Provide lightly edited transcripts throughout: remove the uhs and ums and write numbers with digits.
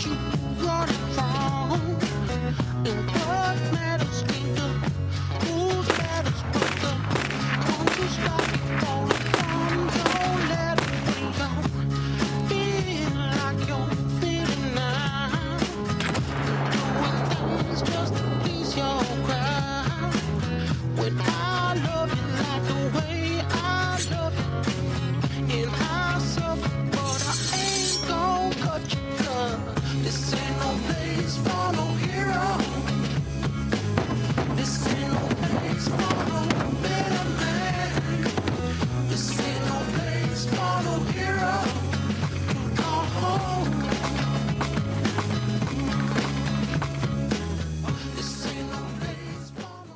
you running from? And what matters ain't the rules matters, but the ones who stop you falling from. Don't let them think you're feeling like you're feeling now. Doing things just to please your crowd. When I love you like the way I love you, and I suffer, but I ain't gon' cut you, 'cause this ain't no place for no hero. This ain't no place for no better man. This ain't no place for no hero. Call home. This ain't no place for no.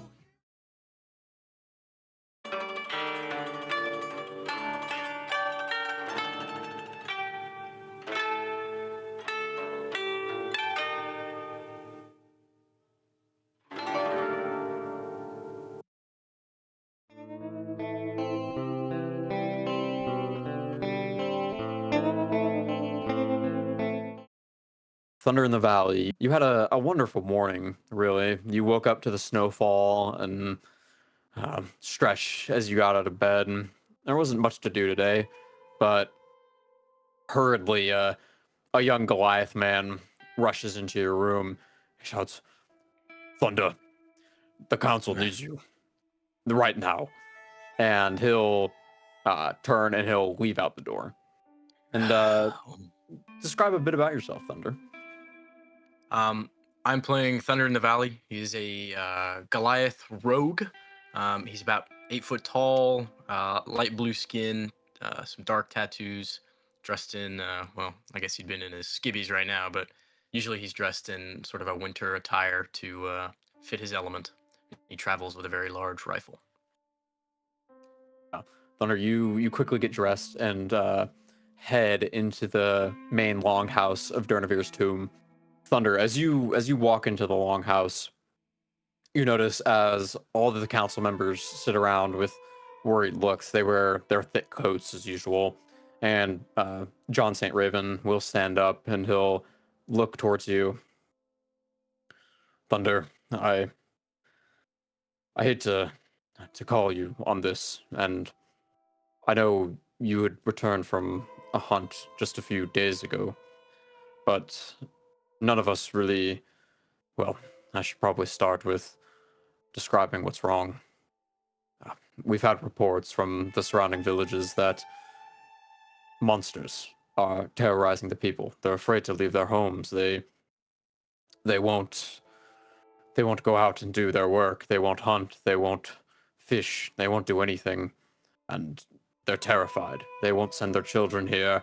Thunder in the Valley. You had a wonderful morning, really. You woke up to the snowfall and stretched as you got out of bed. And there wasn't much to do today, but hurriedly, a young Goliath man rushes into your room. He shouts, "Thunder, the council needs you right now." And he'll turn and he'll leave out the door. And describe a bit about yourself, Thunder. I'm playing Thunder in the Valley. He's a Goliath rogue. He's about 8 foot tall, light blue skin, some dark tattoos, dressed in, well, I guess he'd been in his skivvies right now, but usually he's dressed in sort of a winter attire to fit his element. He travels with a very large rifle. Thunder, you quickly get dressed and head into the main longhouse of Dernavir's tomb. Thunder, as you walk into the longhouse, you notice as all of the council members sit around with worried looks. They wear their thick coats as usual, and John St. Raven will stand up and he'll look towards you. Thunder, I hate to call you on this, and I know you had returned from a hunt just a few days ago, but none of us really, well, I should probably start with describing what's wrong. We've had reports from the surrounding villages that monsters are terrorizing the people. They're afraid to leave their homes. They won't go out and do their work. They won't hunt. They won't fish. They won't do anything. And they're terrified. They won't send their children here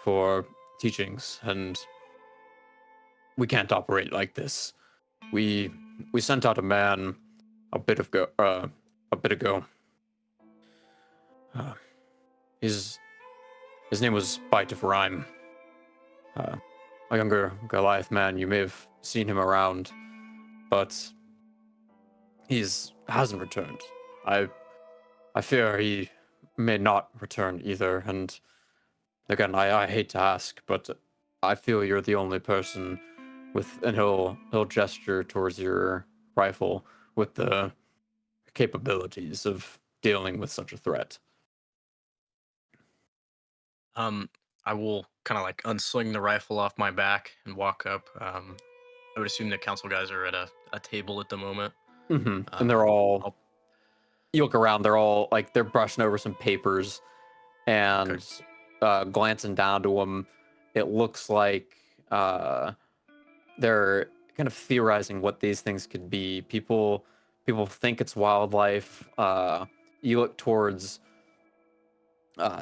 for teachings, and we can't operate like this. We sent out a man a bit ago. His name was Bite of Rhyme. A younger Goliath man. You may have seen him around, but hasn't returned. I fear he may not return either. And again, I hate to ask, but I feel you're the only person and he'll gesture towards your rifle with the capabilities of dealing with such a threat. I will kind of like unsling the rifle off my back and walk up. I would assume the council guys are at a table at the moment. Mm-hmm. And they're all, you look around, they're all like, they're brushing over some papers and glancing down to them. It looks like they're kind of theorizing what these things could be. People think it's wildlife. You look towards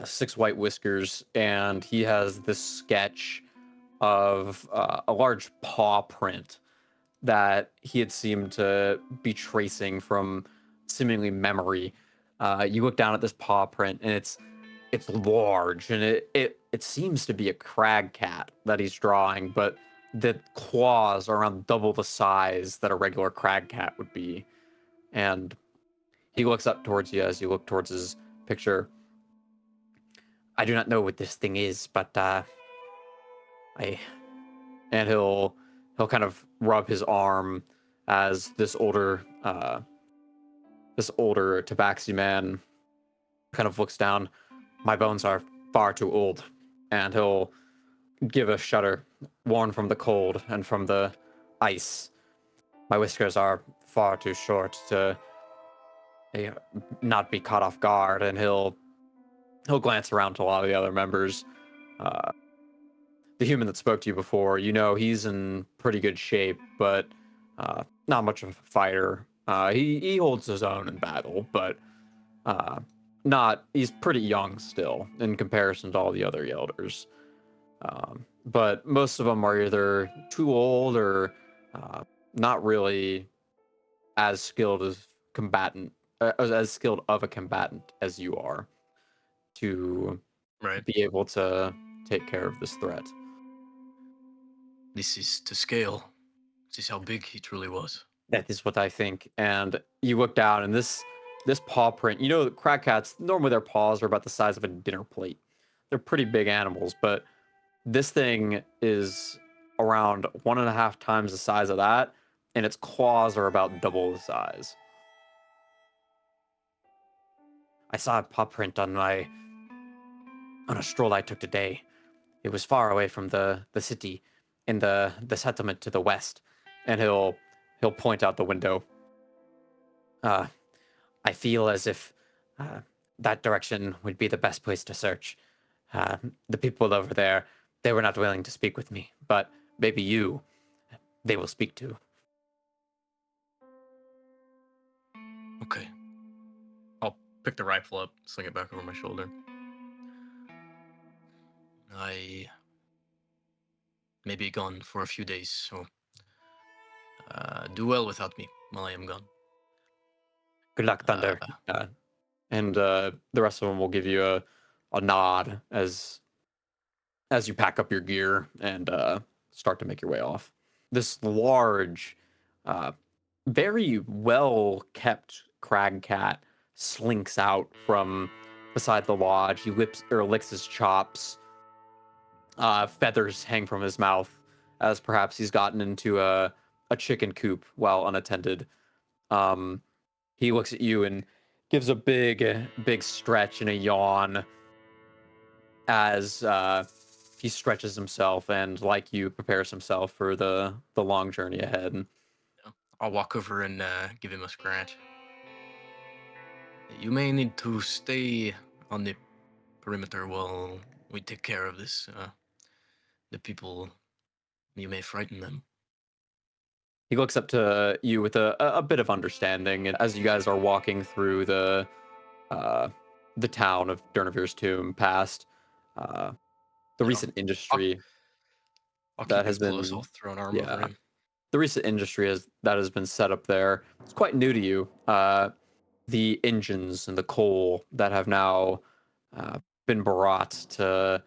Six White Whiskers, and he has this sketch of a large paw print that he had seemed to be tracing from seemingly memory. You look down at this paw print, and it's large, and it seems to be a crag cat that he's drawing, but the claws are around double the size that a regular crag cat would be. And he looks up towards you as you look towards his picture. I do not know what this thing is, but I and he'll kind of rub his arm as this older tabaxi man kind of looks down. My bones are far too old, and he'll give a shudder, worn from the cold and from the ice. My whiskers are far too short to not be caught off guard, and he'll glance around to a lot of the other members. Uh, the human that spoke to you before, he's in pretty good shape, but not much of a fighter. He holds his own in battle, but not. He's pretty young still in comparison to all the other elders. But most of them are either too old or not really as skilled as skilled of a combatant as you are to Right. be able to take care of this threat. This is to scale. This is how big he truly was. That is what I think. And you look down, and this paw print. Crag cats normally their paws are about the size of a dinner plate. They're pretty big animals, but this thing is around 1.5 times the size of that, and its claws are about double the size. I saw a paw print on a stroll I took today. It was far away from the city, in the settlement to the west, and he'll point out the window. I feel as if that direction would be the best place to search. The people over there, they were not willing to speak with me, but maybe they will speak to. Okay. I'll pick the rifle up, sling it back over my shoulder. I may be gone for a few days, so do well without me while I am gone. Good luck, Thunder. And the rest of them will give you a nod as you pack up your gear and start to make your way off. This large, uh, very well kept crag cat slinks out from beside the lodge. He licks his chops. Feathers hang from his mouth as perhaps he's gotten into a chicken coop while unattended. He looks at you and gives a big stretch and a yawn as he stretches himself and, like you, prepares himself for the long journey ahead. I'll walk over and give him a scratch. You may need to stay on the perimeter while we take care of this. The people, you may frighten them. He looks up to you with a bit of understanding, and as you guys are walking through the town of Dernavir's Tomb, past the recent industry I'll that keep has him close. been, I'll throw an arm over yeah, him. the recent industry that has been set up there. It's quite new to you. The engines and the coal that have now been brought to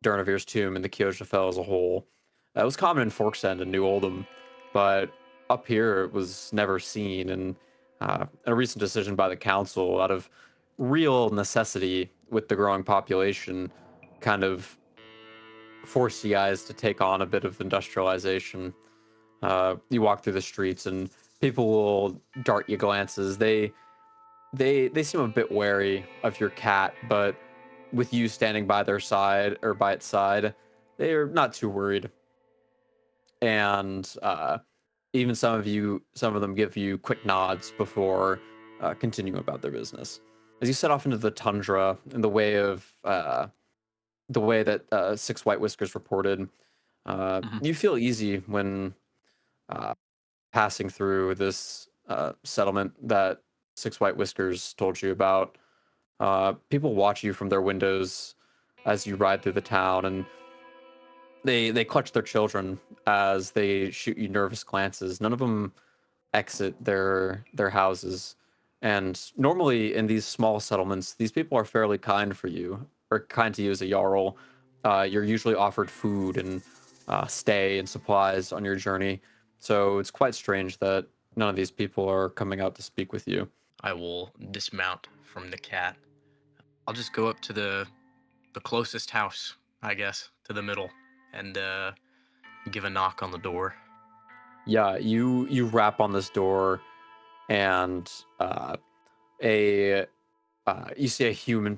Dernavir's Tomb and the Kyoshafel as a whole. It was common in Forksend and New Oldham, but up here it was never seen. And a recent decision by the council, out of real necessity with the growing population, kind of forced you guys to take on a bit of industrialization. You walk through the streets and people will dart you glances. They seem a bit wary of your cat, but with you standing by their side or by its side, they're not too worried. And even some of them give you quick nods before continuing about their business. As you set off into the tundra in the way that Six White Whiskers reported, you feel easy when passing through this settlement that Six White Whiskers told you about. People watch you from their windows as you ride through the town, and they clutch their children as they shoot you nervous glances. None of them exit their houses. And normally in these small settlements, these people are fairly kind for you, or kind to you as a Jarl. You're usually offered food and stay and supplies on your journey. So it's quite strange that none of these people are coming out to speak with you. I will dismount from the cat. I'll just go up to the closest house, I guess, to the middle, and give a knock on the door. Yeah, you rap on this door, and a you see a human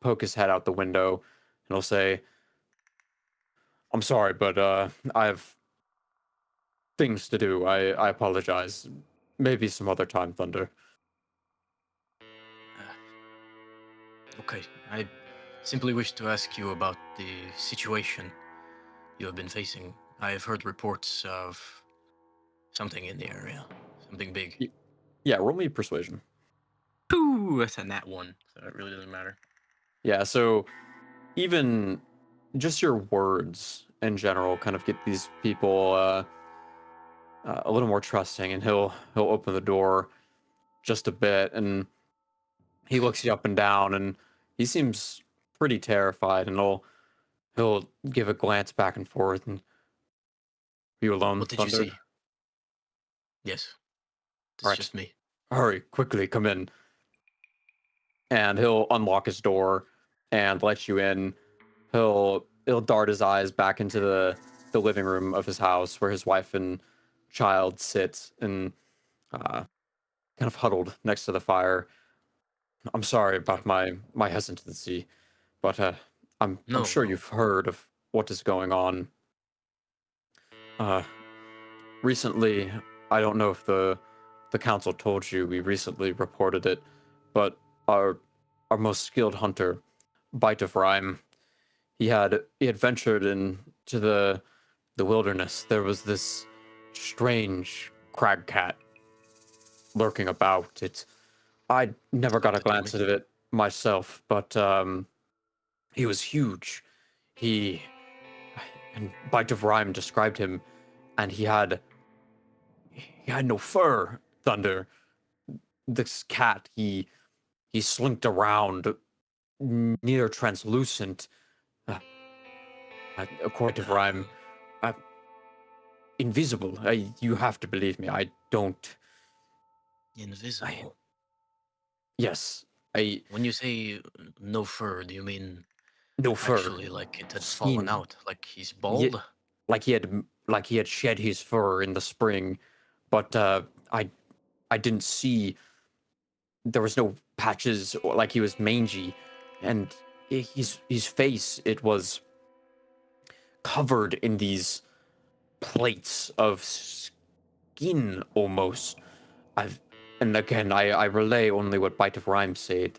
poke his head out the window, and he'll say, "I'm sorry, but I have things to do. I apologize. Maybe some other time, Thunder." Okay, I simply wish to ask you about the situation you have been facing. I have heard reports of something in the area, something big. Yeah, roll me persuasion. Ooh, that's a nat one, so it really doesn't matter. Yeah, so even just your words in general kind of get these people a little more trusting, and he'll open the door just a bit, and he looks you up and down, and he seems pretty terrified, and he'll give a glance back and forth, and "Are you alone, What did you Thunder? see? Yes, All it's right, just me. hurry, quickly, come in." And he'll unlock his door and let you in. He'll dart his eyes back into the living room of his house where his wife and child sit and kind of huddled next to the fire. "I'm sorry about my hesitancy, but I'm No, sure no. you've heard of what is going on. Uh, Recently, I don't know if the council told you. We recently reported it, but our most skilled hunter, Bite of Rhyme, he had ventured into the wilderness. There was this strange crag cat lurking about. I never Stop got a to tell glance me. at it myself, but he was huge. He and Bite of Rhyme described him, and he had no fur. Thunder. This cat, he slinked around, near translucent. Uh, According to Rhyme, uh, invisible. You have to believe me. I don't. I Invisible. Yes. I When you say no fur, do you mean No fur, actually like it had fallen skin. out, like he's Ye- bald? like he had shed his fur in the spring, but I didn't see. There was no patches, or like he was mangy, and his face, it was covered in these plates of skin almost. I've and again I relay only what Bite of Rhyme said,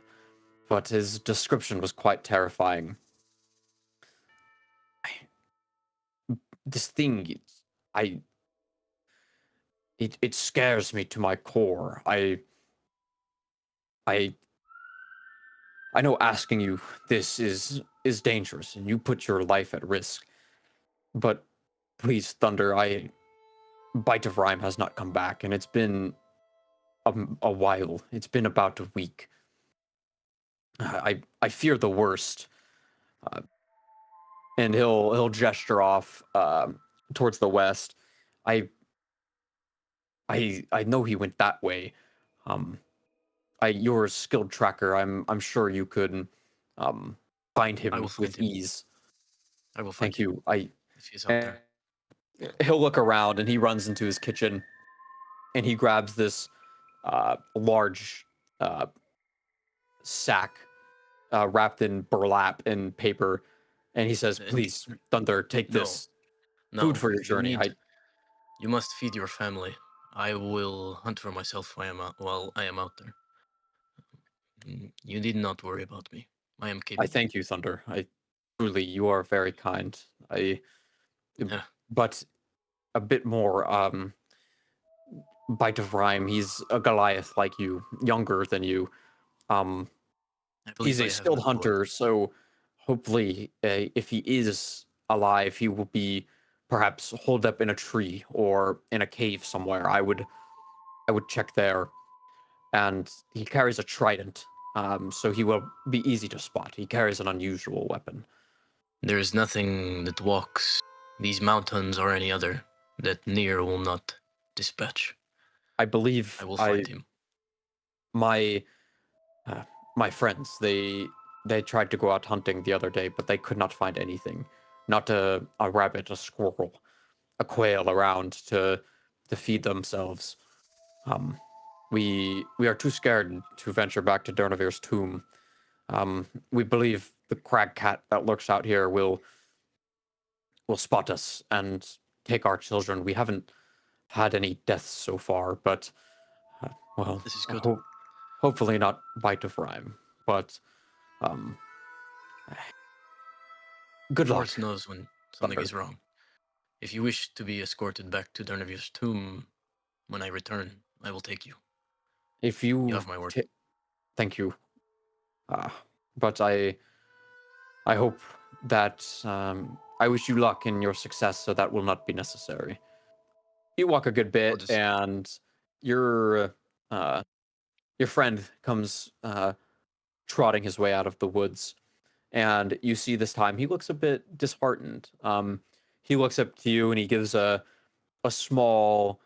but his description was quite terrifying. This thing, I it scares me to my core. I I know asking you this is dangerous, and you put your life at risk. But please, Thunder, I Bite of Rhyme has not come back, and it's been a while. It's been about a week. I fear the worst. Uh, and he'll gesture off towards the west. I I know he went that way. Um, you're a skilled tracker. I'm sure you could um find I will him find with him. ease. I will find Thank him you. I if he's out and there. he'll look around, and he runs into his kitchen, and he grabs this large uh sack wrapped in burlap and paper, and he says, And "Please, Thunder, take no, this food no, for your you journey." need. You must feed your family. I will hunt for myself while I am out there. You need not worry about me. I am I capable. thank you, Thunder. I truly, you are very kind. Yeah, But a bit more. Bite of Rhyme. He's a Goliath like you, younger than you. Um, I he's believe a I have skilled that blood. hunter, so hopefully, if he is alive, he will be perhaps holed up in a tree or in a cave somewhere. I would check there, and he carries a trident, so he will be easy to spot. He carries an unusual weapon. There is nothing that walks these mountains or any other that near will not dispatch. I I believe will I find him. my uh, my friends, they tried to go out hunting the other day, but they could not find anything. Not a rabbit, a squirrel. a quail around to feed themselves. We are too scared to venture back to Dernavir's tomb. We believe the crag cat that lurks out here will spot us and take our children. We haven't had any deaths so far, but well, This is good. hopefully not bite of rhyme. But um, good luck. Force knows when something Thunder. is wrong. If you wish to be escorted back to Dernavir's tomb when I return, I will take you. If You you have my word. thank you. But I hope that I wish you luck in your success, so that will not be necessary. You walk a good bit, just- and your friend comes trotting his way out of the woods, and you see this time he looks a bit disheartened. He looks up to you and he gives a small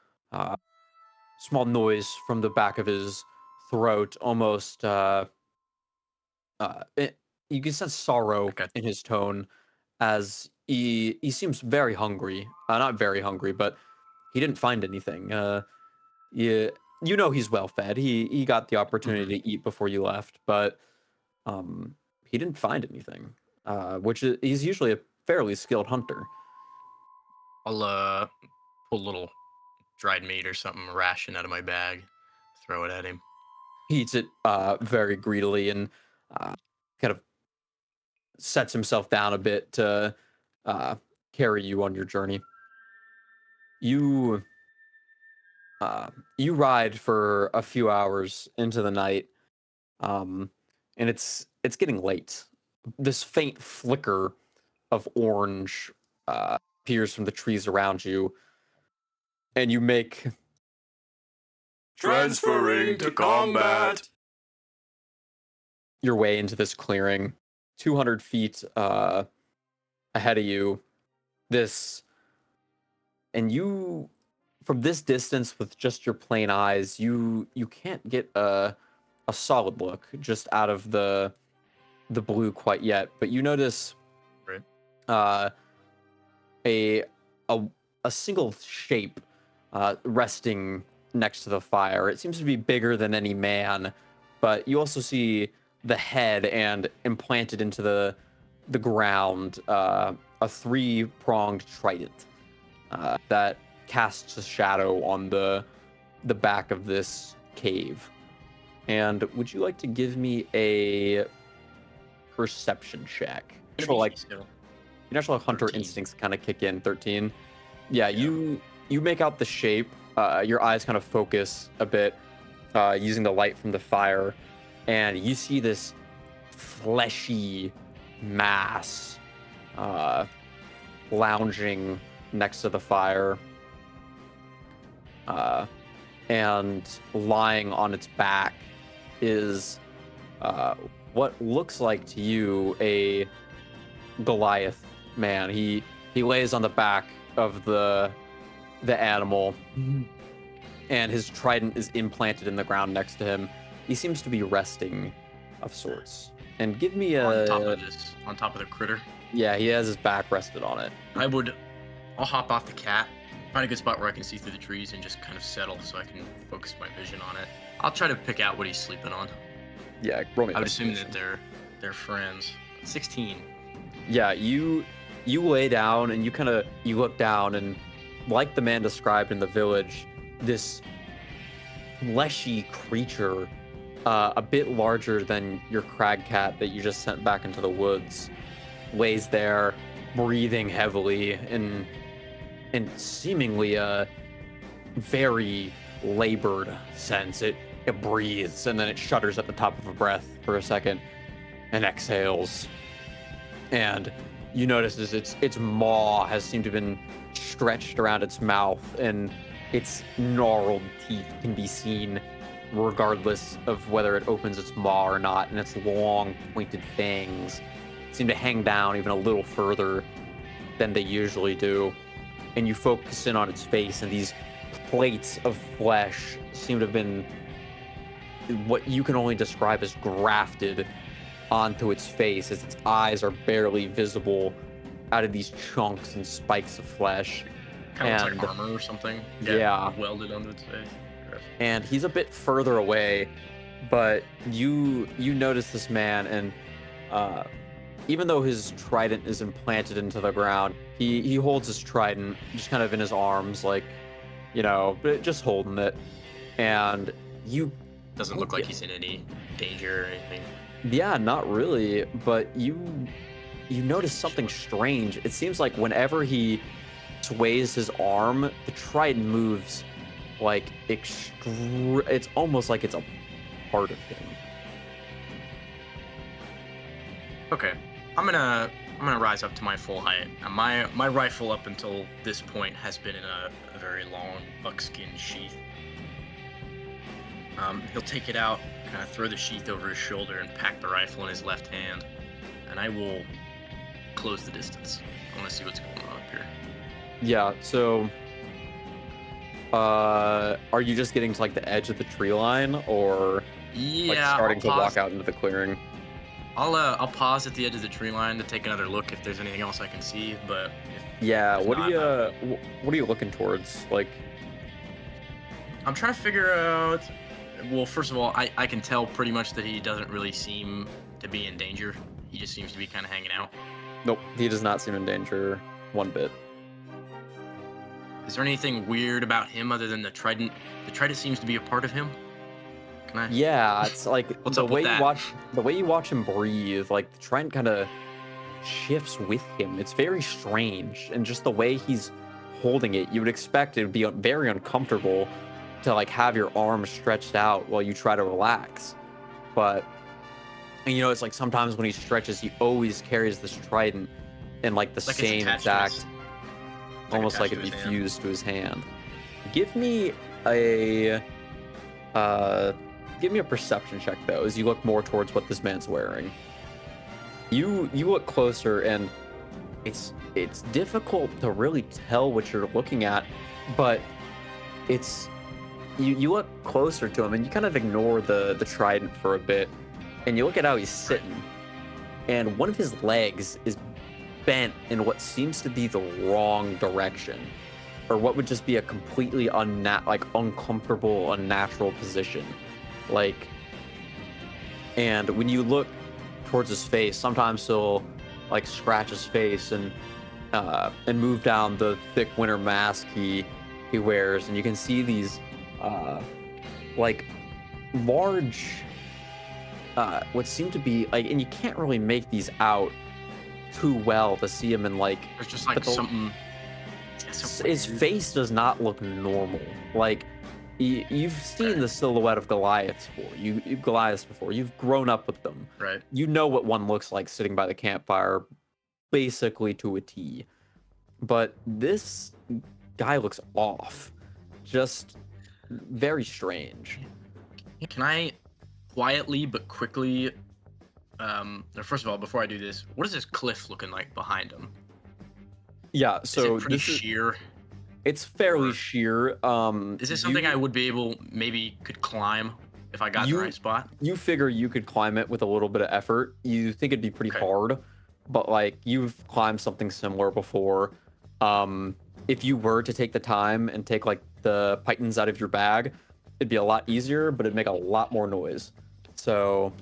small noise from the back of his throat, almost you can sense sorrow Okay. in his tone, as he seems very hungry. Not very hungry, but he didn't find anything. You know he's well fed. He got the opportunity to eat before you left, but he didn't find anything. Which is, he's usually a fairly skilled hunter. I'll pull a little dried meat or something ration out of my bag, throw it at him. He eats it very greedily and kind of sets himself down a bit to carry you on your journey. You you ride for a few hours into the night, and it's getting late. This faint flicker of orange appears from the trees around you, and you make Transferring to combat. your way into this clearing. 200 feet ahead of you, and you, from this distance with just your plain eyes, you can't get a solid look just out of the blue quite yet, but you notice Right. a single shape resting next to the fire. It seems to be bigger than any man, but you also see the head, and implanted into the ground a 3-pronged trident that casts a shadow on the back of this cave. And would you like to give me a perception check? Your natural hunter 13. instincts kind of kick in. 13. Yeah, you make out the shape. Your eyes kind of focus a bit using the light from the fire, and you see this fleshy mass lounging next to the fire, and lying on its back is what looks like to you a Goliath man. He lays on the back of the animal, and his trident is implanted in the ground next to him. He seems to be resting of sorts. And give me on top of the critter. Yeah, he has his back rested on it. I'll hop off the cat, find a good spot where I can see through the trees and just kind of settle so I can focus my vision on it. I'll try to pick out what he's sleeping on. Yeah, roll me. I would assume that they're friends. 16. Yeah, you lay down and you look down, and like the man described in the village, this fleshy creature, a bit larger than your crag cat that you just sent back into the woods, lays there, breathing heavily and seemingly a very labored sense. It breathes, and then it shudders at the top of a breath for a second and exhales. And you notice as its maw has seemed to have been stretched around its mouth, and its gnarled teeth can be seen regardless of whether it opens its maw or not, and its long pointed fangs seem to hang down even a little further than they usually do. And you focus in on its face, and these plates of flesh seem to have been what you can only describe as grafted onto its face, as its eyes are barely visible out of these chunks and spikes of flesh. Kind of looks And like armor or something. yeah. Welded onto its face. and he's a bit further away, but you notice this man, and even though his trident is implanted into the ground, he holds his trident just kind of in his arms, like, just holding it. And you Doesn't look like he's in any danger or anything. yeah, not really, but you notice something strange. It seems like whenever he sways his arm, the trident moves like it's almost like it's a part of him. Okay, I'm gonna rise up to my full height. And my rifle up until this point has been in a very long buckskin sheath. He'll take it out, kind of throw the sheath over his shoulder, and pack the rifle in his left hand. And I will close the distance. I want to see what's going on up here. Yeah, so are you just getting to like the edge of the tree line, or Yeah, like starting to I'll walk pause. out into the clearing? I'll pause at the edge of the tree line to take another look if there's anything else I can see. But Yeah, if what not, are you looking towards? Like, I'm trying to figure out. Well, first of all, I can tell pretty much that he doesn't really seem to be in danger. He just seems to be kind of hanging out. nope, he does not seem in danger one bit. Is there anything weird about him other than the trident? The trident seems to be a part of him. Can I? Yeah, it's like What's the up with way you that? watch him breathe, like the trident kind of shifts with him. It's very strange, and just the way he's holding it, you would expect it would be very uncomfortable to like have your arms stretched out while you try to relax. But and it's like sometimes when he stretches, he always carries this trident in like the Like it's same attached to his- exact, almost like attached it'd to be his hand. fused to his hand. Give me a perception check though, as you look more towards what this man's wearing. You look closer, and it's difficult to really tell what you're looking at, but it's you look closer to him, and you kind of ignore the trident for a bit, and you look at how he's sitting, and one of his legs is bent in what seems to be the wrong direction, or what would just be a completely uncomfortable, unnatural position. And when you look towards his face, sometimes he'll like scratch his face and move down the thick winter mask he wears, and you can see these like large what seem to be like, and you can't really make these out too well to see him in like, There's just like but the- something. his face does not look normal. Like you've seen the silhouette of Goliaths before. You've grown up with them. Right. You know what one looks like sitting by the campfire, basically to a T. But this guy looks off. Just very strange. Can I quietly but quickly? First of all, before I do this, what is this cliff looking like behind him? Yeah, Is so it pretty this sheer? it's fairly or- sheer. Is this something I would be able, maybe could climb if I got in You- the right spot? You figure you could climb it with a little bit of effort. You think it'd be pretty Okay. hard, but like you've climbed something similar before. If you were to take the time and take like the pythons out of your bag, it'd be a lot easier, but it'd make a lot more noise. So,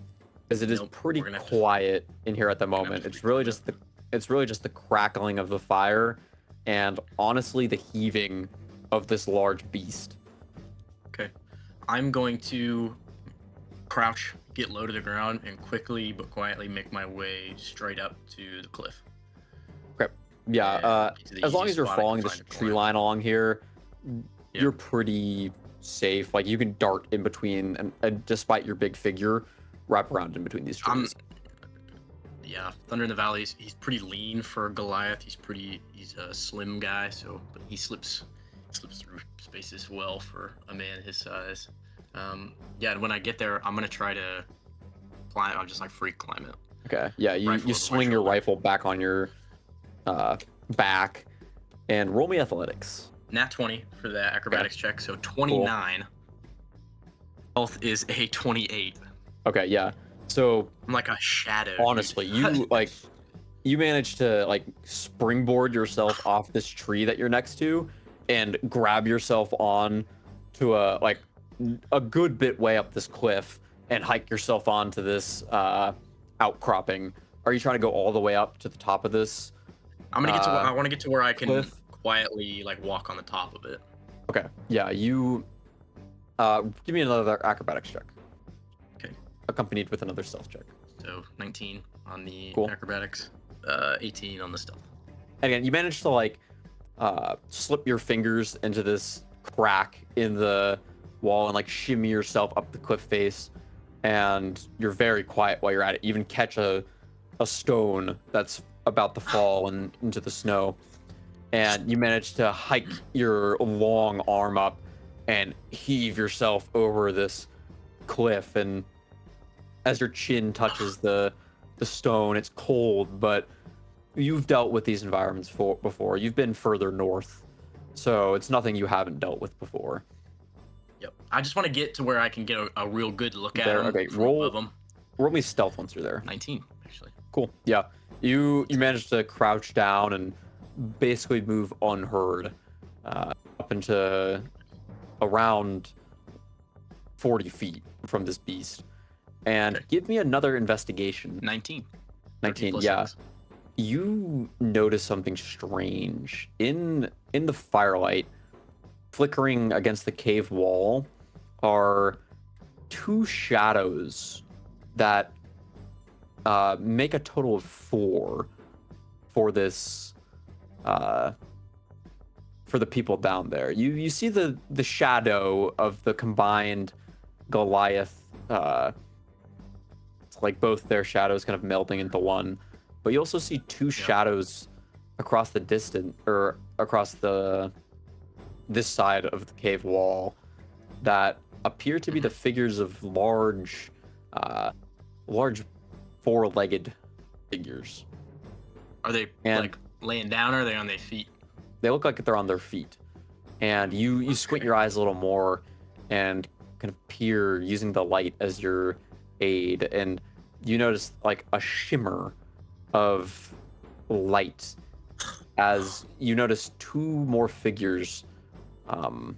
as it is Nope, pretty we're gonna have to- quiet in here at the gonna have moment, to it's really freak just the crackling of the fire, and honestly the heaving of this large beast. Okay. I'm going to crouch, get low to the ground, and quickly but quietly make my way straight up to the cliff. Yeah, And get to the as long as easiest you're spot I can following this find to tree climb. line along here, Yeah. you're pretty safe. Like you can dart in between, and despite your big figure, wrap around in between these trees. Yeah, Thunder in the Valley. He's pretty lean for a Goliath. He's a slim guy, so but he slips through spaces well for a man his size. Yeah, and when I get there, I'm gonna try to climb. I'll just like freak climb it. Okay, yeah, you Rifle over my swing your shoulder. rifle back on your back, and roll me athletics. Nat 20 for the acrobatics check, so 29. Health is a 28. Okay, yeah. So I'm like a shadow. dude. honestly, you you manage to like springboard yourself off this tree that you're next to, and grab yourself on to a good bit way up this cliff and hike yourself onto this outcropping. Are you trying to go all the way up to the top of this? I'm gonna get to. I want to get to where I can cliff? quietly like walk on the top of it. Okay. Yeah. You. Give me another acrobatics check. Okay. Accompanied with another stealth check. So 19 on the Cool. acrobatics, 18 on the stealth. And again, you managed to like slip your fingers into this crack in the wall and like shimmy yourself up the cliff face, and you're very quiet while you're at it. You even catch a stone that's about to fall into the snow, and you manage to hike your long arm up and heave yourself over this cliff. And as your chin touches the stone, it's cold, but you've dealt with these environments before. You've been further north, so it's nothing you haven't dealt with before. Yep. I just want to get to where I can get a real good look at There, them. okay, from roll- above 'em. Roll me stealth once you're there. 19 actually. Cool. Yeah. You managed to crouch down and basically move unheard up into around 40 feet from this beast. And Okay. give me another investigation. 19. 19. plus Yeah. 6. You notice something strange in the firelight, flickering against the cave wall, are two shadows that make a total of 4 for this for the people down there. You see the shadow of the combined Goliath, it's like both their shadows kind of melding into one, but you also see two shadows across the distance, or across this side of the cave wall, that appear to be the figures of large four-legged figures. Are they And- like laying down, or are they on their feet? They look like they're on their feet. And you squint your eyes a little more and kind of peer using the light as your aid, and you notice like a shimmer of light as you notice 2 more figures, and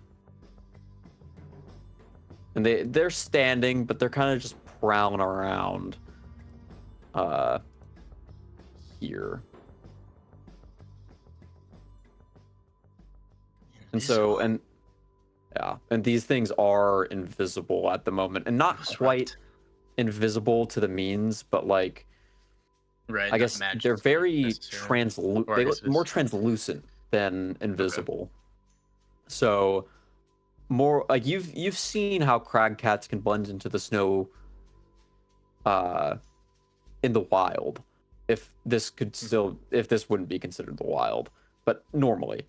they're standing, but they're kind of just prowling around here. And so, and these things are invisible at the moment, and not That's quite right. invisible to the means, but like, Right. I not guess magic they're very necessarily. translucent. Or I They guess look it more is. translucent than invisible. So, more like you've seen how crag cats can blend into the snow, in the wild. If this wouldn't be considered the wild, but normally.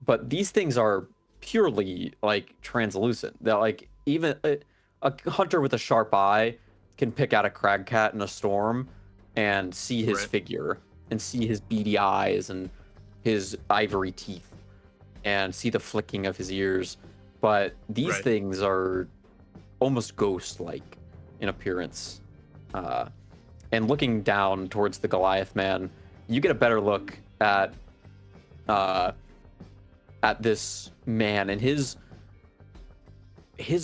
But these things are purely like translucent. They're like, even a hunter with a sharp eye can pick out a crag cat in a storm and see his Right. figure and see his beady eyes and his ivory teeth and see the flicking of his ears. But these Right. things are almost ghost-like in appearance. And looking down towards the Goliath man, you get a better look at this man, and his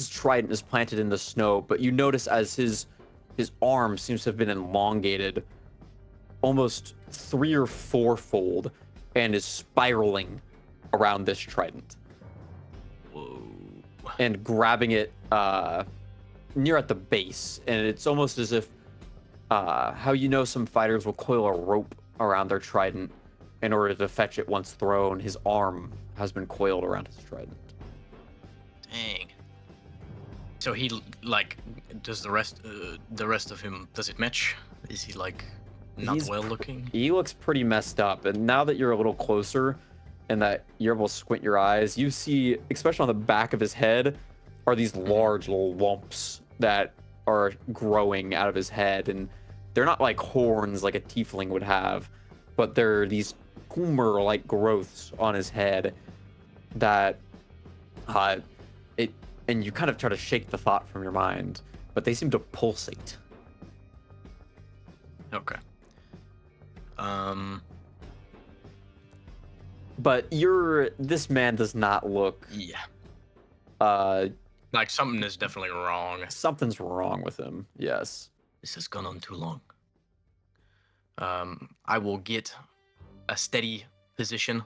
trident is planted in the snow, but you notice as his arm seems to have been elongated almost 3 or 4-fold and is spiraling around this trident Whoa. and grabbing it near at the base. And it's almost as if how some fighters will coil a rope around their trident in order to fetch it once thrown. His arm has been coiled around his trident. Dang. So he like does the rest of him, does it match? Is he like not He's well looking? He looks pretty messed up, and now that you're a little closer and that you're able to squint your eyes, you see, especially on the back of his head, are these large little lumps that are growing out of his head, and they're not like horns like a tiefling would have, but they're these tumor-like growths on his head that and you kind of try to shake the thought from your mind, but they seem to pulsate. Okay. But this man does not look Yeah. uh Like something is definitely wrong. something's wrong with him. Yes. This has gone on too long. I will get a steady position.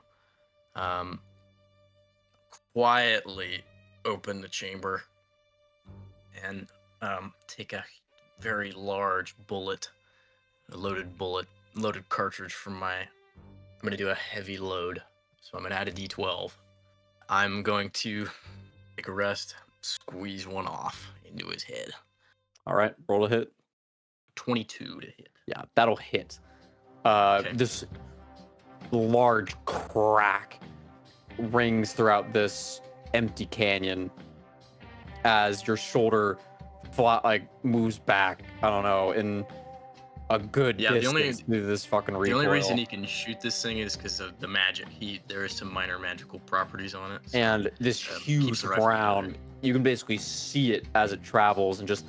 Quietly open the chamber and take a very large bullet, a loaded cartridge from my. I'm going to do a heavy load. So I'm going to add a d12. I'm going to take a rest, squeeze one off into his head. All right, roll a hit. 22 to hit. Yeah, that'll hit. Okay. This large crack rings throughout this empty canyon as your shoulder moves back. I don't know, in a good distance through this fucking recoil. The only reason you can shoot this thing is because of the magic. There is some minor magical properties on it. So, and this huge round, you can basically see it as it travels and just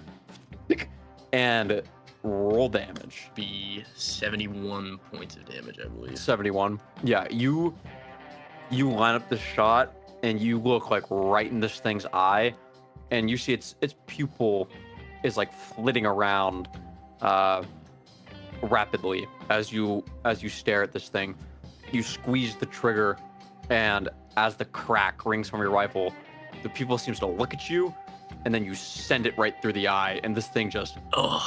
and roll damage. Be 71 points of damage, I believe. 71. Yeah, you line up the shot and you look like right in this thing's eye, and you see its pupil is like flitting around rapidly as you stare at this thing. You squeeze the trigger, and as the crack rings from your rifle, the pupil seems to look at you, and then you send it right through the eye, and this thing just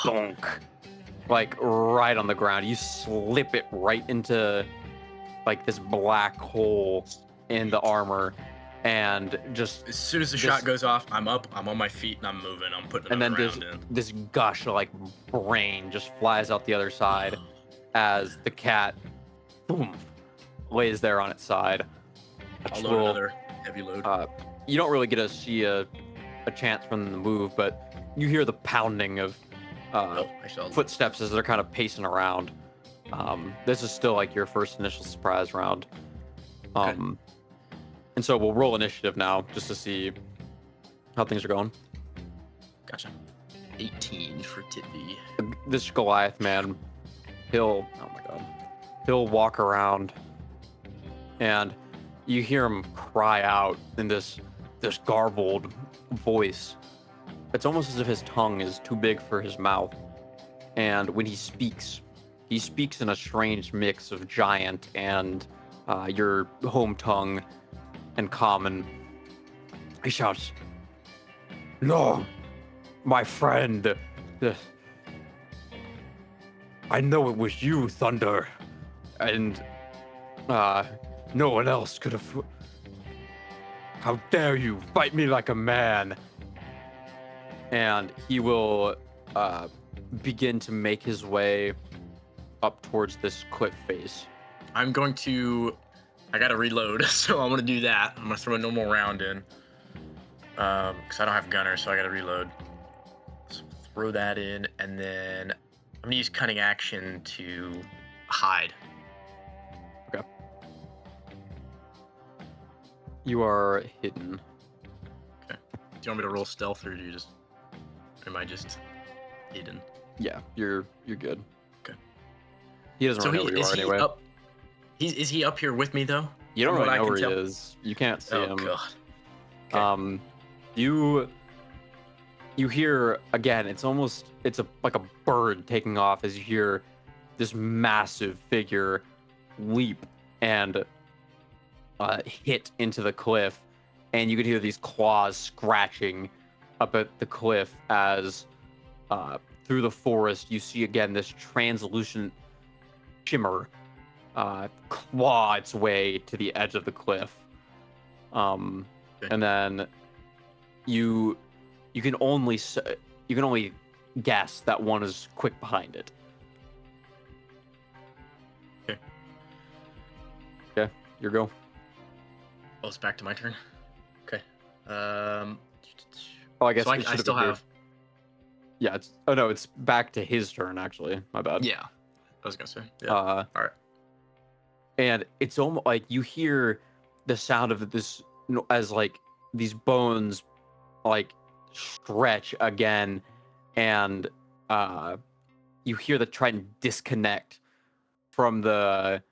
donk, like right on the ground. You slip it right into like this black hole in the armor, and just as soon as the shot goes off, I'm up, I'm on my feet, and I'm moving. I'm putting another round in. This gush of like brain just flies out the other side as the cat, boom, lays there on its side. I'll load another heavy load. You don't really get to see a chance from them to move, but you hear the pounding of footsteps as they're kind of pacing around. This is still like your first initial surprise round. Okay. And so we'll roll initiative now just to see how things are going. Gotcha. 18 for Titby. This Goliath man, he'll walk around, and you hear him cry out in this garbled voice. It's almost as if his tongue is too big for his mouth. And when he speaks in a strange mix of giant and your home tongue and common. He shouts, "No, my friend. I know it was you, Thunder, and no one else could have. How dare you fight me like a man?" And he will begin to make his way up towards this cliff face. I gotta reload, so I'm gonna do that. I'm gonna throw a normal round in. Because I don't have gunner, so I gotta reload. So throw that in, and then I'm gonna use cunning action to hide. Okay. You are hidden. Okay. Do you want me to roll stealth, or am I just hidden? Yeah, you're good. Okay. He doesn't really know where you are anyway. Is he up here with me though? You don't really know where he is. You can't see him. Oh god. Okay. You hear again. It's like a bird taking off as you hear this massive figure leap and hit into the cliff, and you could hear these claws scratching up at the cliff as through the forest you see again this translucent shimmer claw its way to the edge of the cliff. And then you can only guess that one is quick behind it. Okay, your go. Oh, it's back to my turn. Okay. Oh, I guess so I still have. Yeah, it's back to his turn actually. My bad. Yeah, I was gonna say. Yeah. All right. And it's almost like you hear the sound of this as like these bones like stretch again, and you hear the trident disconnect from the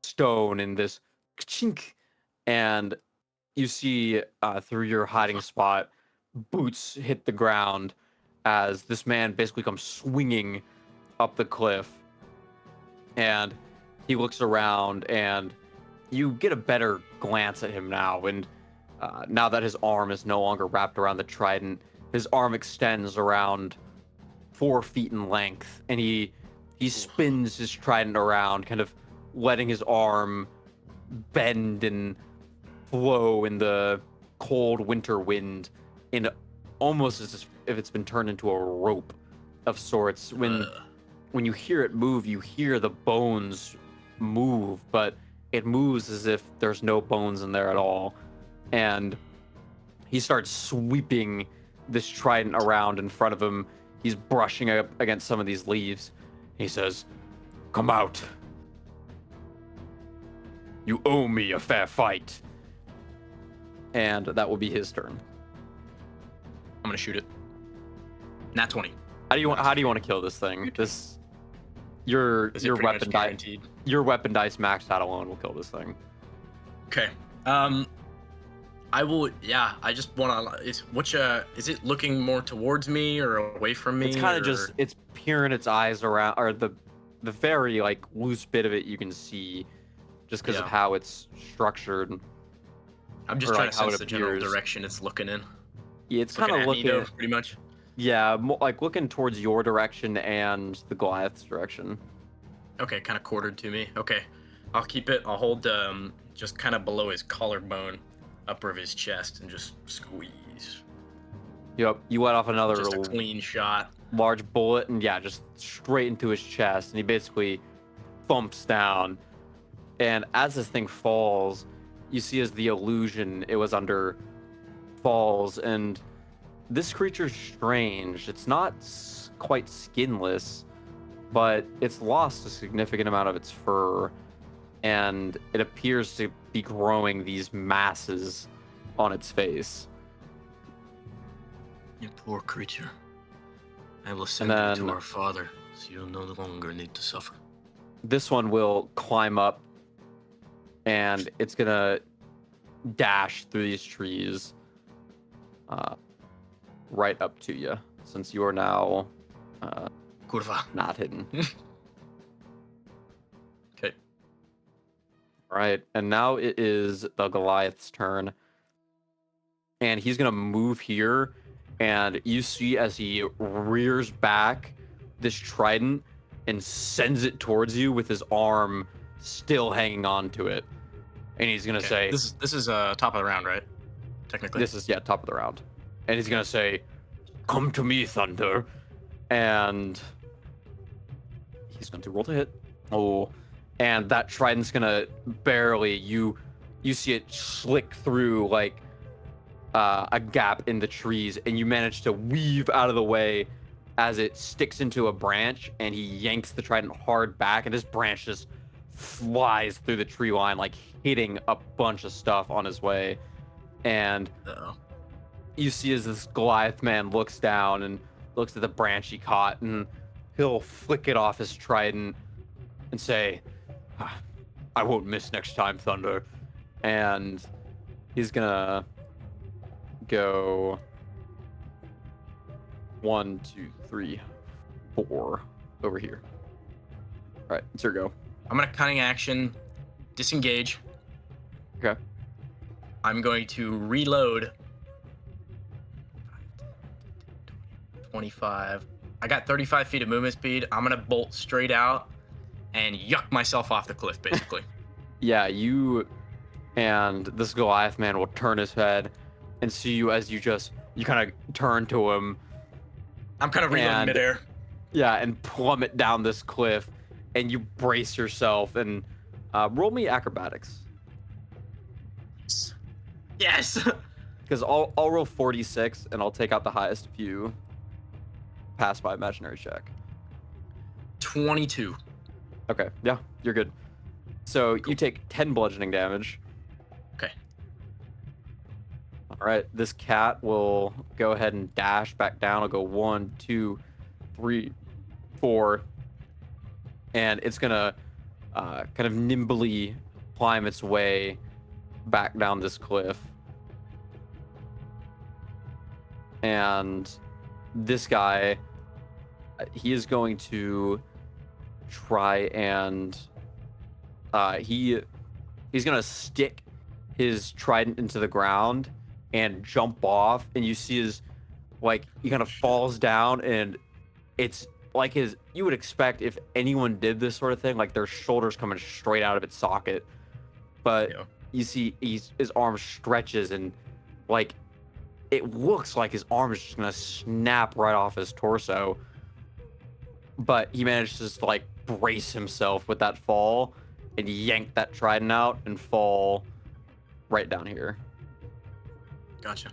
stone, and this chink and you see through your hiding spot, boots hit the ground as this man basically comes swinging up the cliff, and he looks around, and you get a better glance at him now, and now that his arm is no longer wrapped around the trident, his arm extends around 4 feet in length, and he spins his trident around, kind of letting his arm bend and flow in the cold winter wind, in almost as if it's been turned into a rope of sorts. When you hear it move, you hear the bones move, but it moves as if there's no bones in there at all. And he starts sweeping this trident around in front of him. He's brushing up against some of these leaves. He says, "Come out. You owe me a fair fight." And that will be his turn. I'm gonna shoot it. Nat 20. How do you want to kill this thing? Your Is it your pretty much weapon dice guaranteed? your weapon dice maxed out alone will kill this thing. Okay. I will. Yeah. I just want to. Is it looking more towards me or away from me? It's kind of or- just it's peering its eyes around, or the very like loose bit of it you can see, just because of Yeah. how it's structured. I'm just or, trying like, to how it sense the general appears. direction it's looking in. Yeah, it's Looking kind of at me, though, looking, pretty much. yeah, like looking towards your direction and the Goliath's direction. Okay, kind of quartered to me. Okay, I'll keep it. I'll hold just kind of below his collarbone, upper of his chest, and just squeeze. Yep, you let off another Just a clean shot. large bullet, and yeah, just straight into his chest, and he basically thumps down. And as this thing falls, you see as the illusion it was under falls, and this creature's strange. It's not quite skinless, but it's lost a significant amount of its fur, and it appears to be growing these masses on its face. You poor creature. I will send And you then- to our father, so you'll no longer need to suffer. This one will climb up, and it's gonna dash through these trees right up to you, since you are now Kurva. not hidden. Okay. Right, and now it is the Goliath's turn, and he's gonna move here, and you see as he rears back this trident and sends it towards you with his arm still hanging on to it, and he's gonna say, This is top of the round, right? Technically. "This is top of the round," and he's gonna say, "Come to me, Thunder," and he's going to roll to hit. Oh, and that trident's gonna barely you see it slick through like a gap in the trees, and you manage to weave out of the way as it sticks into a branch, and he yanks the trident hard back, and this branch just flies through the tree line, like hitting a bunch of stuff on his way. And Uh-oh. you see as this Goliath man looks down and looks at the branch he caught, and he'll flick it off his trident and say, "I won't miss next time, Thunder." And he's gonna go 1, 2, 3, 4 over here. All right, it's your go. I'm gonna cunning action, disengage. Okay. I'm going to reload. 25. I got 35 feet of movement speed. I'm gonna bolt straight out and yuck myself off the cliff, basically. Yeah, you and this Goliath man will turn his head and see you as you kind of turn to him. I'm kind of reloading And- midair. Yeah, and plummet down this cliff, and you brace yourself and roll me acrobatics, Yes. because I'll roll 46 and I'll take out the highest if you pass my imaginary check. 22. Okay, yeah, you're good. So you take 10 bludgeoning damage. Okay. All right, this cat will go ahead and dash back down. I'll go 1, 2, 3, 4, and it's gonna kind of nimbly climb its way back down this cliff. And this guy, he is going to try and he's gonna stick his trident into the ground and jump off, and you see his he kind of falls down, and it's like you would expect if anyone did this sort of thing, like their shoulders coming straight out of its socket. But Yeah. you see his arm stretches, and it looks like his arm is just gonna snap right off his torso. But he managed to just brace himself with that fall and yank that trident out and fall right down here. Gotcha.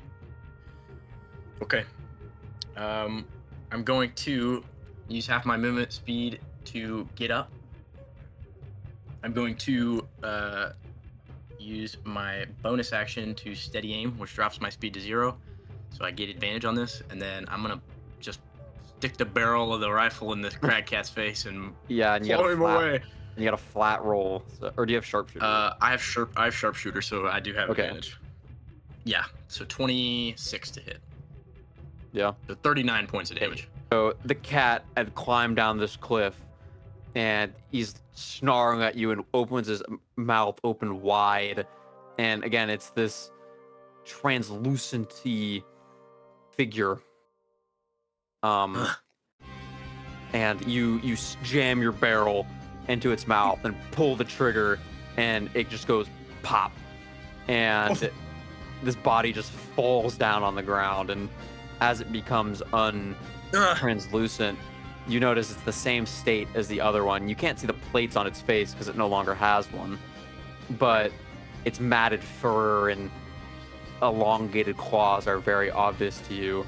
Okay. I'm going to use half my movement speed to get up. I'm going to use my bonus action to steady aim, which drops my speed to 0. So I get advantage on this, and then I'm gonna just stick the barrel of the rifle in this crag cat's face and Yeah, and you blow got him away. and you got a flat roll. Or do you have sharpshooter? I have sharpshooter, so I do have Okay. advantage. Yeah, so 26 to hit. Yeah. So 39 points of damage. So the cat had climbed down this cliff, and he's snarling at you and opens his mouth open wide. And again, it's this translucent-y figure. And you jam your barrel into its mouth and pull the trigger, and it just goes pop. And this body just falls down on the ground, and as it becomes translucent, you notice it's the same state as the other one. You can't see the plates on its face because it no longer has one, but its matted fur and elongated claws are very obvious to you.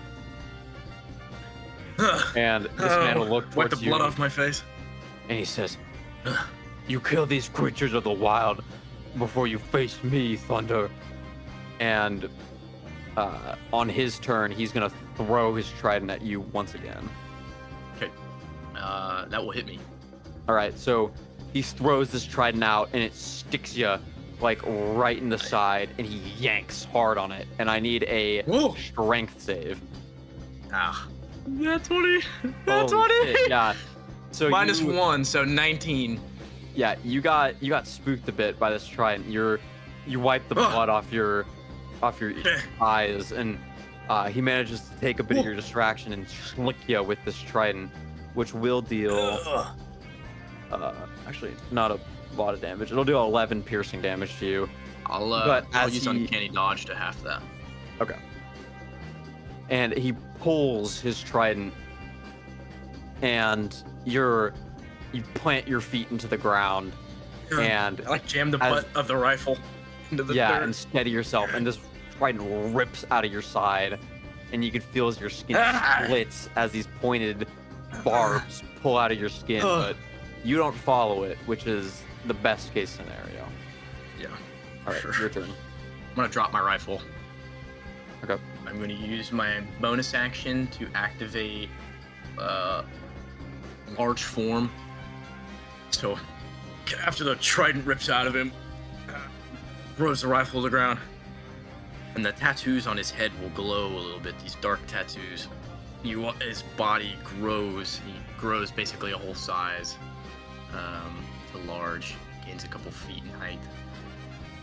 And this man will look Wipe towards the you, blood off my face. and he says, "You kill these creatures of the wild before you face me, Thunder." And on his turn, he's gonna throw his trident at you once again. Okay. That will hit me. All right, so he throws this trident out, and it sticks you right in the side, and he yanks hard on it. And I need a Whoa. strength save. Ah. That's 20. That's Holy 20. shit, yeah. So -1, so 19. Yeah, you got spooked a bit by this trident. You wipe the blood off your eyes, and he manages to take a bit of your distraction and slick you with this trident, which will deal actually not a lot of damage. It'll do 11 piercing damage to you. I'll use uncanny dodge to half that. Okay. And he pulls his trident, and you plant your feet into the ground, and I jam the butt of the rifle into the dirt. and steady yourself, and this trident rips out of your side, and you can feel as your skin splits as these pointed barbs pull out of your skin, but you don't follow it, which is the best case scenario. Yeah. All right, Sure. your turn. I'm gonna drop my rifle. Okay. I'm gonna use my bonus action to activate large form. So after the trident rips out of him, throws the rifle to the ground, and the tattoos on his head will glow a little bit. These dark tattoos. His body grows. He grows basically a whole size to large. Gains a couple feet in height.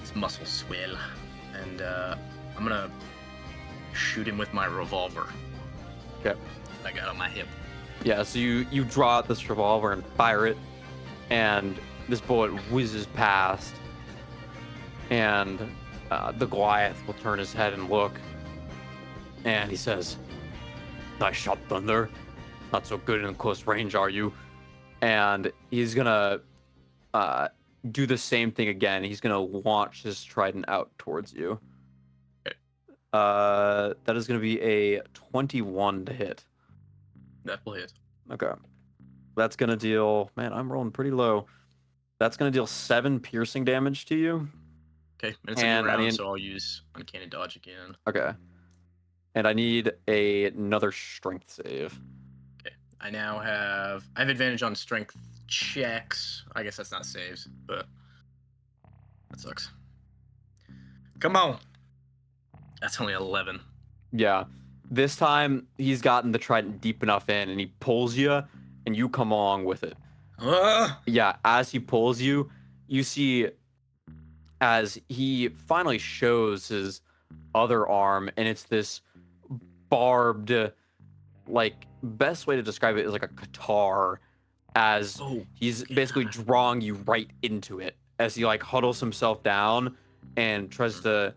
His muscles swell, and I'm gonna shoot him with my revolver. Okay. I got on my hip. Yeah, so you draw out this revolver and fire it, and this bullet whizzes past, and the Goliath will turn his head and look, and he says, "Nice shot, Thunder. Not so good in close range, are you?" And he's gonna do the same thing again. He's gonna launch his trident out towards you. Okay. That is gonna be a 21 to hit. That will hit. Okay. That's gonna deal. Man, I'm rolling pretty low. That's gonna deal 7 piercing damage to you. Okay, and it's a And new I round, mean- so I'll use uncanny dodge again. Okay. And I need another strength save. I have advantage on strength checks. I guess that's not saves, but that sucks. Come on. That's only 11. Yeah. This time he's gotten the trident deep enough in, and he pulls you, and you come along with it. Yeah, as he pulls you, you see as he finally shows his other arm, and it's this barbed, like, best way to describe it is like a guitar, as he's basically drawing you right into it as he like huddles himself down and tries to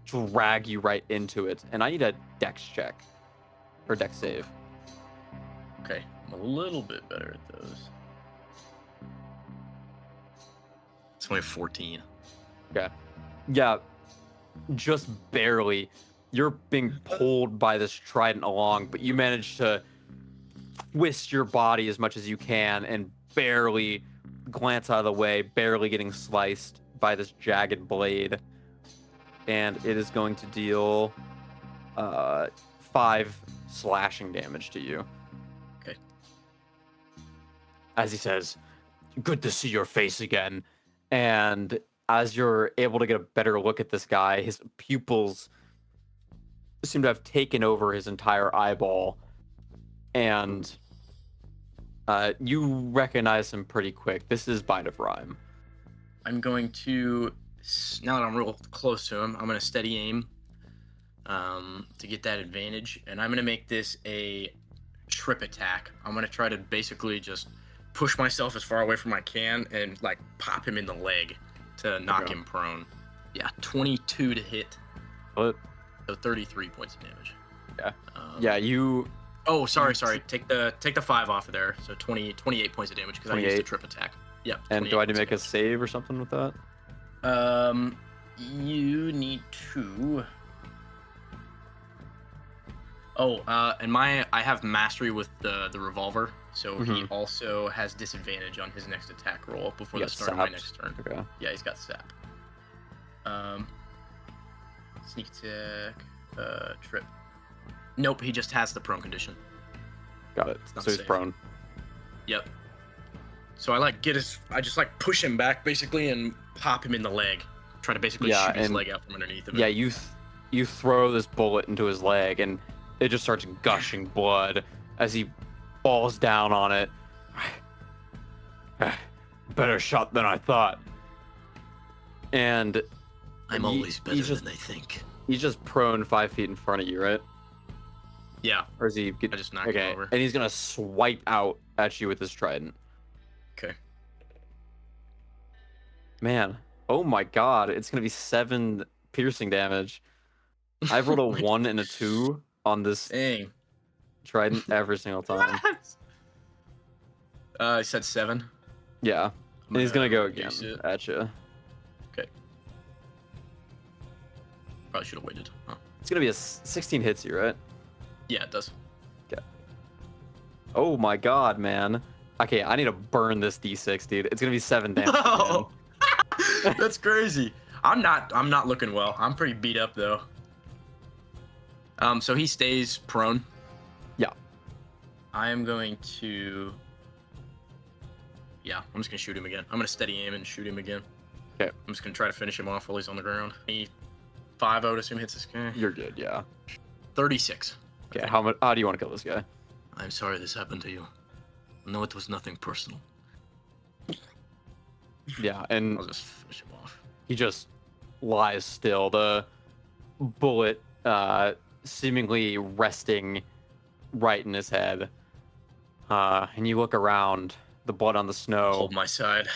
drag you right into it. And I need a dex check or dex save. Okay, I'm a little bit better at those. It's only 14. Okay. Yeah, just barely. You're being pulled by this trident along, but you manage to twist your body as much as you can and barely glance out of the way, barely getting sliced by this jagged blade. And it is going to deal 5 slashing damage to you. Okay. As he says, "Good to see your face again." And as you're able to get a better look at this guy, his pupils seem to have taken over his entire eyeball. And you recognize him pretty quick. This is Bite of Rhyme. I'm going to, now that I'm real close to him, I'm going to steady aim to get that advantage. And I'm going to make this a trip attack. I'm going to try to basically just push myself as far away from I can and like pop him in the leg to knock him prone. Yeah, 22 to hit. What? So 33 points of damage. Yeah. Yeah, you... Oh, sorry. Take the 5 off of there. So 28 points of damage because I used a trip attack. Yep. And do I need to make a save or something with that? You need to. Oh, and I have mastery with the revolver, so he also has disadvantage on his next attack roll before the start of my next turn. Okay. Yeah, he's got sap. Sneak attack, trip. Nope, he just has the prone condition. Got it. So he's prone. Yep. So I just like push him back basically and pop him in the leg. Try to basically shoot his leg out from underneath of it. Yeah, you throw this bullet into his leg and it just starts gushing blood as he falls down on it. Better shot than I thought. And I'm always better than I think. He's just prone 5 feet in front of you, right? Yeah. Or is he? I just knocked him over. And he's gonna swipe out at you with his trident. Okay. Man, oh my god, it's gonna be 7 piercing damage. I've rolled a 1 and a 2 on this trident every single time. I said 7. Yeah, and he's gonna go again at you. Okay. Probably should have waited. Huh. It's gonna be a 16 hits you, right? Yeah, it does. Okay. Oh my god, man. Okay, I need to burn this d6, dude. It's gonna be 7 damage. No! That's crazy. I'm not looking well. I'm pretty beat up though. So he stays prone. Yeah. I am going to. Yeah, I'm just gonna shoot him again. I'm gonna steady aim and shoot him again. Okay. I'm just gonna try to finish him off while he's on the ground. 5, I would assume, hits this guy. You're good, yeah. 36. Okay, how do you want to kill this guy? I'm sorry this happened to you. No, it was nothing personal. Yeah, and I'll just finish him off. He just lies still. The bullet seemingly resting right in his head. And you look around, the blood on the snow. Hold my side.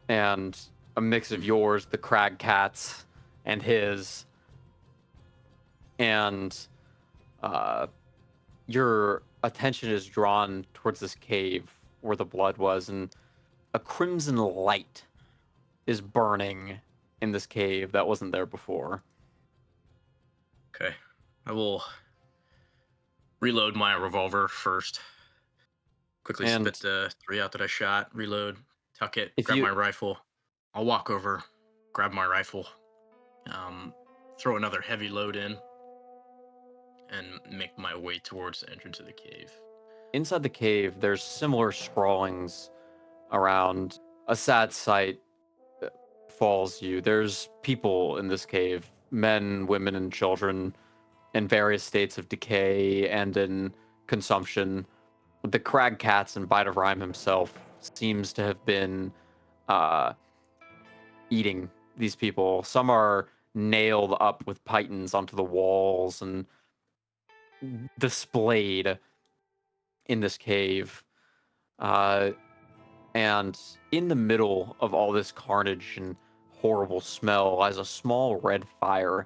And a mix of yours, the crag cat's, and his. And your attention is drawn towards this cave where the blood was, and a crimson light is burning in this cave that wasn't there before. Okay. I will reload my revolver first. Quickly spit the 3 out that I shot, reload, tuck it, grab my rifle. I'll walk over, grab my rifle, throw another heavy load in, and make my way towards the entrance of the cave. Inside the cave, there's similar scrawlings around. A sad sight befalls you. There's people in this cave, men, women, and children, in various states of decay and in consumption. The crag cats and Bite of Rhyme himself seems to have been uh, eating these people. Some are nailed up with pythons onto the walls and displayed in this cave. And in the middle of all this carnage and horrible smell lies a small red fire.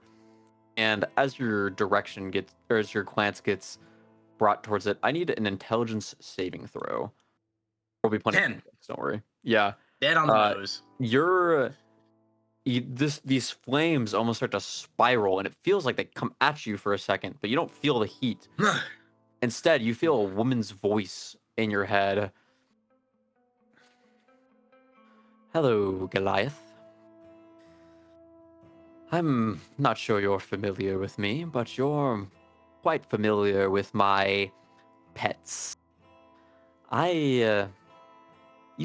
And as your as your glance gets brought towards it, I need an intelligence saving throw. There'll be plenty 10. of context, don't worry. Yeah. Dead on the nose. These flames almost start to spiral, and it feels like they come at you for a second, but you don't feel the heat. Instead, you feel a woman's voice in your head. Hello, Goliath. I'm not sure you're familiar with me, but you're quite familiar with my pets. You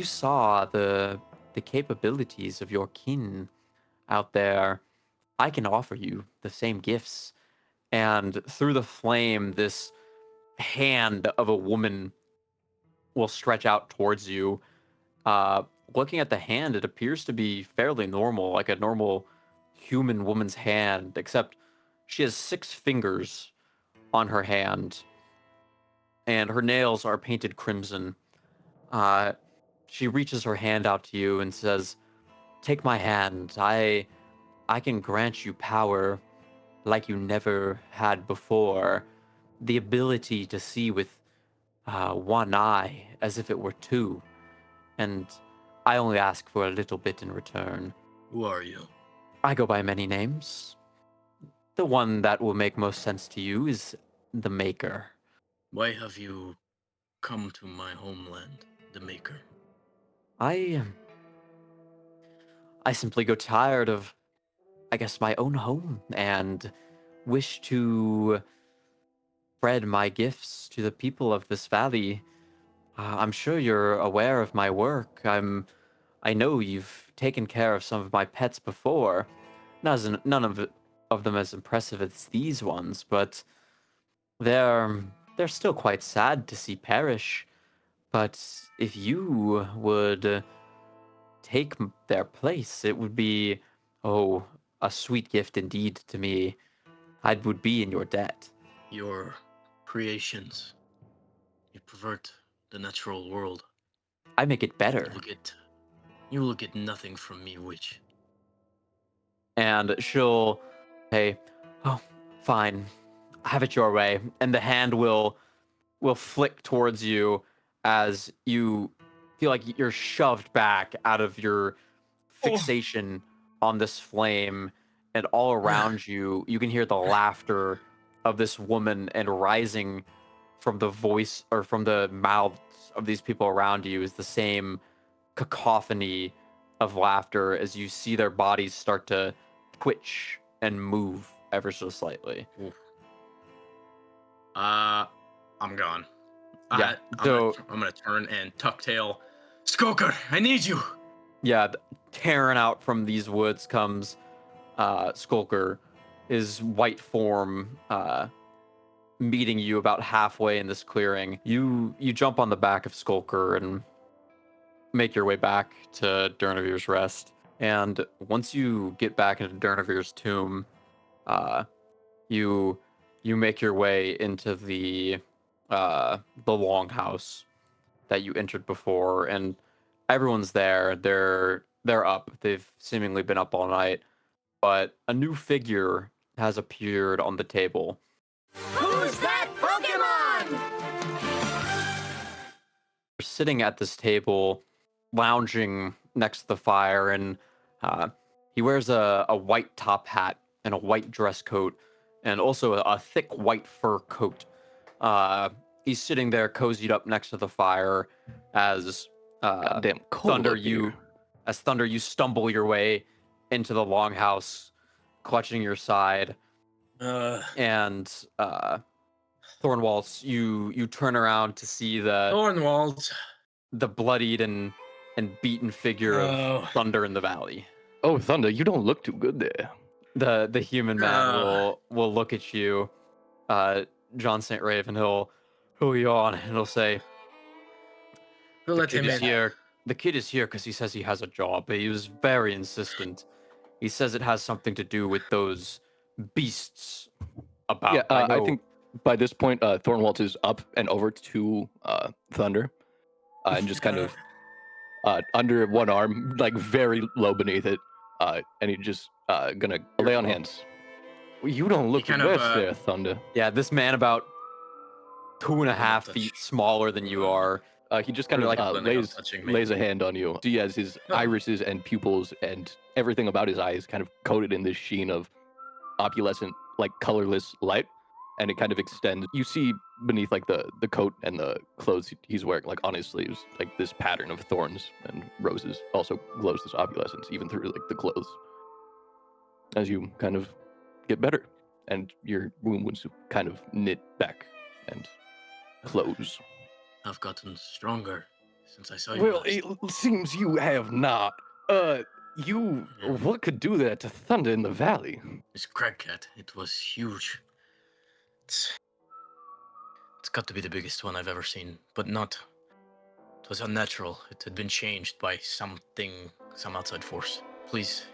saw the capabilities of your kin out there. I can offer you the same gifts. And through the flame, this hand of a woman will stretch out towards you. Looking at the hand, it appears to be fairly normal, like a normal human woman's hand, except she has 6 fingers on her hand, and her nails are painted crimson. She reaches her hand out to you and says, "Take my hand. I can grant you power like you never had before. The ability to see with one eye as if it were two. And I only ask for a little bit in return." Who are you? I go by many names. The one that will make most sense to you is the Maker. Why have you come to my homeland, the Maker? I simply go tired of, I guess, my own home and wish to spread my gifts to the people of this valley. I'm sure you're aware of my work. I know you've taken care of some of my pets before. None of them as impressive as these ones, but they're still quite sad to see perish. But if you would take their place, it would be, oh, a sweet gift indeed to me. I would be in your debt. Your creations. You pervert the natural world. I make it better. You will get nothing from me, witch. And she'll say, "Oh, fine. Have it your way." And the hand will flick towards you as you feel like you're shoved back out of your fixation on this flame, and all around you can hear the laughter of this woman, and rising from the voice or from the mouths of these people around you is the same cacophony of laughter as you see their bodies start to twitch and move ever so slightly. I'm gone. Yeah, I'm gonna turn and tuck tail. Skulker, I need you. Yeah, tearing out from these woods comes Skulker, his white form meeting you about halfway in this clearing. You jump on the back of Skulker and make your way back to Dernavir's Rest. And once you get back into Dernavir's tomb, you make your way into the longhouse that you entered before, and everyone's there. They're up. They've seemingly been up all night, but a new figure has appeared on the table. Who's that Pokemon? Sitting at this table, lounging next to the fire, and he wears a white top hat and a white dress coat, and also a thick white fur coat. He's sitting there cozied up next to the fire as Goddamn cold Thunder, up here. Thunder, you stumble your way into the longhouse, clutching your side, and Thornwaltz, you turn around to see Thornwaltz. the bloodied and beaten figure of Thunder in the valley. Oh, Thunder, you don't look too good there. The human man Uh. will look at you, John St. Raven. He'll yawn and he'll say, We'll "The let kid him is in. here. The kid is here because he says he has a job. But he was very insistent. He says it has something to do with those beasts about. Yeah, I know. I think by this point, Thornwalt is up and over to Thunder, and just kind of under one arm, like very low beneath it, and he just gonna lay on hands. Well, you don't look the kind of, best there, Thunder. Yeah, this man about 2.5 touch. feet smaller than you are. He just kind You're of like planning on lays touching me. lays a hand on you. See, as his Oh. irises and pupils and everything about his eyes kind of coated in this sheen of opalescent, like colorless light, and it kind of extends. You see beneath like the coat and the clothes he's wearing, like on his sleeves, like this pattern of thorns and roses also glows this opalescence even through like the clothes. As you kind of get better, and your wounds kind of knit back and close. I've gotten stronger since I saw you Well, last. it seems you have not. You what could do that to Thunder in the Valley? This crag cat, it was huge. It's got to be the biggest one I've ever seen, but not. It was unnatural. It had been changed by something, some outside force. Please,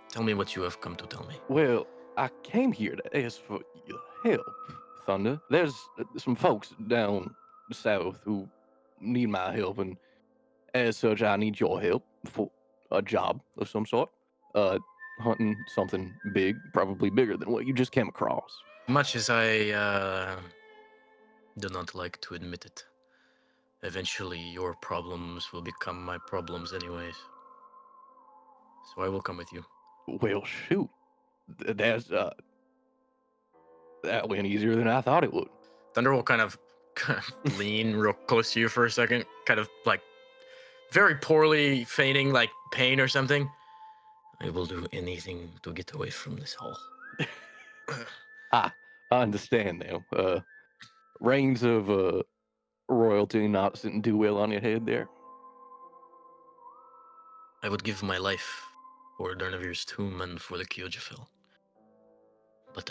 tell me what you have come to tell me. Well, I came here to ask for your help, Thunder. There's some folks down south who need my help, and as such, I need your help for a job of some sort. Hunting something big, probably bigger than what you just came across. Much as I do not like to admit it, eventually your problems will become my problems anyways. So I will come with you. Well, shoot, that's that went easier than I thought it would. Thunder will kind of lean real close to you for a second, kind of like very poorly feigning like pain or something. I will do anything to get away from this hole. I understand now. Reigns of royalty not sitting too well on your head there. I would give my life for Dernavir's tomb and for the Kyojafil. But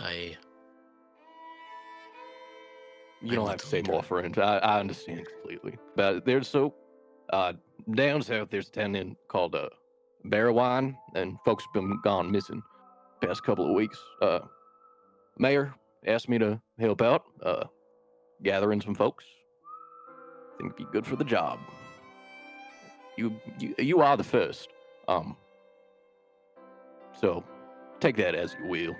You I'm don't not have to the say leader. more, friend. I understand completely. But there's down south there's a town in called Barrowine, and folks have been gone missing past couple of weeks. Mayor asked me to help out, gathering some folks. Think it'd be good for the job. You are the first. So take that as you will.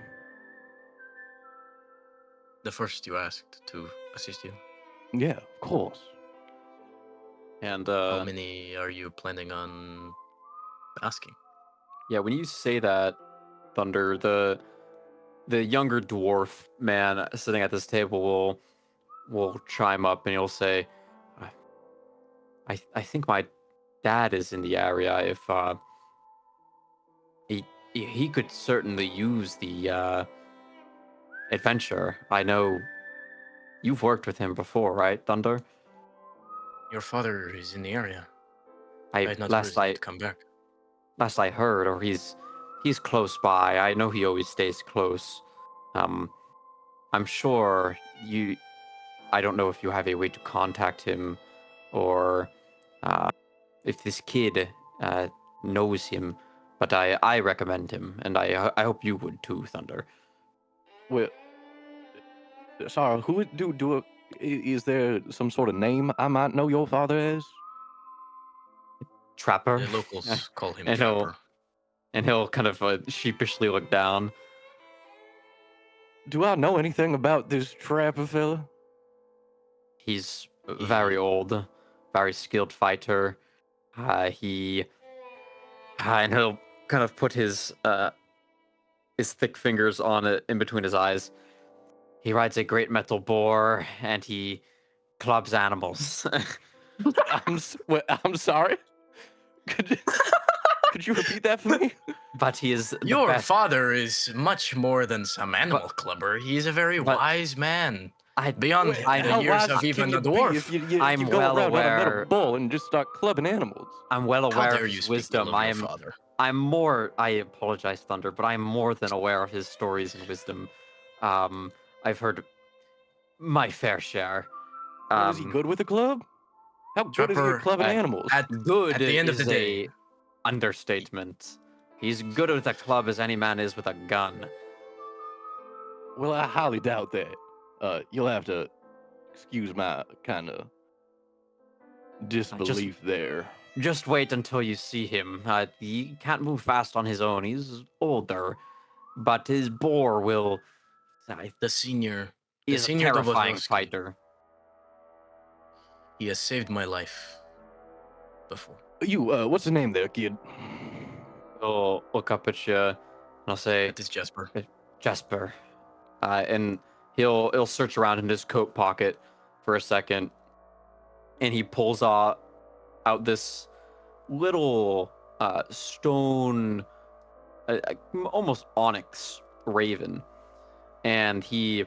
The first you asked to assist you. Yeah, of course. And How many are you planning on asking? yeah, when you say that, Thunder, the younger dwarf man sitting at this table will chime up and he'll say, I think my dad is in the area. If he could certainly use the adventure. I know you've worked with him before, right, Thunder? Your father is in the area. I had not last heard he'd come back. I heard, or he's close by. I know he always stays close. I'm sure you. I don't know if you have a way to contact him, or if this kid knows him. But I recommend him, and I hope you would too, Thunder. Well, sorry, who would is there some sort of name I might know your father as? Trapper. The locals call him and Trapper. he'll kind of sheepishly look down. Do I know anything about this trapper fella? He's very old, very skilled fighter. And he'll kind of put his thick fingers on it in between his eyes. He rides a great metal boar, and he clubs animals. I'm sorry. Could you repeat that for me? But he is the Your best. father is much more than some animal clubber. He is a very wise man. Beyond I the know. years Why of even can a you be dwarf. if you I'm go well around on a metal aware- bull and just start clubbing animals? I'm well How aware dare of you his speak ill wisdom. of I your am father? I apologize, Thunder, but I'm more than aware of his stories and wisdom. I've heard my fair share. Well, is he good with a club? How good is he at Trapper, clubbing I- animals? Good at the end of the is day, a understatement. He's good with a club as any man is with a gun. Well, I highly doubt that. You'll have to excuse my kind of disbelief there. Just wait until you see him. He can't move fast on his own. He's older, but his boar will. the senior, He's a terrifying fighter. he has saved my life before. You, what's the name there, kid? He'll look up at you, and I'll say, That is Jasper. Jasper, and he'll search around in his coat pocket for a second, and he pulls out this little stone, almost onyx raven, and he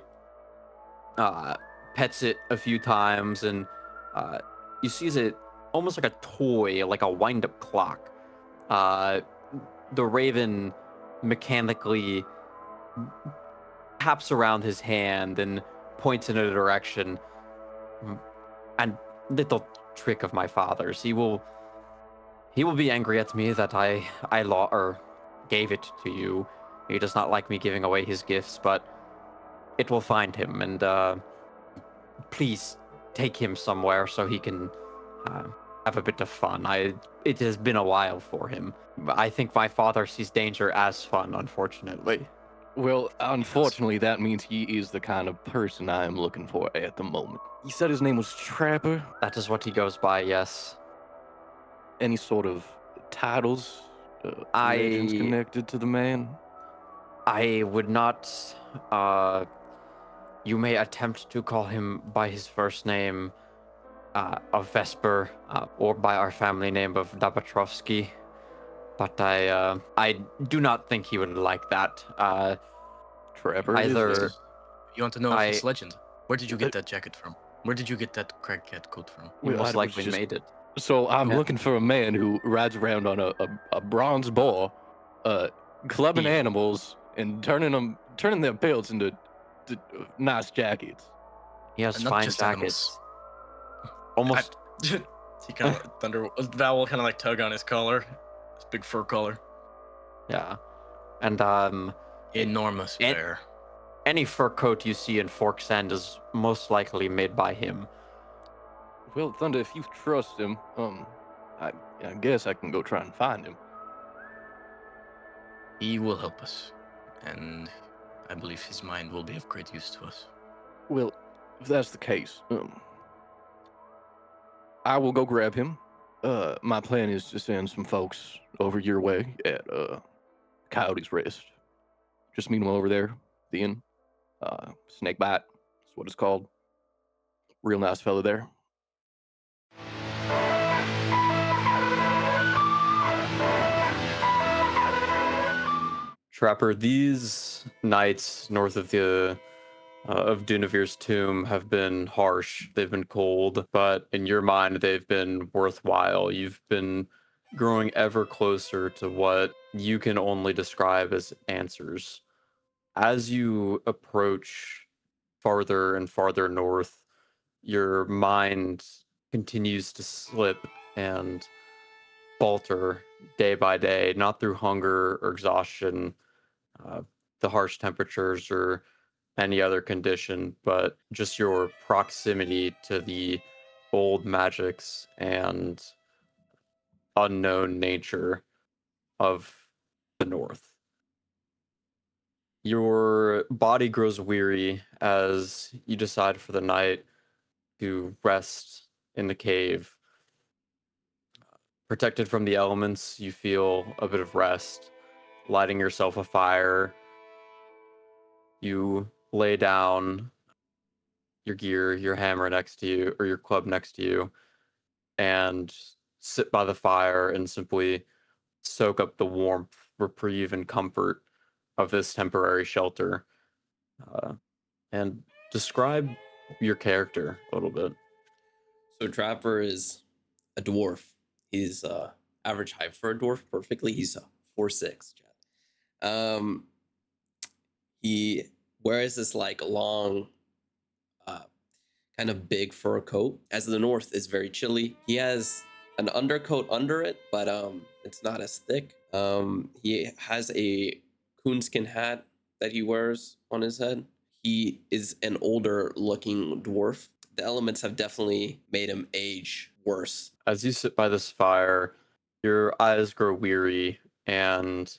pets it a few times, and you sees it almost like a toy, like a wind-up clock. The raven mechanically taps around his hand and points in a direction. And little trick of my father's. He will be angry at me that I gave it to you. He does not like me giving away his gifts, but it will find him, and please take him somewhere so he can have a bit of fun. It has been a while for him. I think my father sees danger as fun, unfortunately. Well, unfortunately, that means he is the kind of person I am looking for at the moment. You said his name was Trapper? That is what he goes by, yes. Any sort of titles, I- legends connected to the man? I would not. You may attempt to call him by his first name of Vesper, or by our family name of Dabotrovsky, but I do not think he would like that. Trapper is either- there. You want to know if it's I- legend? Where did you get that jacket from? Where did you get that crackhead coat from? You Well, I most was likely just- made it. So I'm Yeah. looking for a man who rides around on a bronze boar, clubbing Yeah. animals and turning their pelts into nice jackets. He has And not fine just jackets. animals. Almost. He kind of Val will kind of like tug on his collar, his big fur collar. Yeah. And Enormous And- bear. any fur coat you see in Fork's End is most likely made by him. Well, Thunder, if you trust him, I guess I can go try and find him. He will help us, and I believe his mind will be of great use to us. Well, if that's the case, I will go grab him. My plan is to send some folks over your way at Coyote's Rest. Just meet him over there, the inn. Snakebite, that's what it's called. Real nice fellow there. Trapper, these nights north of the of Dunavir's tomb have been harsh. They've been cold, but in your mind, they've been worthwhile. You've been growing ever closer to what you can only describe as answers. As you approach farther and farther north, your mind continues to slip and falter day by day, not through hunger or exhaustion, the harsh temperatures, or any other condition, but just your proximity to the old magics and unknown nature of the north. Your body grows weary as you decide for the night to rest in the cave. Protected from the elements, you feel a bit of rest. Lighting yourself a fire, you lay down your gear, your hammer next to you, or your club next to you, and sit by the fire and simply soak up the warmth, reprieve, and comfort of this temporary shelter. And describe your character a little bit. So Trapper is a dwarf. He's average height for a dwarf perfectly. He's 4'6", Chad. He wears this like long, kind of big fur coat, as the north is very chilly. He has an undercoat under it, but it's not as thick. He has a coonskin hat that he wears on his head. He is an older looking dwarf. The elements have definitely made him age worse. As you sit by this fire, your eyes grow weary and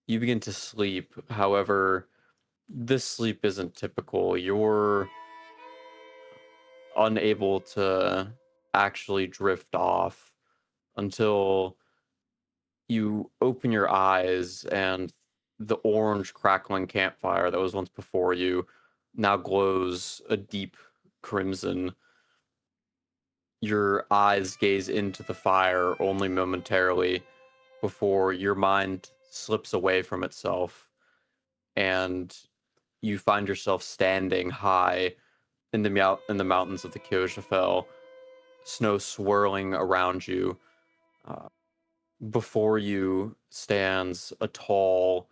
you begin to sleep. However, this sleep isn't typical. You're unable to actually drift off until you open your eyes and the orange crackling campfire that was once before you now glows a deep crimson. Your eyes gaze into the fire only momentarily before your mind slips away from itself and you find yourself standing high in the mountains of the Kyoshafel, snow swirling around you. Before you stands a tall,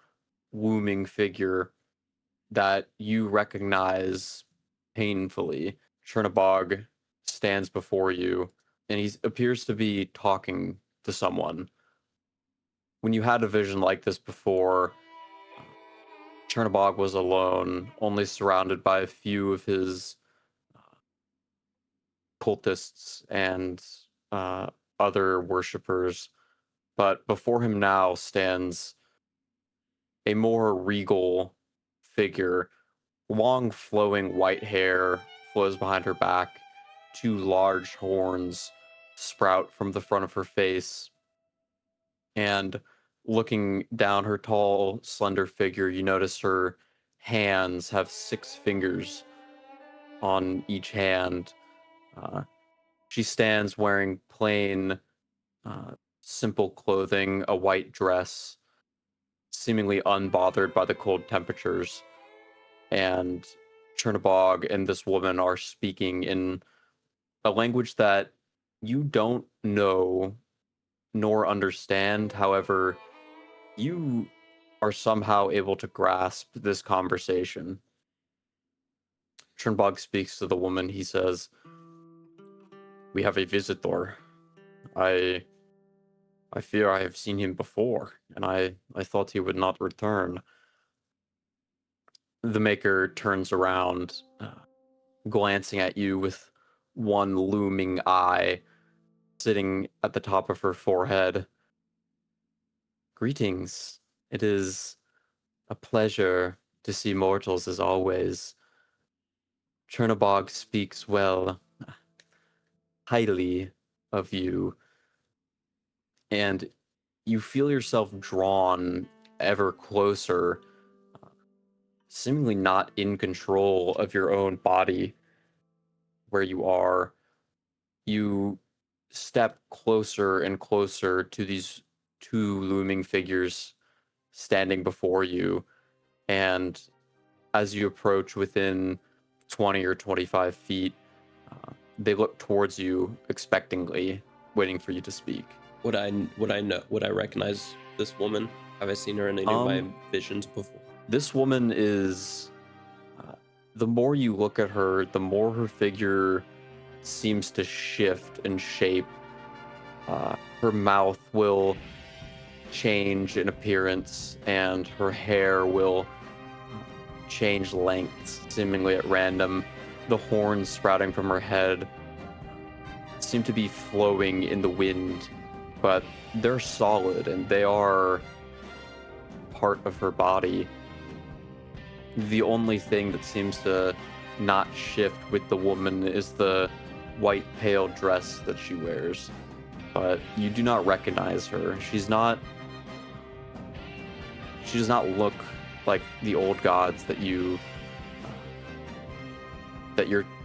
looming figure that you recognize painfully. Chernabog stands before you, and he appears to be talking to someone. When you had a vision like this before, Chernabog was alone, only surrounded by a few of his cultists and other worshippers. But before him now stands a more regal figure. Long flowing white hair flows behind her back. 2 large horns sprout from the front of her face. And looking down her tall, slender figure, you notice her hands have 6 fingers on each hand. She stands wearing plain, simple clothing, a white dress, seemingly unbothered by the cold temperatures. And Chernabog and this woman are speaking in a language that you don't know nor understand. However, you are somehow able to grasp this conversation. Chernabog speaks to the woman. He says, "We have a visitor. I fear I have seen him before, and I thought he would not return." The Maker turns around, glancing at you with one looming eye sitting at the top of her forehead. "Greetings. It is a pleasure to see mortals as always. Chernabog speaks well, highly of you, and you feel yourself drawn ever closer, seemingly not in control of your own body where you are. You step closer and closer to these 2 looming figures standing before you, and as you approach within 20 or 25 feet, they look towards you expectantly, waiting for you to speak. Would I recognize this woman? Have I seen her in any of my visions before? This woman is, the more you look at her, the more her figure seems to shift and shape. Her mouth will change in appearance, and her hair will change lengths, seemingly at random. The horns sprouting from her head seem to be flowing in the wind, but they're solid and they are part of her body. The only thing that seems to not shift with the woman is the white pale dress that she wears, but you do not recognize her. She does not look like the old gods that you're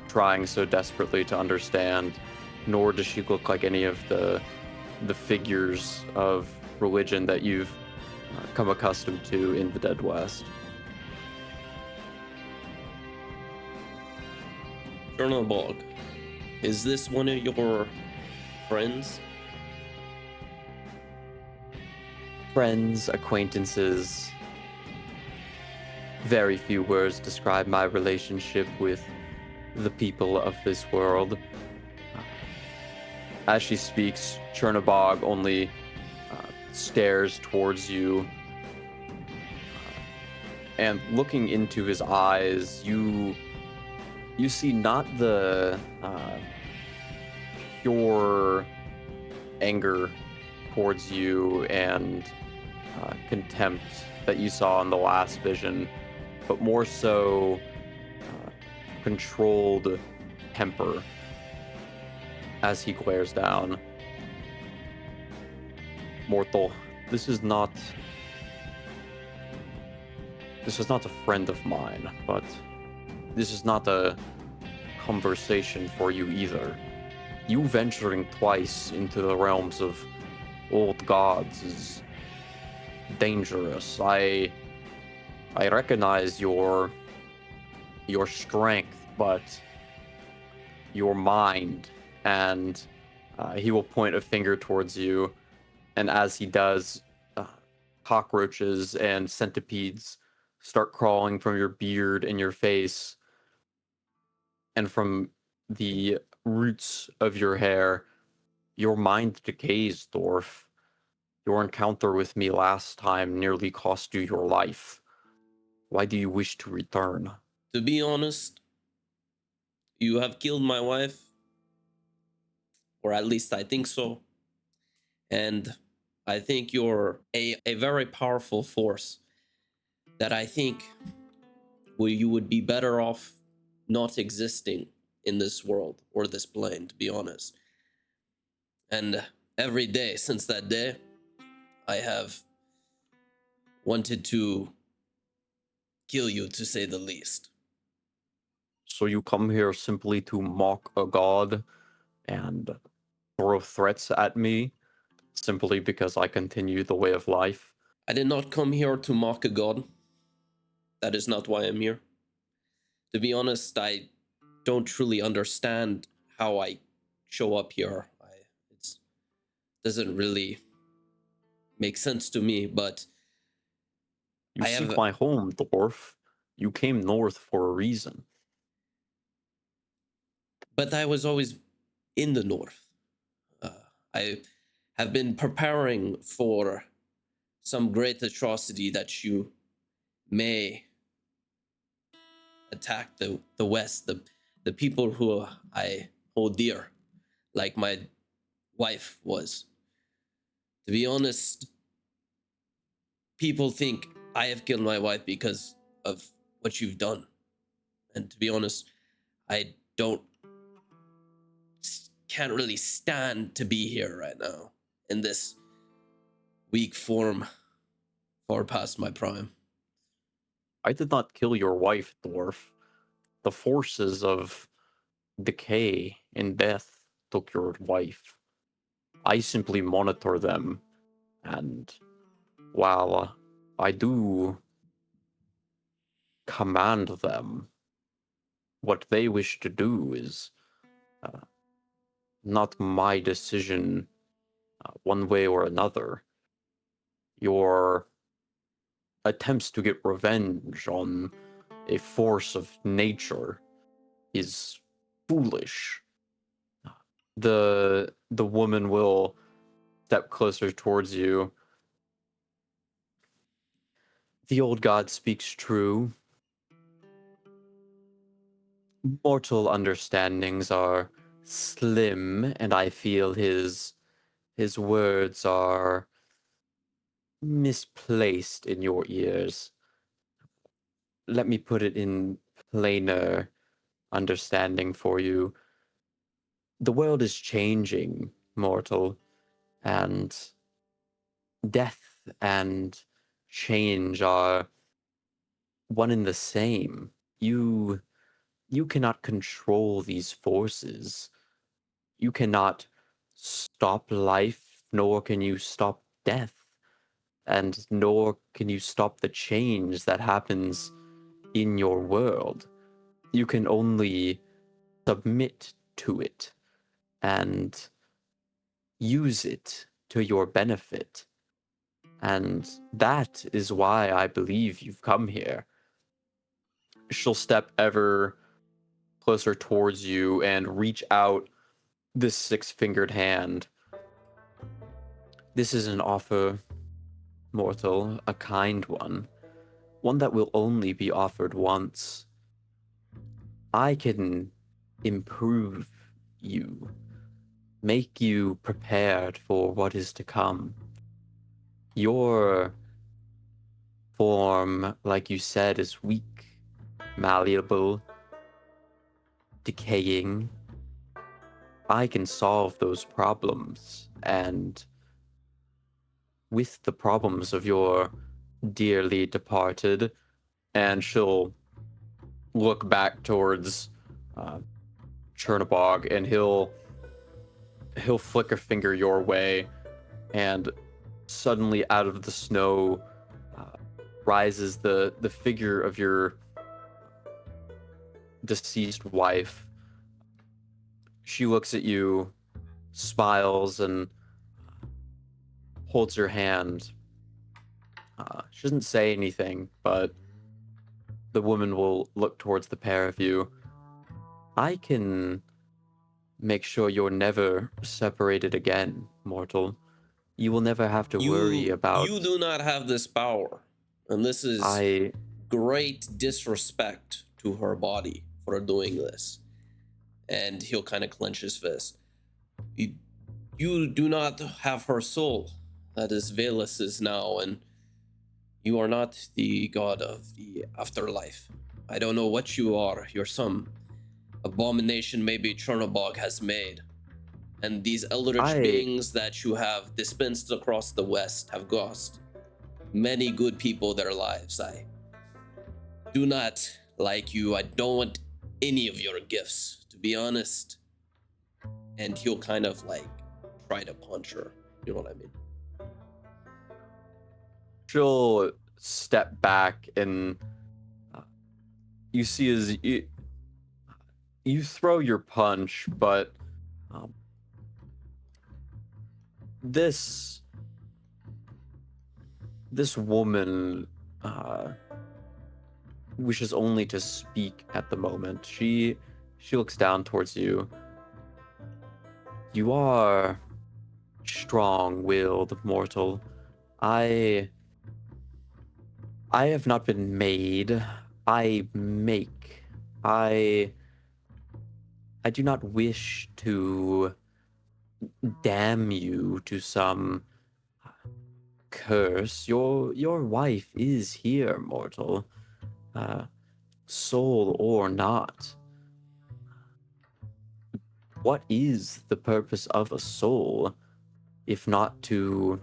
trying so desperately to understand, nor does she look like any of the figures of religion that you've come accustomed to in the Dead West. Chernabog, is this one of your friends? friends, acquaintances. Very few words describe my relationship with the people of this world. As she speaks, Chernobog only stares towards you. And looking into his eyes, you see not the pure anger towards you and contempt that you saw in the last vision, but more so controlled temper as he glares down. Mortal, this is not a friend of mine, but this is not a conversation for you either. You venturing twice into the realms of old gods is dangerous. I recognize your strength, but your mind, and he will point a finger towards you, and as he does, cockroaches and centipedes start crawling from your beard and your face, and from the roots of your hair. Your mind decays, Dwarf. Your encounter with me last time nearly cost you your life. Why do you wish to return? To be honest, you have killed my wife, or at least I think so. And I think you're a very powerful force that I think you would be better off not existing in this world or this plane, to be honest. And every day since that day, I have wanted to kill you, to say the least. So you come here simply to mock a god and throw threats at me simply because I continue the way of life? I did not come here to mock a god. That is not why I'm here. To be honest, I don't truly understand how I show up here. It doesn't really make sense to me, but You I seek have... my home, dwarf. You came north for a reason. But I was always in the north. I have been preparing for some great atrocity that you may attack the West, the people who I hold dear, like my wife was. To be honest, people think I have killed my wife because of what you've done. And to be honest, I can't really stand to be here right now in this weak form, far past my prime. I did not kill your wife, dwarf. The forces of decay and death took your wife. I simply monitor them, and while I do command them, what they wish to do is not my decision one way or another. Your attempts to get revenge on a force of nature is foolish. The woman will step closer towards you. The old god speaks true. Mortal understandings are slim, and I feel his words are misplaced in your ears. Let me put it in plainer understanding for you. The world is changing, mortal, and death and change are one and the same. You cannot control these forces. You cannot stop life, nor can you stop death, and nor can you stop the change that happens in your world. You can only submit to it and use it to your benefit. And that is why I believe you've come here. She'll step ever closer towards you and reach out this six-fingered hand. This is an offer, mortal, a kind one that will only be offered once. I can improve you, make you prepared for what is to come. Your form, like you said, is weak, malleable, decaying. I can solve those problems, and with the problems of your dearly departed, and she'll look back towards Chernobog, and he'll flick a finger your way, and suddenly out of the snow rises the figure of your deceased wife. She looks at you, smiles, and holds your hand. She doesn't say anything, but the woman will look towards the pair of you. I can make sure you're never separated again, mortal. You will never have to worry about... You do not have this power. And this is great disrespect to her body for doing this. And he'll kind of clench his fist. You do not have her soul. That is Velus's now, and you are not the god of the afterlife. I don't know what you are. You're some abomination maybe Chernobog has made. And these eldritch beings that you have dispensed across the west have cost many good people their lives. I do not like you. I don't want any of your gifts, to be honest. And he'll kind of like try to punch her. You know what I mean? She'll step back, and you see as you throw your punch, but this woman wishes only to speak at the moment. She looks down towards you. You are strong-willed, mortal. I have not been made. I make. I do not wish to damn you to some curse. Your wife is here, mortal. Soul or not. What is the purpose of a soul if not to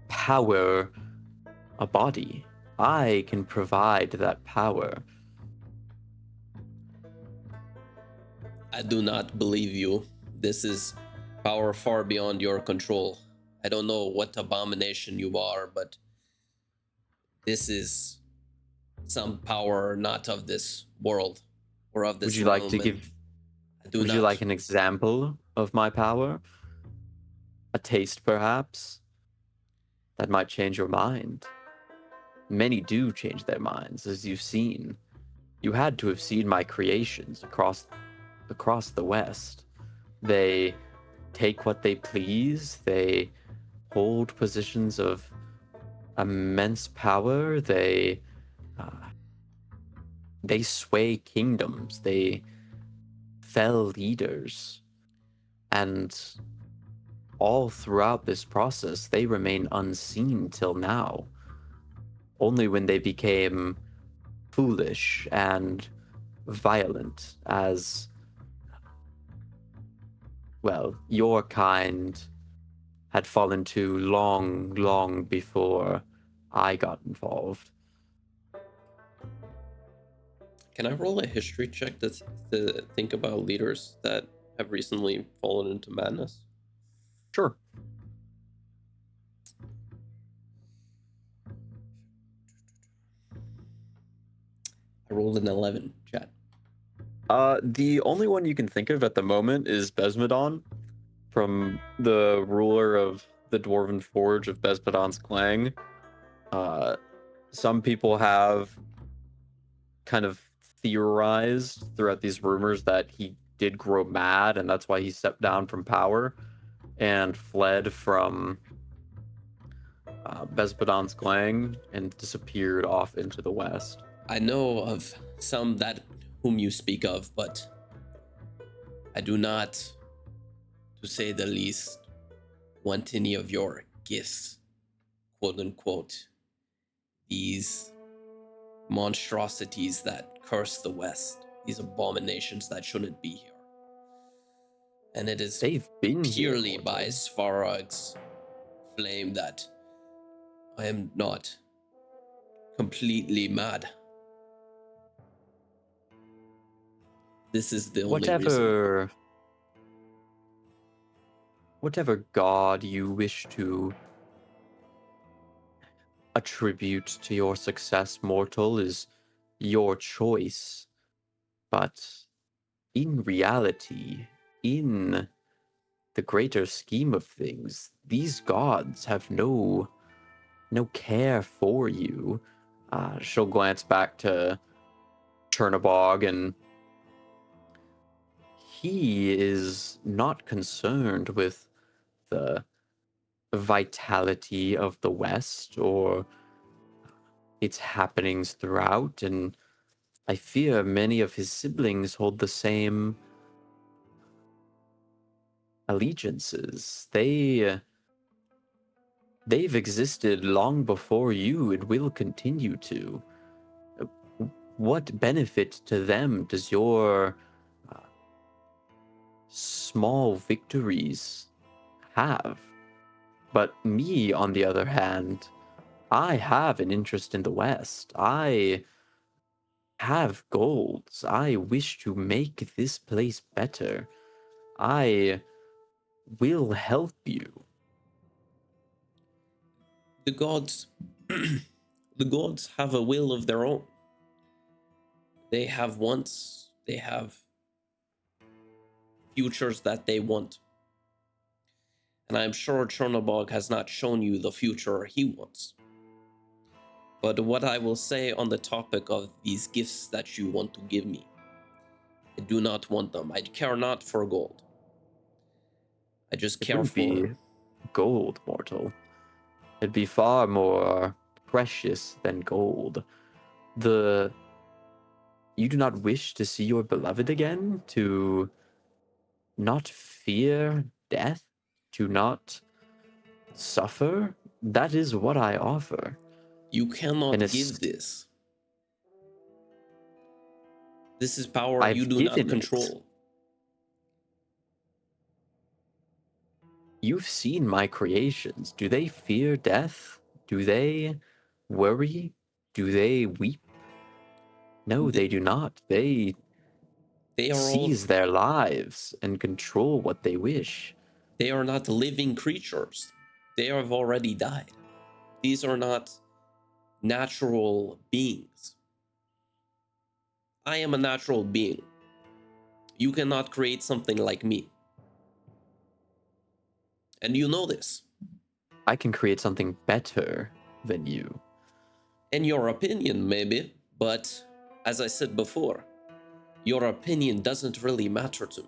power a body? I can provide that power. I do not believe you. This is power far beyond your control. I don't know what abomination you are, but this is some power not of this world or of this Would you like realm, to and give... I do Would not. you like an example of my power? A taste, perhaps? That might change your mind. Many do change their minds, as you've seen. You had to have seen my creations across the West. They take what they please. They hold positions of immense power. They sway kingdoms. They fell leaders. And all throughout this process, they remain unseen till now. Only when they became foolish and violent, as, well, your kind had fallen to long, long before I got involved. Can I roll a history check to think about leaders that have recently fallen into madness? Sure. I rolled an 11, chat. The only one you can think of at the moment is Besmedon, from the ruler of the Dwarven Forge of Bespadon's Clang. Some people have kind of theorized throughout these rumors that he did grow mad, and that's why he stepped down from power and fled from Bespadon's Clang and disappeared off into the west. I know of some that whom you speak of, but I do not, to say the least, want any of your gifts, quote unquote. These monstrosities that curse the West, these abominations that shouldn't be here. And it is They've been here, purely by mortal. Svarog's flame that I am not completely mad. This is the only reason. Whatever god you wish to attribute to your success, mortal, is your choice. But in reality, in the greater scheme of things, these gods have no care for you. She'll glance back to Chernabog, and he is not concerned with the vitality of the West or its happenings throughout, and I fear many of his siblings hold the same allegiances. They've existed long before you and will continue to. What benefit to them does your small victories have? But me, on the other hand, I have an interest in the West. I have goals. I wish to make this place better. I will help you. The gods, the gods have a will of their own. They have wants, they have futures that they want. And I'm sure Chernobog has not shown you the future he wants. But what I will say on the topic of these gifts that you want to give me, I do not want them. I care not for gold. I just It care wouldn't for... be gold, mortal. It'd be far more precious than gold. You do not wish to see your beloved again? To not fear death? To not suffer? That is what I offer. You cannot And give this. This is power I've you do not given it. control. You've seen my creations. Do they fear death? Do they worry? Do they weep? No, they do not. They They are all... seize their lives and control what they wish. They are not living creatures. They have already died. These are not natural beings. I am a natural being. You cannot create something like me. And you know this. I can create something better than you. In your opinion, maybe, but as I said before, your opinion doesn't really matter to me.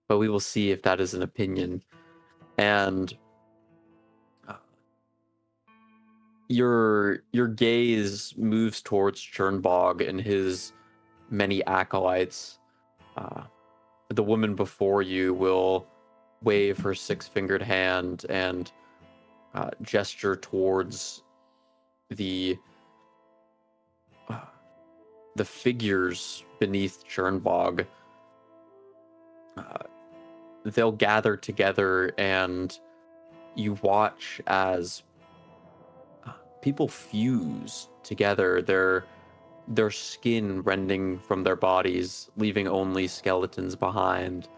But we will see if that is an opinion. And your gaze moves towards Chernbog and his many acolytes. The woman before you will wave her six-fingered hand and gesture towards the figures beneath Chernbog. They'll gather together, and you watch as people fuse together, their skin rending from their bodies, leaving only skeletons behind.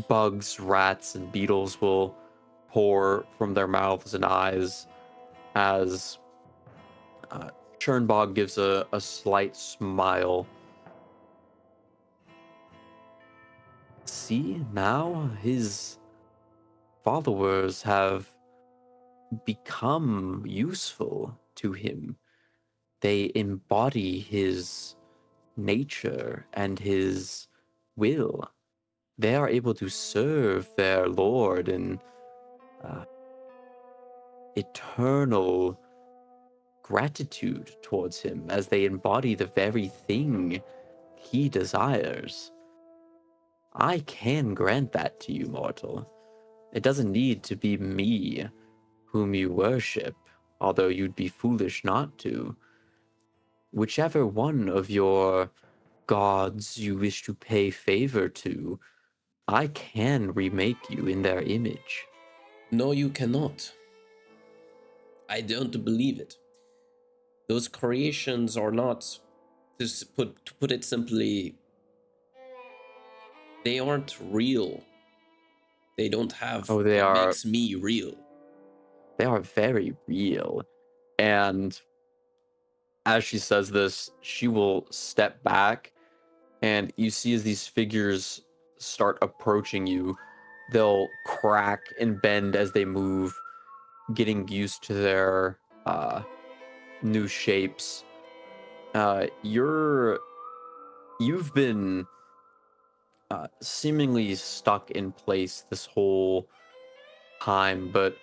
Bugs, rats, and beetles will pour from their mouths and eyes as Chernbog gives a slight smile. See, now his followers have become useful to him. They embody his nature and his will. They are able to serve their Lord in eternal gratitude towards him as they embody the very thing he desires. I can grant that to you, mortal. It doesn't need to be me whom you worship, although you'd be foolish not to. Whichever one of your gods you wish to pay favor to, I can remake you in their image. No, you cannot. I don't believe it. Those creations are not, to put it simply, they aren't real. They don't have Oh, what makes me real. they are very real. And as she says this, she will step back, and you see as these figures start approaching you, they'll crack and bend as they move, getting used to their new shapes. You've been seemingly stuck in place this whole time, but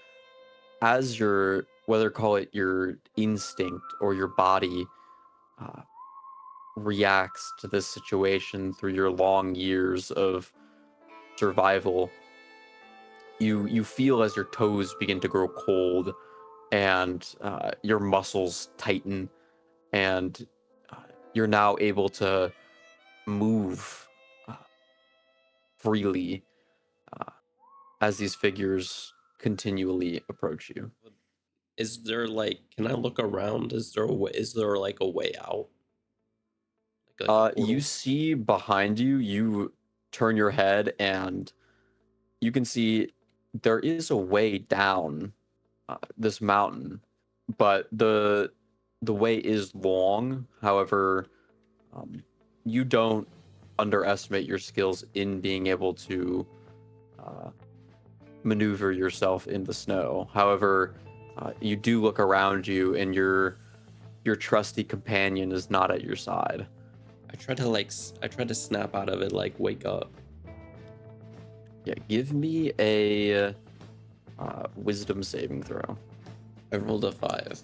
as your, whether call it your instinct or your body, uh, reacts to this situation through your long years of survival, you feel as your toes begin to grow cold and your muscles tighten, and uh, you're now able to move uh, freely as these figures continually approach you. Is there like, can I look around? Is there a way, is there like a way out? Like a You portal? see behind you, you turn your head and you can see there is a way down this mountain, but the way is long. However, you don't underestimate your skills in being able to maneuver yourself in the snow. However, you do look around you, and your trusty companion is not at your side. I try to snap out of it, like wake up. Yeah, give me a wisdom saving throw. I rolled a 5.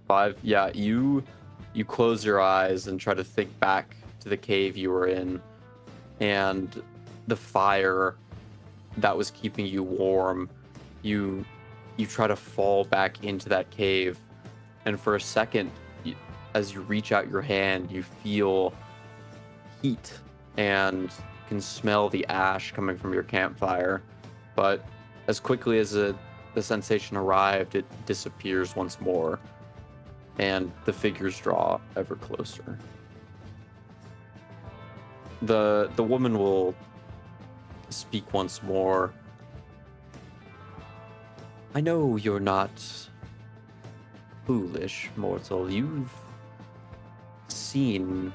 5. Yeah, you close your eyes and try to think back to the cave you were in, and the fire that was keeping you warm. You try to fall back into that cave, and for a second, as you reach out your hand, you feel heat and can smell the ash coming from your campfire. But as quickly as the sensation arrived, it disappears once more, and the figures draw ever closer. The woman will speak once more. I know you're not foolish, mortal. You've seen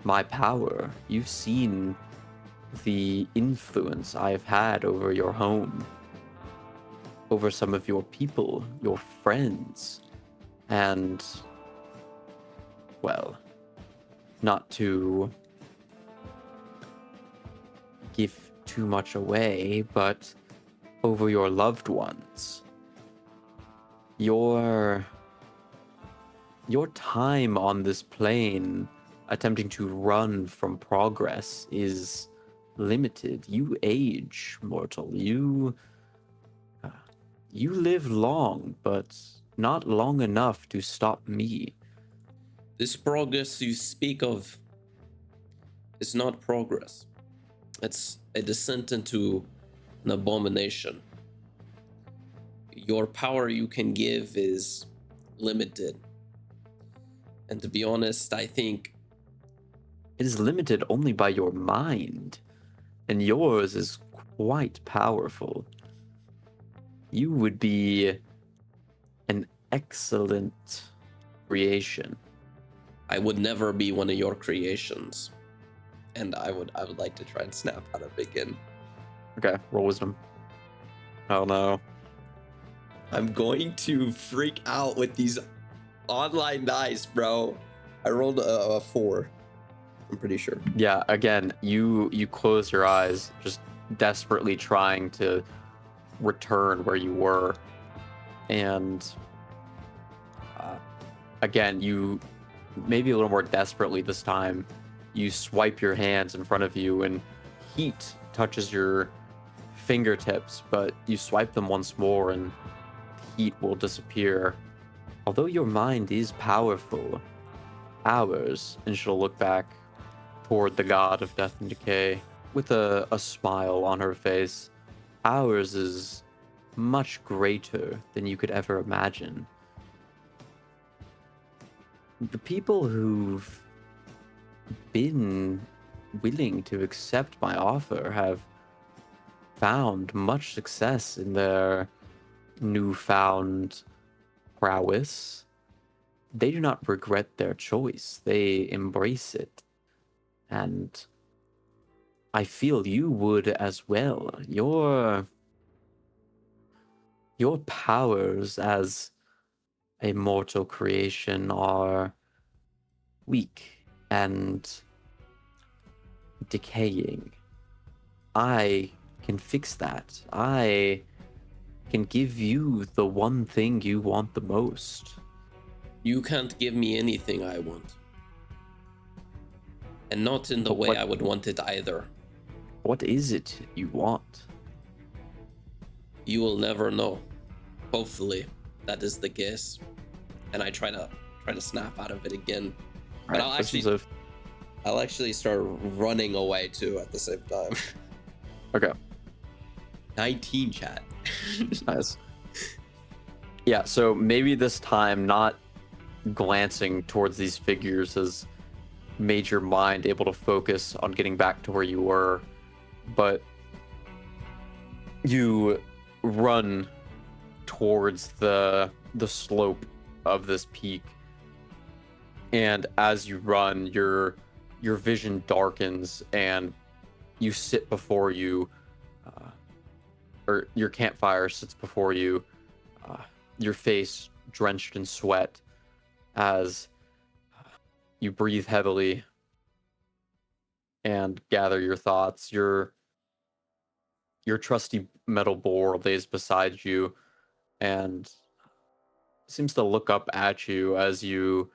my power. You've seen the influence I've had over your home, over some of your people, your friends, and, well, not to give too much away, but over your loved ones. Your time on this plane attempting to run from progress is limited. You age, mortal. You live long, but not long enough to stop me. This progress you speak of is not progress. It's a descent into an abomination. Your power you can give is limited. And to be honest, I think It is limited only by your mind, and yours is quite powerful. You would be an excellent creation. I would never be one of your creations. and I would like to try and snap out of it again. Okay, roll wisdom. Oh no. I'm going to freak out with these online dice, bro. I rolled a 4. I'm pretty sure. Yeah, again, you close your eyes, just desperately trying to return where you were. And again, you maybe a little more desperately this time, you swipe your hands in front of you and heat touches your fingertips, but you swipe them once more and the heat will disappear. Although your mind is powerful, ours, and she'll look back toward the god of death and decay with a smile on her face. Ours is much greater than you could ever imagine. The people who've been willing to accept my offer have found much success in their newfound prowess. They do not regret their choice. They embrace it. And I feel you would as well. Your powers as a mortal creation are weak and decaying. I can fix that. I can give you the one thing you want the most. You can't give me anything I want. And not in the But way what- I would want it either. What is it you want? You will never know. Hopefully, that is the case. And I try to snap out of it again. But Alright, this is I'll actually start running away too at the same time. okay. 19, chat. Nice. Yeah, so maybe this time not glancing towards these figures has made your mind able to focus on getting back to where you were, but you run towards the slope of this peak, and as you run, your vision darkens and you sit before you, or your campfire sits before you, your face drenched in sweat as you breathe heavily and gather your thoughts. Your trusty metal boar lays beside you and seems to look up at you as you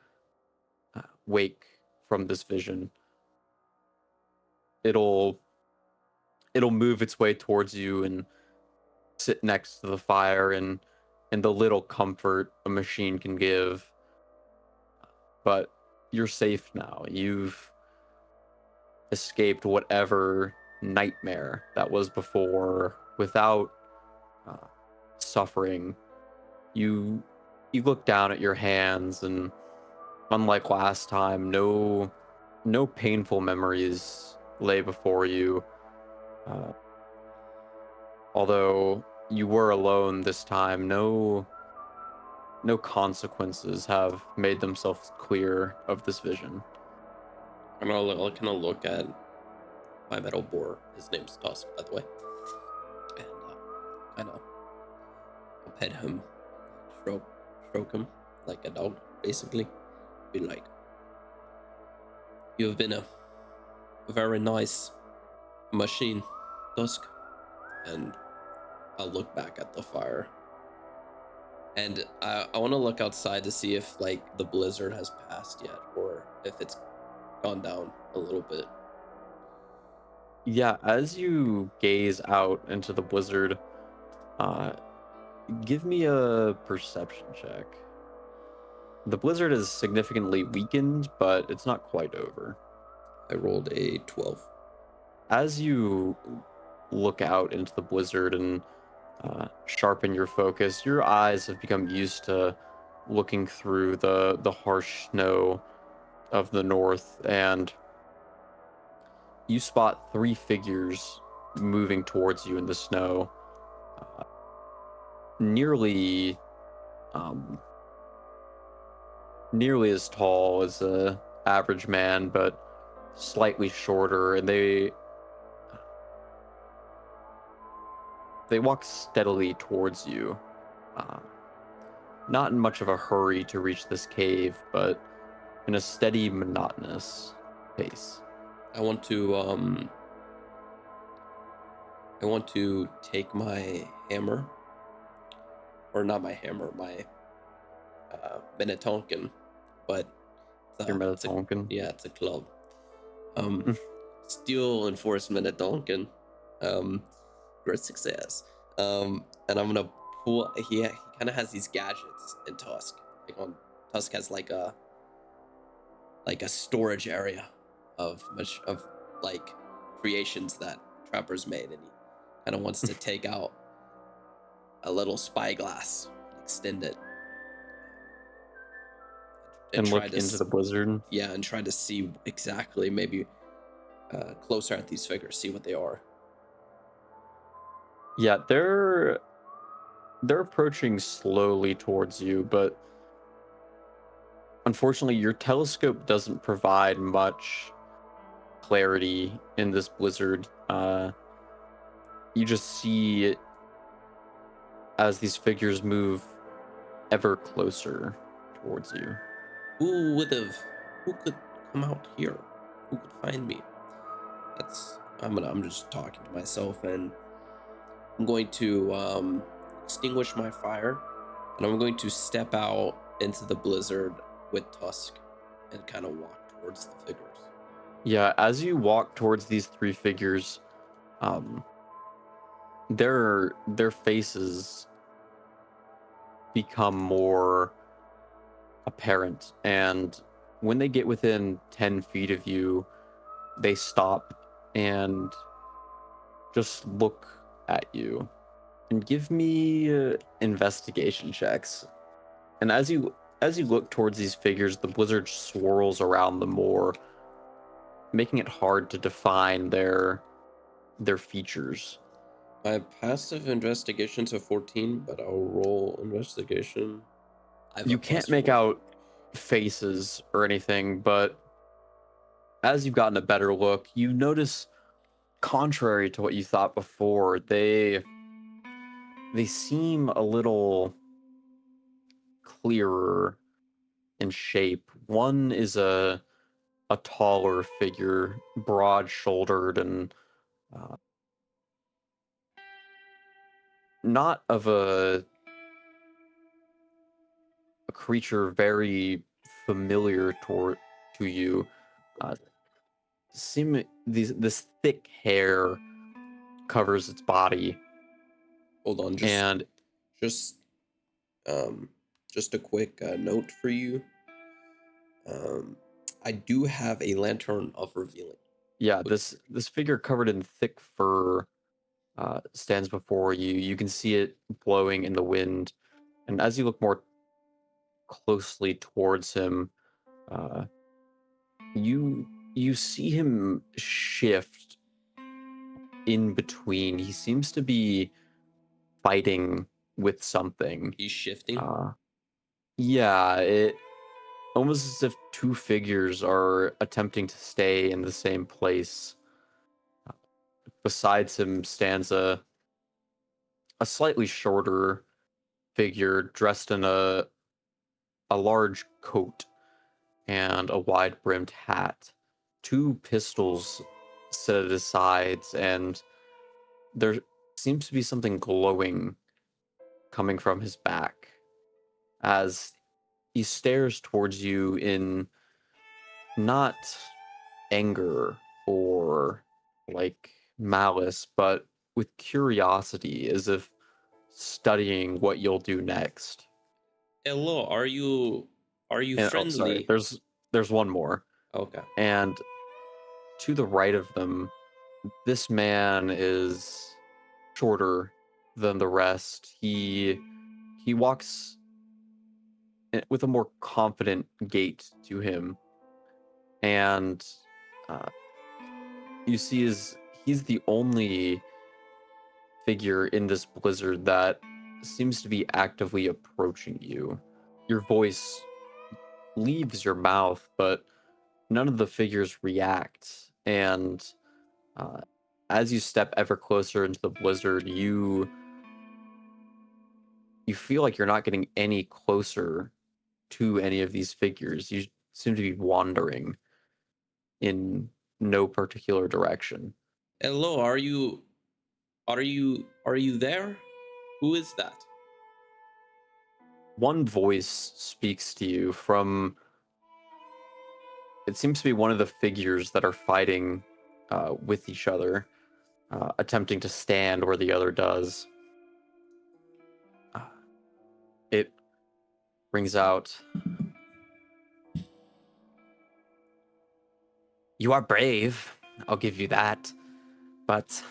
wake from this vision. It'll move its way towards you and sit next to the fire and the little comfort a machine can give. But you're safe now. You've escaped whatever nightmare that was before without suffering. You look down at your hands, and unlike last time, no painful memories lay before you. Although you were alone this time, no consequences have made themselves clear of this vision. And I'll kind of look at my metal boar. His name's Tusk, by the way. And kind of pet him, stroke him like a dog, basically. Be like, you have been a very nice machine, Tusk. And I'll look back at the fire. And I want to look outside to see if like the blizzard has passed yet, or if it's gone down a little bit. Yeah, as you gaze out into the blizzard, give me a perception check. The blizzard is significantly weakened, but it's not quite over. I rolled a 12. As you look out into the blizzard and sharpen your focus, your eyes have become used to looking through the harsh snow of the north, and you spot 3 figures moving towards you in the snow, nearly as tall as a average man, but slightly shorter, and they walk steadily towards you. Not in much of a hurry to reach this cave, but in a steady, monotonous pace. I want to take my hammer, or not my hammer, my Minnetonken, but Your it's a, Metatonken. yeah, it's a club. Steel Enforced Minnetonken. Great success. And I'm gonna pull. He kind of has these gadgets in Tusk. Tusk has like a storage area of like creations that Trapper's made, and he kind of wants to take out a little spyglass and extend it And try look to into the blizzard. yeah, and try to see exactly, maybe closer at these figures, see what they are. Yeah, they're approaching slowly towards you, but unfortunately your telescope doesn't provide much clarity in this blizzard. You just see it as these figures move ever closer towards you. Who could come out here? Who could find me? I'm just talking to myself, and I'm going to extinguish my fire, and I'm going to step out into the blizzard with Tusk and kind of walk towards the figures. Yeah, as you walk towards these three figures, their faces become more apparent, and when they get within 10 feet of you, they stop and just look at you and give me investigation checks. And as you look towards these figures, the blizzard swirls around them more, making it hard to define their features. My passive investigation's a 14, but I'll roll investigation. You can't make out faces or anything, but as you've gotten a better look, you notice, contrary to what you thought before, they seem a little clearer in shape. One is a taller figure, broad-shouldered, and not of a creature very familiar to you. This thick hair covers its body. Hold on, just a quick note for you. I do have a lantern of revealing. Yeah, this figure covered in thick fur stands before you. You can see it blowing in the wind, and as you look more closely towards him, you see him shift in between. He seems to be fighting with something. He's shifting. Yeah, it almost as if two figures are attempting to stay in the same place. Besides him stands a slightly shorter figure dressed in a large coat and a wide-brimmed hat. Two pistols sit at his sides, and there seems to be something glowing coming from his back as he stares towards you in not anger or like malice, but with curiosity, as if studying what you'll do next. Hello, are you And, friendly? oh, sorry, there's one more. Okay. And to the right of them, this man is shorter than the rest. He walks with a more confident gait to him, and you see he's the only figure in this blizzard that seems to be actively approaching you. Your voice leaves your mouth, but none of the figures react, and as you step ever closer into the blizzard, you feel like you're not getting any closer to any of these figures. You seem to be wandering in no particular direction. Hello, are you there? Who is that? One voice speaks to you from, it seems to be one of the figures that are fighting with each other, attempting to stand where the other does. It rings out, "You are brave, I'll give you that, but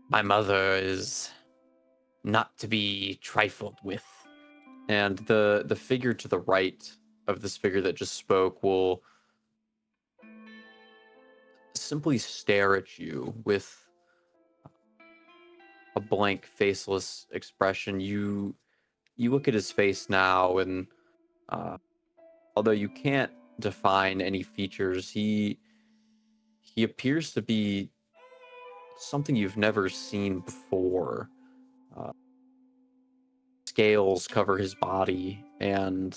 my mother is not to be trifled with." And the figure to the right of this figure that just spoke will simply stare at you with a blank, faceless expression. You look at his face now, and although you can't define any features, he appears to be something you've never seen before. Uh, Scales cover his body, and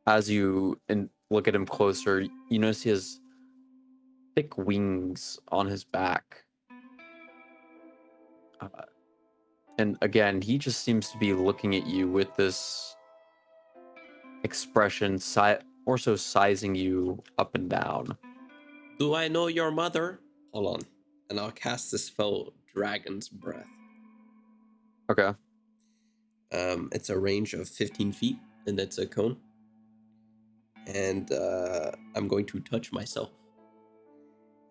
as you look at him closer, you notice he has thick wings on his back. And again, he just seems to be looking at you with this expression, or so sizing you up and down. Do I know your mother? Hold on. And I'll cast this spell, Dragon's Breath. Okay. It's a range of 15 feet, and it's a cone. And I'm going to touch myself.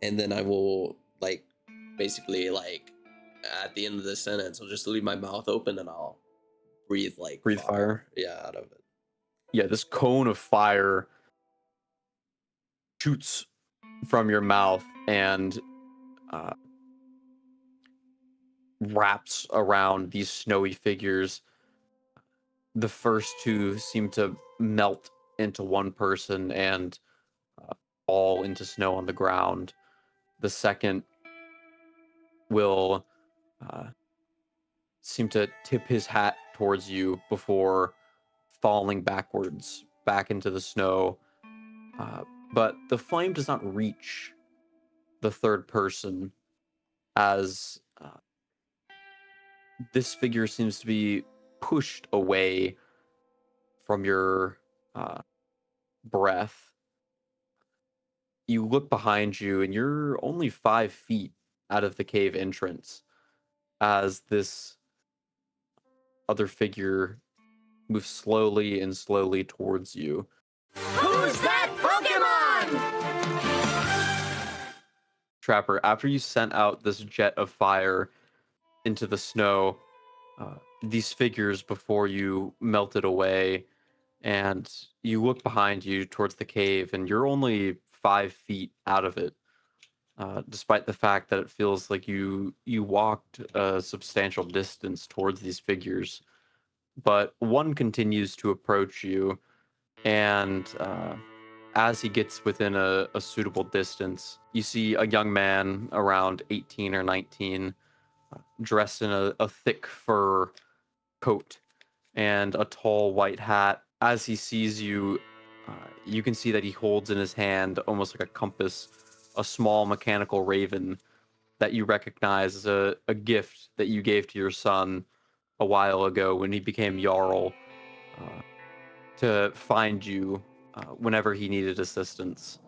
And then I will, basically, at the end of the sentence, I'll just leave my mouth open and I'll breathe, Breathe fire? Yeah, out of it. Yeah, this cone of fire shoots from your mouth and wraps around these snowy figures. The first two seem to melt into one person and fall into snow on the ground. The second will seem to tip his hat towards you before falling backwards back into the snow. But the flame does not reach the third person, as this figure seems to be pushed away from your breath. You look behind you, and you're only 5 feet out of the cave entrance as this other figure moves slowly and slowly towards you. Who's that Pokemon? Trapper, after you sent out this jet of fire into the snow, these figures before you melted away, and you look behind you towards the cave, and you're only 5 feet out of it, despite the fact that it feels like you walked a substantial distance towards these figures. But one continues to approach you, and as he gets within a suitable distance, you see a young man around 18 or 19, dressed in a thick fur coat and a tall white hat. As he sees you, you can see that he holds in his hand, almost like a compass, a small mechanical raven that you recognize as a gift that you gave to your son a while ago when he became Jarl, to find you whenever he needed assistance,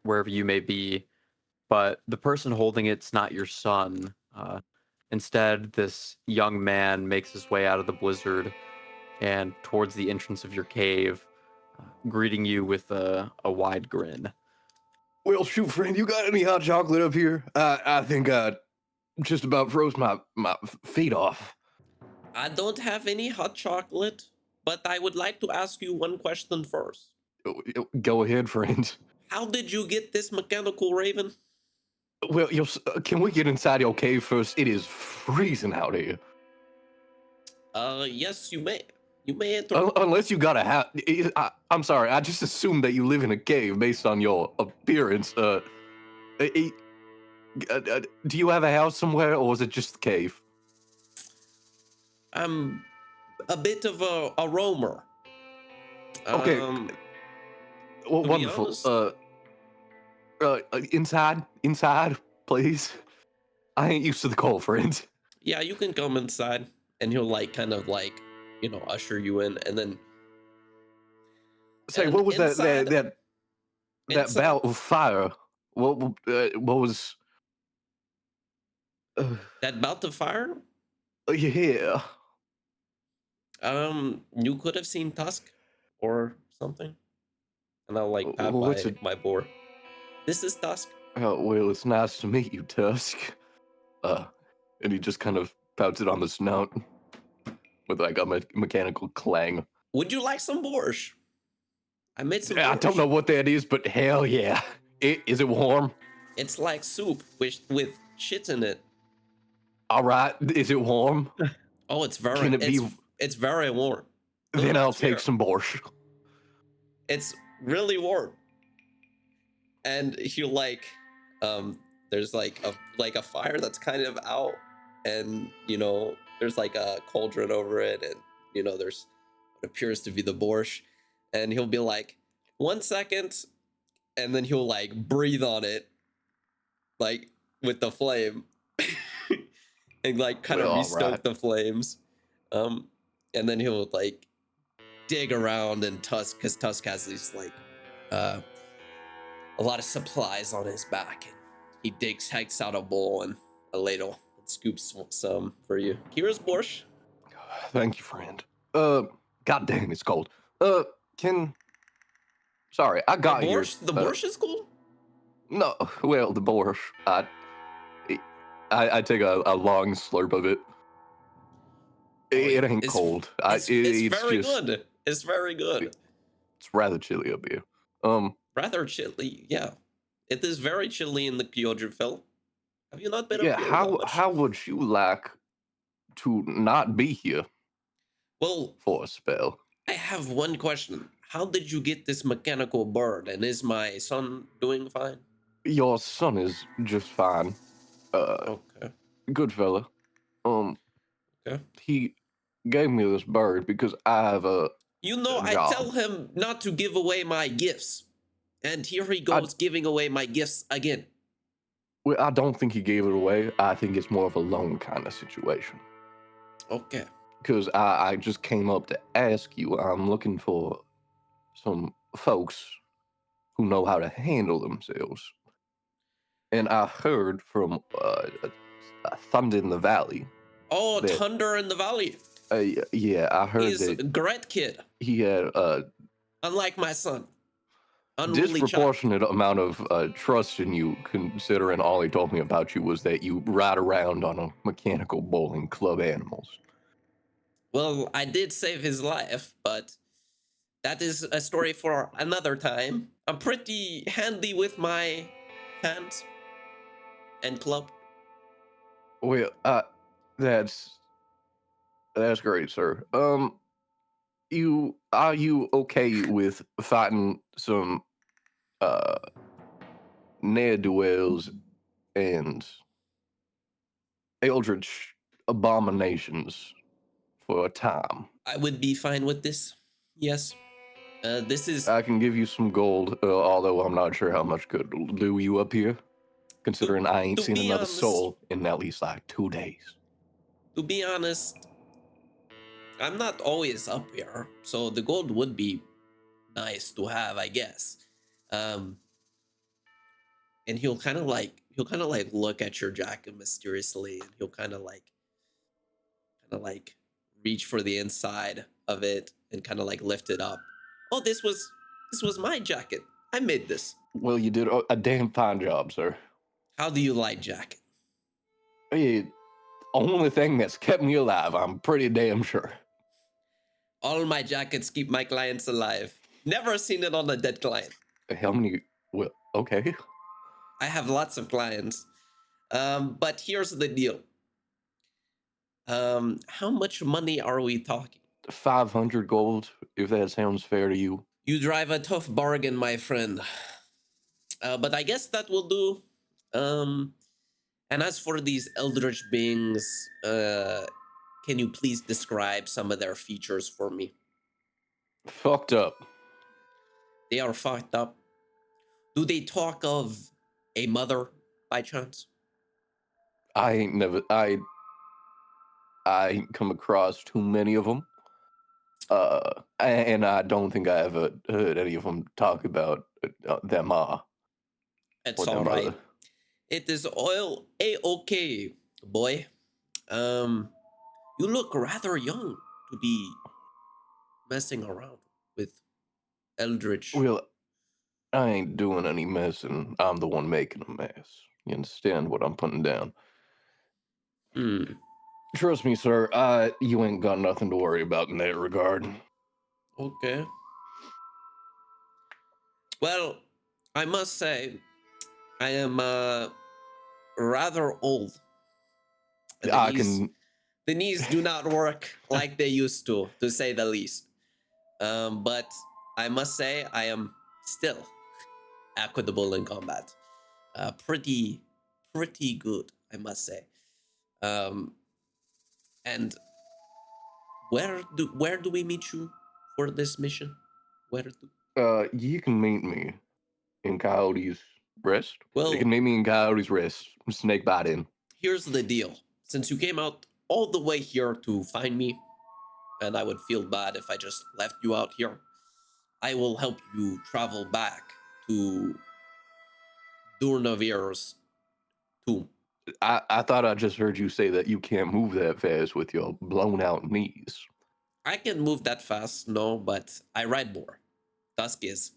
wherever you may be. But the person holding it's not your son. Instead, this young man makes his way out of the blizzard and towards the entrance of your cave, greeting you with a wide grin. Well, shoot, friend, you got any hot chocolate up here? I think I just about froze my feet off. I don't have any hot chocolate, but I would like to ask you one question first. Go ahead, friend. How did you get this mechanical raven? Well, can we get inside your cave first? It is freezing out here. Yes, you may. You may enter. Unless you got a house. I'm sorry. I just assumed that you live in a cave based on your appearance. Do you have a house somewhere, or is it just a cave? I'm a bit of a roamer. Okay. Well, to be wonderful. honest- Inside, please. I ain't used to the cold, friends. Yeah, you can come inside, and he'll like kind of like usher you in, and then Say, and what was inside- that inside- bout of fire? What was? that bout of fire. Yeah. You could have seen Tusk or something, and I'll like pat What's my board. This is Tusk. Oh, well, it's nice to meet you, Tusk. And he just kind of pouts it on the snout with like a mechanical clang. Would you like some borscht? I made some. I don't borscht. know what that is, but hell yeah. Is it warm? It's like soup with shit in it. All right. Is it warm? Oh, it's very. Can it be? It's very warm. Then I'll Here. take some borscht. It's really warm. And you like, there's like a fire that's kind of out, and there's like a cauldron over it, and there's what appears to be the borscht, and he'll be like, 1 second, and then he'll like breathe on it, like with the flame, and like kind of Well, restoke alright. the flames, and then he'll like dig around and Tusk, because Tusk has these like a lot of supplies on his back, and he takes out a bowl and a ladle and scoops some for you. Here's borscht. Thank you, friend. God dang, it's cold. Sorry, I got the here. borscht. The borscht is cool. No, well, the borscht. I take a long slurp of it. It ain't It's- cold. It's very just, good. It's very good. It's rather chilly up here. Rather chilly. Yeah, it is very chilly in the Kyojin. Have you not been Yeah. up here that much? How would you like to not be here Well, for a spell? I have one question. How did you get this mechanical bird? And is my son doing fine? Your son is just fine. Okay. Good fella. Okay. He gave me this bird because I have a. I job. tell him not to give away my gifts. And here he goes giving away my gifts again. Well, I don't think he gave it away. I think it's more of a loan kind of situation. Okay. Because I just came up to ask you. I'm looking for some folks who know how to handle themselves. And I heard from Thunder in the Valley. Oh, That- Thunder in the Valley. Yeah, I heard He's a that great kid. he had Unlike my son. Unruly child. disproportionate amount of trust in you, considering all he told me about you was that you ride around on a mechanical bowling club animals. Well, I did save his life, but that is a story for another time. I'm pretty handy with my hands and club. Well, that's great, sir. Are you okay with fighting some ne'er-do-wells and eldritch abominations for a time? I would be fine with this. Yes. This is I can give you some gold, although I'm not sure how much good it'll do you up here, considering I ain't to seen be another honest- soul in at least like 2 days. to be honest, I'm not always up here, so the gold would be nice to have, I guess. And he'll kind of like look at your jacket mysteriously, and he'll kind of like reach for the inside of it and kind of like lift it up. Oh, this was my jacket. I made this. Well, you did a damn fine job, sir. How do you like jacket? Hey, only thing that's kept me alive, I'm pretty damn sure. All my jackets keep my clients alive. Never seen it on a dead client. How many? Well, okay. I have lots of clients. But here's the deal. How much money are we talking? 500 gold, if that sounds fair to you. You drive a tough bargain, my friend. But I guess that will do. And as for these eldritch beings, can you please describe some of their features for me? Fucked up. They are fucked up. Do they talk of a mother by chance? I ain't come across too many of them. And I don't think I ever heard any of them talk about their ma. It's Or their all right. mother. It is all a-okay, boy. You look rather young to be messing around with eldritch. Well, I ain't doing any messing. I'm the one making a mess. You understand what I'm putting down? Hmm. Trust me, sir. You ain't got nothing to worry about in that regard. Okay. Well, I must say, I am rather old. I can. The knees do not work like they used to say the least. But I must say, I am still equitable in combat. Pretty good, I must say. And where do we meet you for this mission? You can meet me in Coyote's Rest. Well- You can meet me in Coyote's Rest. Snake bite in. Here's the deal. Since you came out all the way here to find me, and I would feel bad if I just left you out here, I will help you travel back to Durnavir's tomb. I thought I just heard you say that you can't move that fast with your blown out knees. I can move that fast, no, but I ride more. Dusk is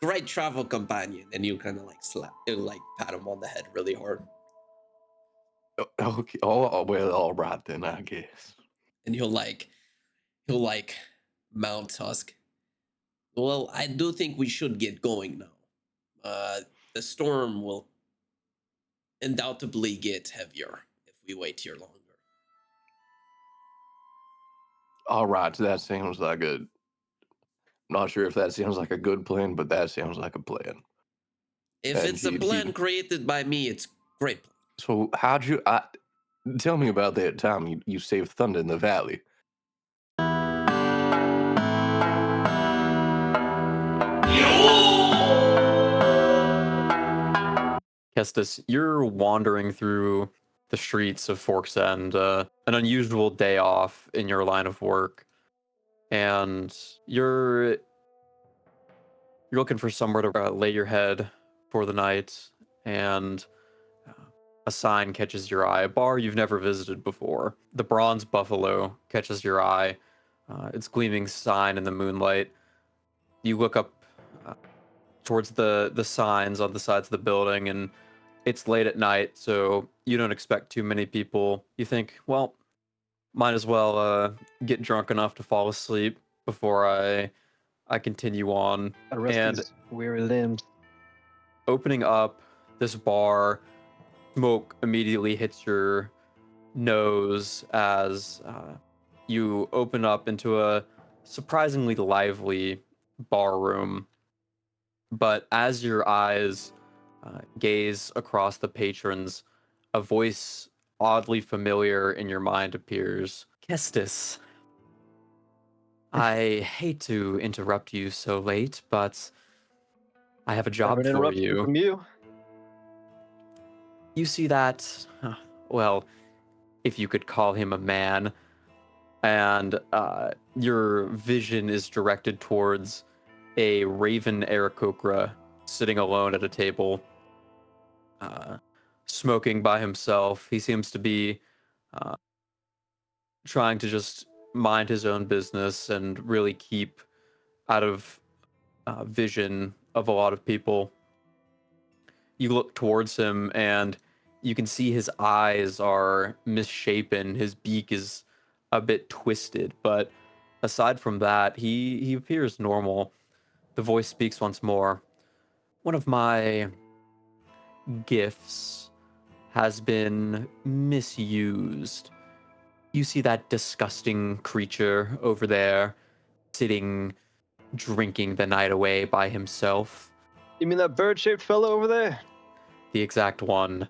great travel companion, and you kind of like pat him on the head really hard, Okay. Oh, well, all right then, I guess. and he'll mount Tusk. Well, I do think we should get going now. The storm will undoubtedly get heavier if we wait here longer. All right, that sounds like a. Not sure if that sounds like a good plan, but that sounds like a plan. If And it's a plan created by me, it's great. So how'd you? Tell me about that time you saved Thunder in the Valley. Kestis, you're wandering through the streets of Forks End, an unusual day off in your line of work, and you're looking for somewhere to lay your head for the night, and a sign catches your eye, a bar you've never visited before. The Bronze Buffalo catches your eye, its gleaming sign in the moonlight. You look up towards the signs on the sides of the building, and it's late at night, so you don't expect too many people. You think, well, might as well get drunk enough to fall asleep before I continue on. Gotta rest And these weary limbs. opening up this bar, smoke immediately hits your nose as you open up into a surprisingly lively bar room. But as your eyes gaze across the patrons, a voice oddly familiar in your mind appears. Kestis, I hate to interrupt you so late, but I have a job Never an for interruption you. from you. You see that, well, if you could call him a man, and your vision is directed towards a raven Aarakocra sitting alone at a table, smoking by himself. He seems to be trying to just mind his own business and really keep out of vision of a lot of people. You look towards him and you can see his eyes are misshapen. His beak is a bit twisted, but aside from that, he appears normal. The voice speaks once more. One of my gifts has been misused. you see that disgusting creature over there sitting, drinking the night away by himself. You mean that bird-shaped fellow over there? The exact one.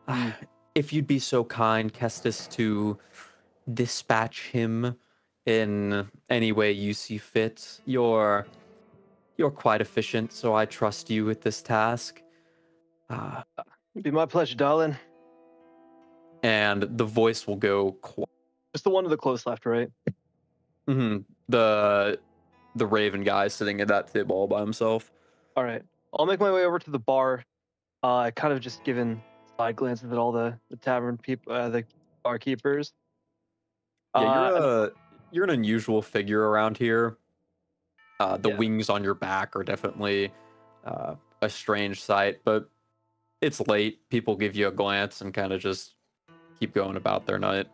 Hmm. If you'd be so kind, Kestis, to dispatch him in any way you see fit. You're quite efficient, so I trust you with this task. It'd be my pleasure, darling. And the voice will go Just the one to the close left, right? the raven guy sitting at that table all by himself. All right. I'll make my way over to the bar. Kind of just giving side glances at all the tavern people, the barkeepers. Yeah, you're an unusual figure around here. The Yeah. wings on your back are definitely a strange sight, but it's late. People give you a glance and kind of just keep going about their night.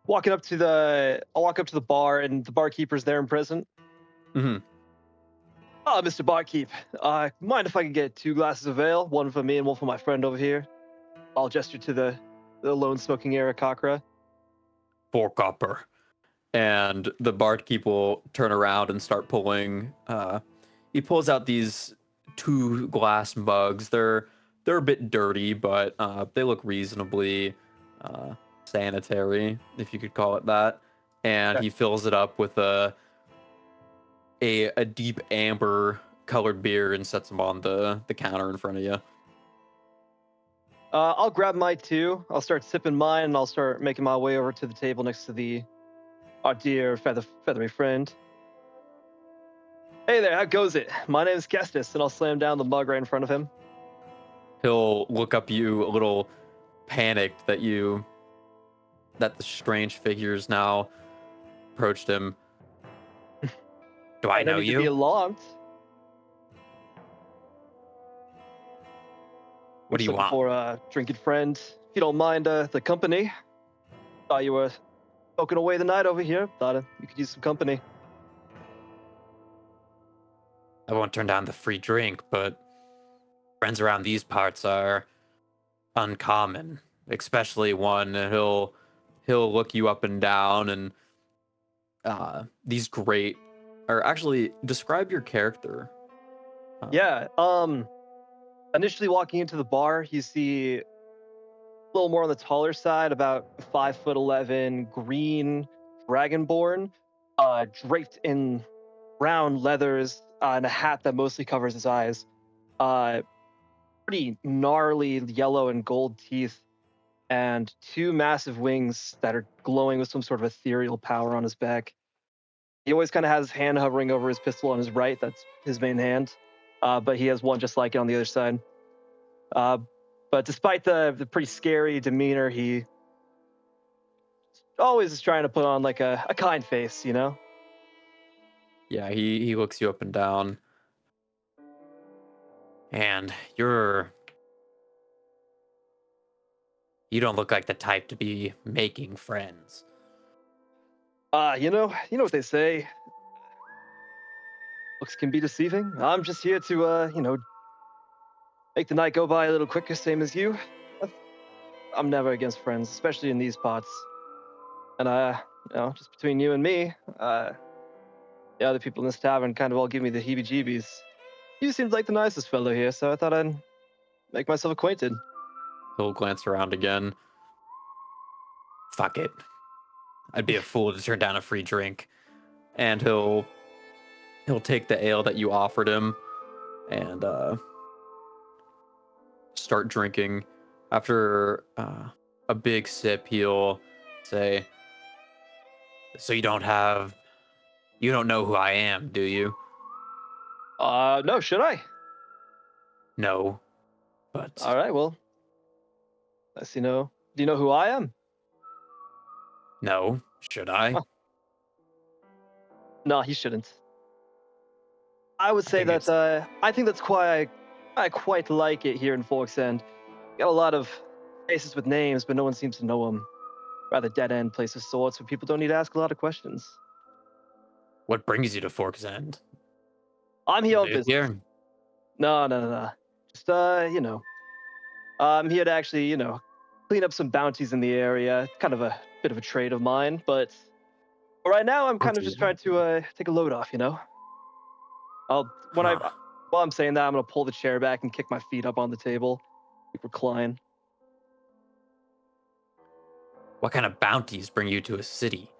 I'll walk up to the bar, and the barkeeper's there and present. Mm-hmm. Mr. Barkeep, mind if I can get 2 glasses of ale, one for me and one for my friend over here? I'll gesture to the lone smoking area, Khorrar. 4 copper. And the barkeep will turn around and start pulling. He pulls out these 2 glass mugs. They're a bit dirty, but they look reasonably sanitary, if you could call it that. And Okay. he fills it up with a deep amber colored beer and sets them on the counter in front of you. I'll grab my 2. I'll start sipping mine, and I'll start making my way over to the table next to our dear feathery friend. Hey there, how goes it? My name's Kestis, and I'll slam down the mug right in front of him. He'll look up you a little panicked that the strange figures now approached him. Do I know need to you? be alarmed. What do you want? For a drinking friend, if you don't mind the company. Thought you were smoking away the night over here. Thought you could use some company. I won't turn down the free drink, but friends around these parts are uncommon, especially one he'll look you up and down, and these great, or actually describe your character. Yeah. Initially walking into the bar, you see a little more on the taller side, about 5'11", green dragonborn, draped in brown leathers, and a hat that mostly covers his eyes. Pretty gnarly yellow and gold teeth, and 2 massive wings that are glowing with some sort of ethereal power on his back. He always kind of has his hand hovering over his pistol on his right. That's his main hand. But he has one just like it on the other side. But despite the pretty scary demeanor, he always is trying to put on like a kind face, you know? Yeah, he looks you up and down. And you don't look like the type to be making friends. You know what they say. Looks can be deceiving. I'm just here to, make the night go by a little quicker, same as you. I'm never against friends, especially in these parts. And just between you and me, the other people in this tavern kind of all give me the heebie-jeebies. You seemed like the nicest fellow here, so I thought I'd make myself acquainted. He'll glance around again. Fuck it. I'd be a fool to turn down a free drink. And he'll take the ale that you offered him and start drinking. After a big sip, he'll say, "So you don't know who I am, do you?" No, should I? No. But All right, well, let's do you know who I am? no. Should I? Oh. No, he shouldn't. I would say think that I think that's why I quite like it here in Forks End. Got a lot of faces with names, but no one seems to know them. Rather dead end place of sorts where people don't need to ask a lot of questions. What brings you to Fork's End? I'm here on Live business. here? No. Just I'm here to actually, clean up some bounties in the area. Kind of a bit of a trade of mine, but right now I'm kind of just trying to take a load off. I'll when I Huh. while I'm saying that, I'm gonna pull the chair back and kick my feet up on the table, recline. What kind of bounties bring you to a city?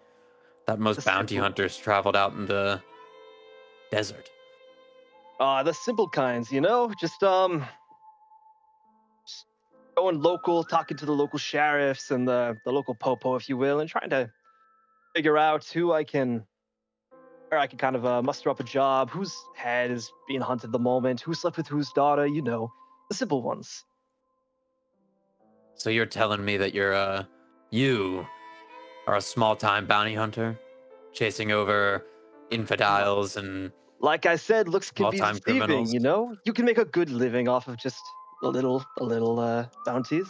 That most The bounty simple- hunters traveled out in the desert. The simple kinds, just going local, talking to the local sheriffs and the local popo, if you will, and trying to figure out where I can kind of muster up a job, whose head is being hunted at the moment, who slept with whose daughter, the simple ones. So you're telling me that you are a small-time bounty hunter, chasing over infidels and Like I said, looks can be small-time deceiving, criminals? You can make a good living off of just the little bounties.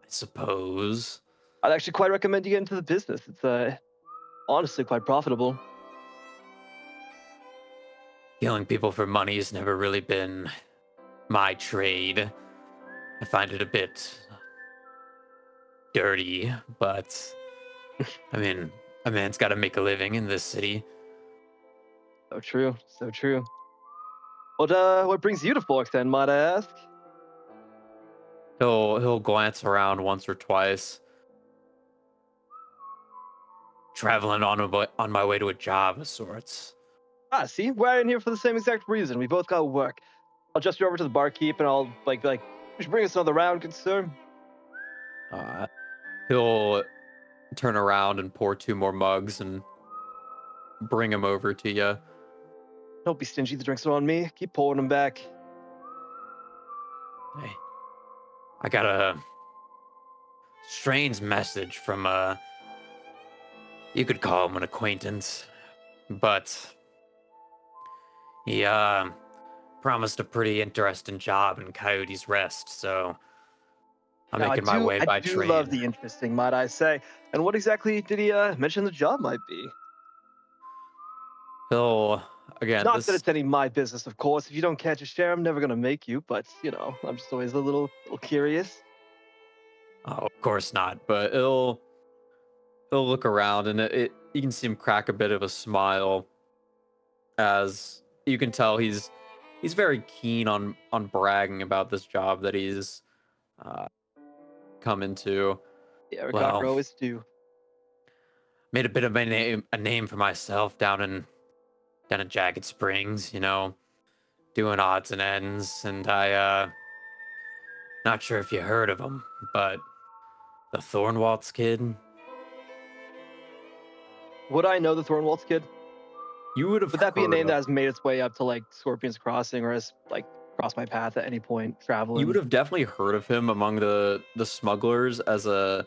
I suppose. I'd actually quite recommend you get into the business. It's honestly quite profitable. Killing people for money has never really been my trade. I find it a bit dirty, but I mean, a man's got to make a living in this city. So true, so true. What brings you to Forks then, might I ask? He'll glance around once or twice. Traveling on my way to a job of sorts. See, we're in here for the same exact reason. We both got work. I'll just you over to the barkeep and I'll like, you should bring us another round, good sir. He'll turn around and pour 2 more mugs and bring them over to you. Don't be stingy. The drinks are on me. Keep pouring them back. Hey, I got a strange message from you could call him an acquaintance, but he promised a pretty interesting job in Coyote's Rest, so I'm Now, making my way by I do train. love the interesting, might I say. And what exactly did he mention the job might be? He'll again. Not This that it's any my business, of course. If you don't catch a share, I'm never gonna make you. But I'm just always a little curious. oh, of course not, but he'll look around and you can see him crack a bit of a smile as you can tell he's very keen on bragging about this job that he's come into. Yeah, Well, Ricard always do. made a bit of a name for myself down in Jagged Springs, doing odds and ends, and I not sure if you heard of him, but the Thornwaltz kid. Would I know the Thornwaltz kid? You would have. Would that be a heard name of- that has made its way up to like Scorpion's Crossing or has like crossed my path at any point traveling? You would have definitely heard of him among the smugglers as a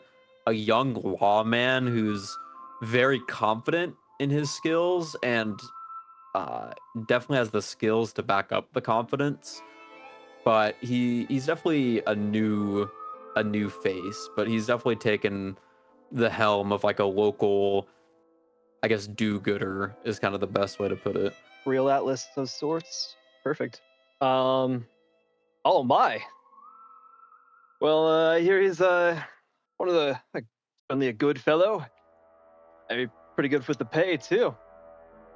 young lawman who's very confident in his skills and definitely has the skills to back up the confidence. But he's definitely a new face, but he's definitely taken the helm of like a local, I guess, do-gooder is kind of the best way to put it. Real Atlas of sorts. Perfect. Oh my. Well, here he's one of the certainly a good fellow. Maybe pretty good with the pay too.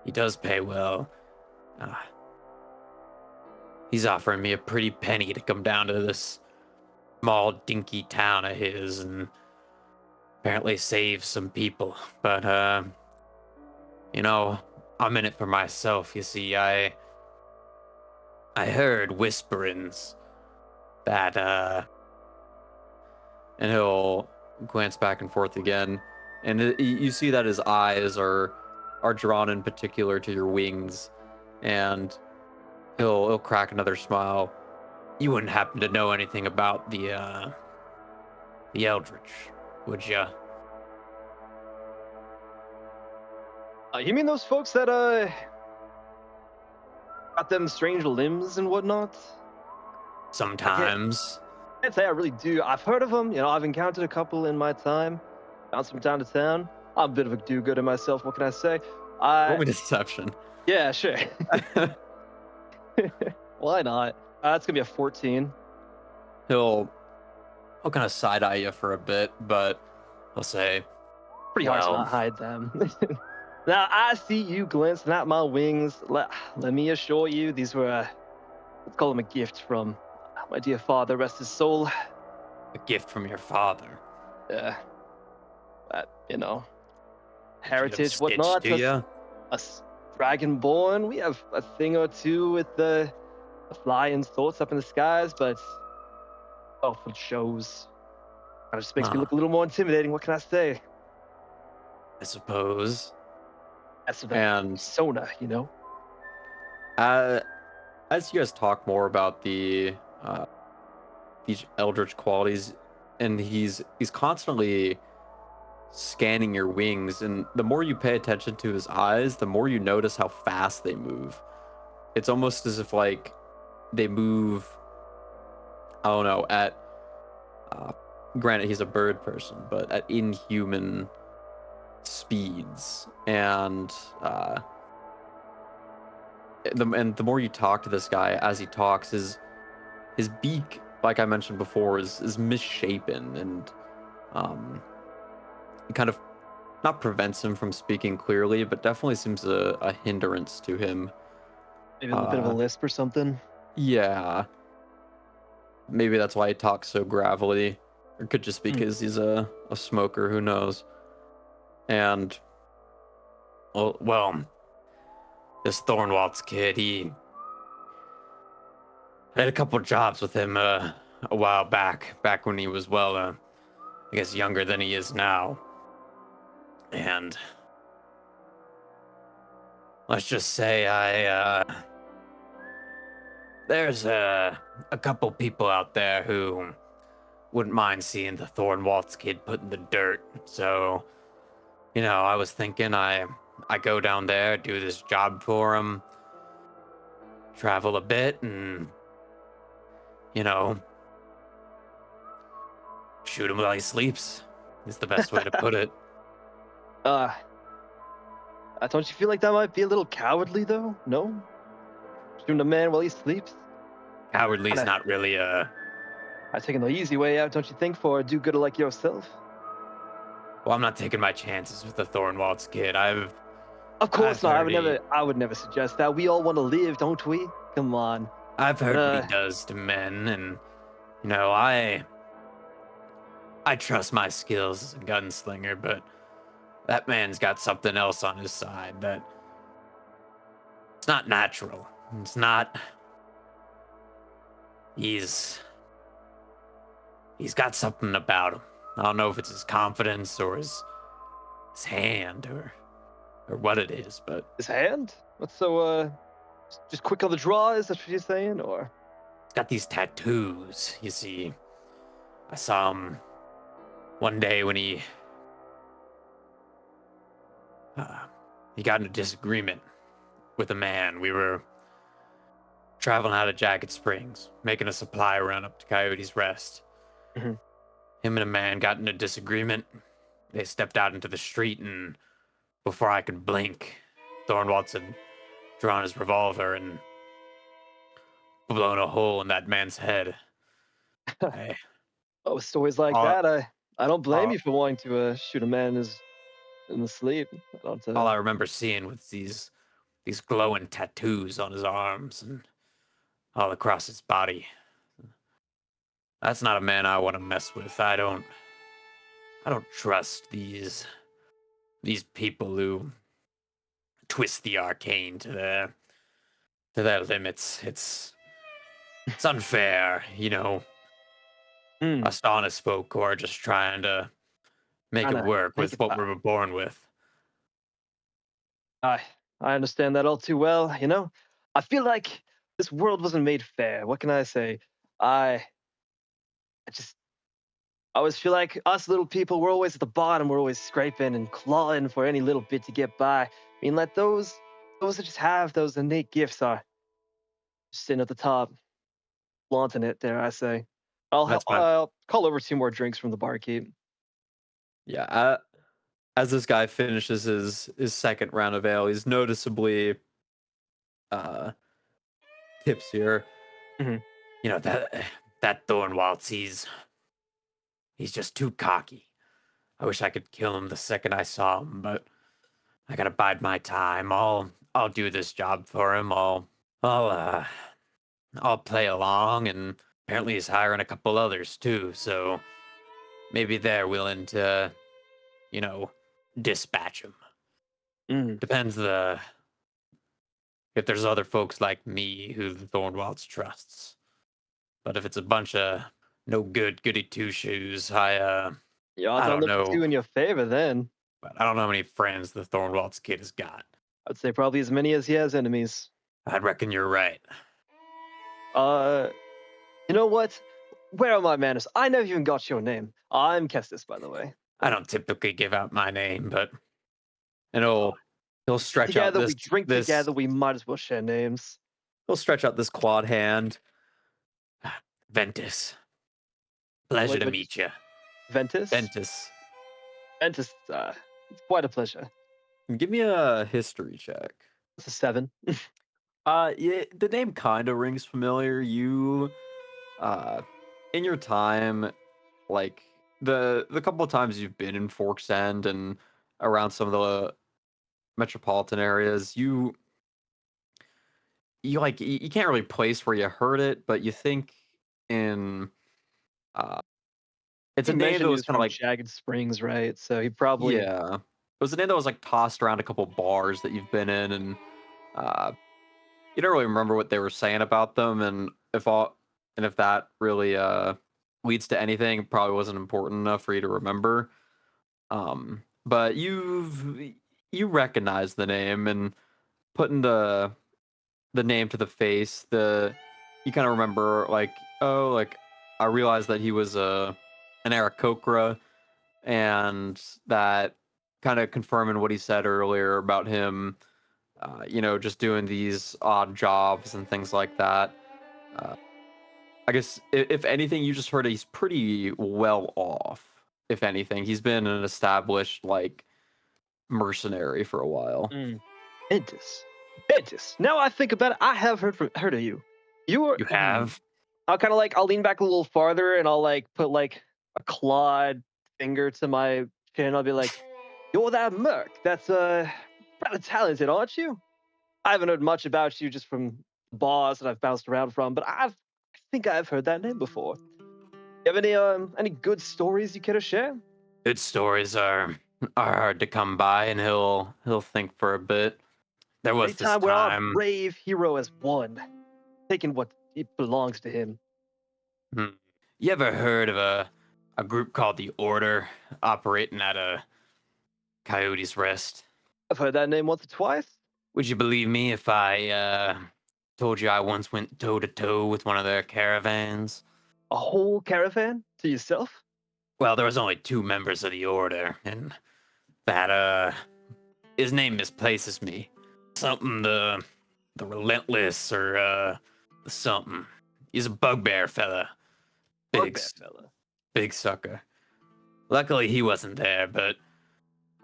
He does pay well. He's offering me a pretty penny to come down to this small, dinky town of his and apparently save some people. But, I'm in it for myself. You see, I heard whisperings that, and he'll glance back and forth again, and you see that his eyes are drawn in particular to your wings, and he'll crack another smile. You wouldn't happen to know anything about the Eldritch, would ya? You mean those folks that got them strange limbs and whatnot? Sometimes. I can't say I really do. I've heard of them. I've encountered a couple in my time. Bounced from town to town. I'm a bit of a do-gooder myself. What can I say? Roll me deception. Yeah, sure. Why not? That's gonna be a 14. He'll I'll kind of side eye you for a bit, but I'll say, Pretty hard to well, not hide them. Now I see you glancing at my wings. Let me assure you, these were, let's call them a gift from my dear father, rest his soul. a gift from your father. Uh, that, Did you get him heritage, stitched, whatnot. do ya? Us dragonborn, we have a thing or two with the flying thoughts up in the skies, but for shows. Kind of just makes me Huh. look a little more intimidating. What can I say? I suppose. That's the And persona, you know. as you guys talk more about these eldritch qualities, and he's constantly scanning your wings, and the more you pay attention to his eyes, the more you notice how fast they move. It's almost as if like they move, I don't know, at granted he's a bird person, but at inhuman speeds. And the more you talk to this guy as he talks, his beak, like I mentioned before, is misshapen, and it kind of not prevents him from speaking clearly, but definitely seems a hindrance to him. Maybe a little bit of a lisp or something. Yeah. Maybe that's why he talks so gravelly. Or it could just be because he's a smoker, who knows. And well, this Thornwaltz kid, I had a couple jobs with him a while back when he was, well, I guess younger than he is now. And let's just say there's a couple people out there who wouldn't mind seeing the Thornwaltz kid put in the dirt. So, I was thinking I go down there, do this job for him, travel a bit, and shoot him while he sleeps. Is the best way to put it. Don't you feel like that might be a little cowardly, though? No? Shooting a man while he sleeps? Cowardly is not really I'm taking the easy way out, don't you think, for a do-gooder like yourself? Well, I'm not taking my chances with the Thornwaltz kid. Of course not. heard I would never suggest that. We all want to live, don't we? Come on. I've heard what he does to men, and I trust my skills as a gunslinger, but that man's got something else on his side that it's not natural. It's not. He's got something about him. I don't know if it's his confidence or his hand or what it is, but His hand? What's so, just quick on the draw? Is that what you're saying, or? he's got these tattoos. You see, I saw him one day when he got in a disagreement with a man. We were traveling out of Jacket Springs, making a supply run up to Coyote's Rest. Mhm. Him and a man got in a disagreement. They stepped out into the street, and before I could blink, Thornwaltz had drawn his revolver and blown a hole in that man's head. Hey, Oh, stories like all, that. I don't blame all, you for wanting to shoot a man in the sleep. I don't. all I remember seeing was these glowing tattoos on his arms and all across his body. That's not a man I want to mess with. I don't trust these people who twist the arcane to their limits. It's unfair, Us honest folk who are just trying to make it work with what we were born with. I understand that all too well. I feel like this world wasn't made fair. What can I say? I just I always feel like us little people, we're always at the bottom. We're always scraping and clawing for any little bit to get by. I mean, let those that just have those innate gifts are just sitting at the top, flaunting it. Dare I say? That's my I'll call over 2 more drinks from the barkeep. Yeah. As this guy finishes his second round of ale, he's noticeably tipsier. Mhm. That Thornwaltz, He's just too cocky. I wish I could kill him the second I saw him, but I gotta bide my time. I'll do this job for him. I'll I'll play along, and apparently he's hiring a couple others too, so maybe they're willing to, you know, dispatch him. Mm. Depends if there's other folks like me who the Thornwalds trusts. But if it's a bunch of no good goody two shoes, Your odds I on don't looking know. too in your favor then. But I don't know how many friends the Thornwalds kid has got. I'd say probably as many as he has enemies. I reckon you're right. Uh, you know what? Where are my manners? I never even got your name. I'm Kestis, by the way. I don't typically give out my name, but and he'll stretch out Together, this we drink this together, we might as well share names. he'll stretch out this clawed hand. Ventus. Pleasure to What- meet you. Ventus? Ventus. Ventus, it's quite a pleasure. Give me a history check. It's a 7. Yeah, the name kind of rings familiar. You, in your time, like the couple of times you've been in Forks End and around some of the metropolitan areas, you can't really place where you heard it, but you think in uh, it's He a name mentioned that he was was kind of from like Jagged Springs, right? So he probably yeah, it was a name that was like tossed around a couple bars that you've been in, and uh, you don't really remember what they were saying about them, and if that really leads to anything, it probably wasn't important enough for you to remember. But you recognize the name, and putting the name to the face, you kind of remember like, oh, like I realized that he was an Aarakocra, and that kind of confirming what he said earlier about him, just doing these odd jobs and things like that. Uh, I guess if anything, you just heard he's pretty well off. If anything, he's been an established like mercenary for a while. Ventus. Ventus. Now I think about it, I have heard of you. You were You have? I'll kind of like I'll lean back a little farther and I'll like put like a clawed finger to my chin. I'll be like, "You're that merc. That's rather talented, aren't you?" I haven't heard much about you just from bars that I've bounced around from, but I think I've heard that name before. You have any good stories you care to share? Good stories are hard to come by, and he'll think for a bit. There was Any this time where our time. brave hero has won, taking what it belongs to him. Hmm. You ever heard of a group called the Order operating at a Coyote's Rest? I've heard that name once or twice. Would you believe me if I told you I once went toe to toe with one of their caravans? A whole caravan to yourself? Well, there was only two members of the Order, and that his name misplaces me. Something the Relentless or the something. He's a bugbear fella. Big Bugbear fella. big sucker. Luckily he wasn't there, but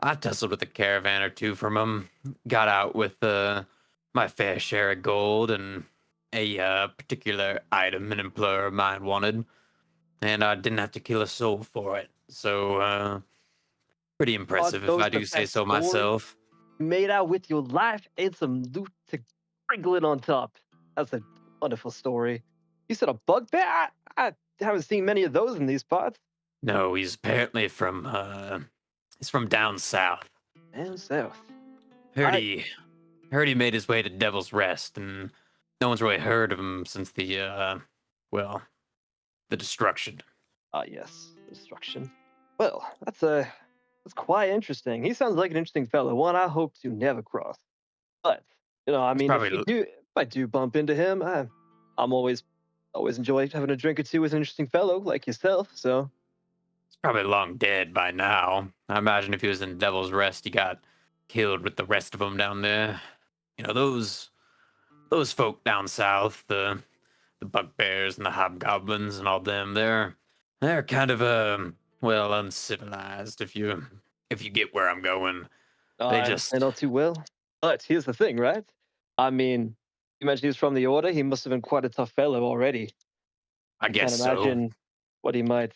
I tussled with a caravan or two from him. Got out with my fair share of gold and a particular item an employer of mine wanted, and I didn't have to kill a soul for it. So pretty impressive if those I the do say best so stories? myself. Made out with your life and some loot to sprinkle it on top. That's a wonderful story. You said a bugbear? I haven't seen many of those in these parts. No, he's apparently he's from down south. Down south. Heard I- he made his way to Devil's Rest, and no one's really heard of him since the destruction. Ah, yes, destruction. Well, that's quite interesting. He sounds like an interesting fellow. One I hope to never cross. But I It's mean, probably if I do bump into him, I'm always enjoy having a drink or two with an interesting fellow like yourself. So He's probably long dead by now. I imagine if he was in Devil's Rest, he got killed with the rest of them down there. Those folk down south, the bugbears and the hobgoblins and all them, they're kind of uncivilized if you get where I'm going. They I just understand all too well. But here's the thing, right? I mean, you mentioned he was from the Order. He must have been quite a tough fellow already. I I can't guess so. imagine what he might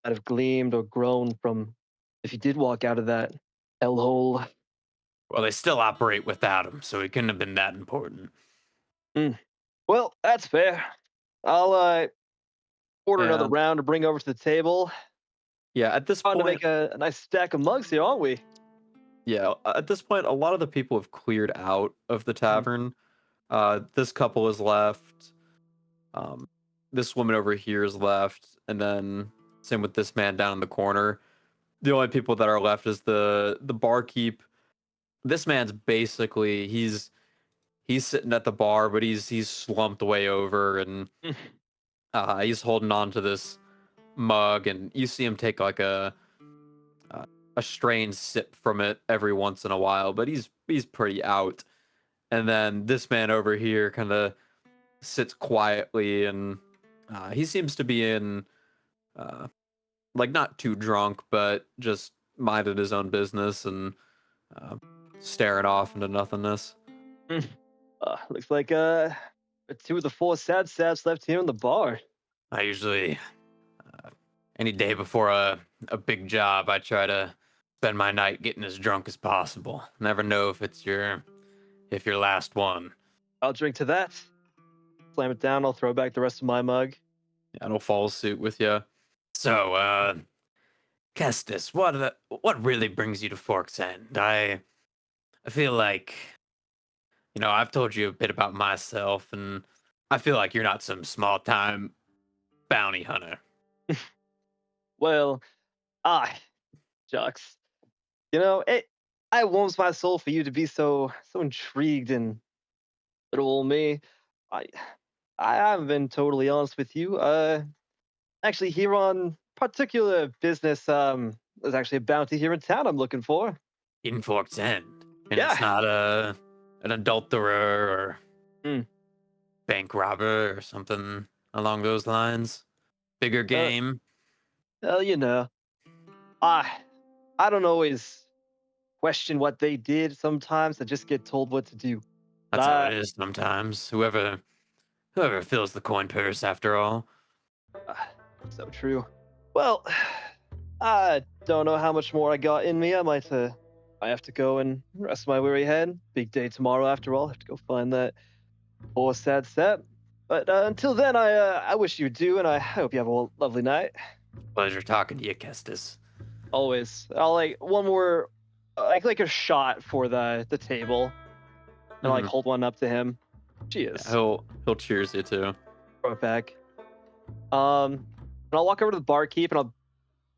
might have gleamed or grown from if you did walk out of that hellhole. Well, they still operate without him, so it couldn't have been that important. Well, that's fair. I'll order another And round to bring over to the table. yeah, at this Trying to point, make a nice stack of mugs here, aren't we? at this point, a lot of the people have cleared out of the tavern. This couple is left. Um, this woman over here is left, and then same with this man down in the corner. The only people that are left is the barkeep. This man's basically he's sitting at the bar, but he's slumped way over, and he's holding on to this mug, and you see him take like a strange sip from it every once in a while, but he's pretty out. And then this man over here kind of sits quietly, and he seems to be in like not too drunk, but just minded his own business and staring off into nothingness. Looks like two of the four sad saps left here in the bar. I usually any day before a big job, I try to spend my night getting as drunk as possible. Never know if it's your last one. I'll drink to that. Slam it down. I'll throw back the rest of my mug. I don't follow suit with you. So, Kestis, what really brings you to Fork's End? I feel like, I've told you a bit about myself, and I feel like you're not some small time bounty hunter. Well, shucks. I warms my soul for you to be so intrigued in little old me. I I haven't been totally honest with you. Actually, here on particular business, there's actually a bounty here in town I'm looking for. In Fork's End. And Yeah. it's not an adulterer or Mm. bank robber or something along those lines. Bigger game. Well, I don't always question what they did. Sometimes I just get told what to do. That's how Uh, it is sometimes. Whoever fills the coin purse after all. So true. Well, I don't know how much more I got in me. I have to go and rest my weary head. Big day tomorrow, after all. I have to go find that poor sad sap. But until then, I wish you do, and I hope you have a lovely night. Pleasure talking to you, Kestis. Always. I'll one more, like a shot for the table, and Mhm. hold one up to him. Cheers. He'll cheers you too. Throw it back. And I'll walk over to the barkeep and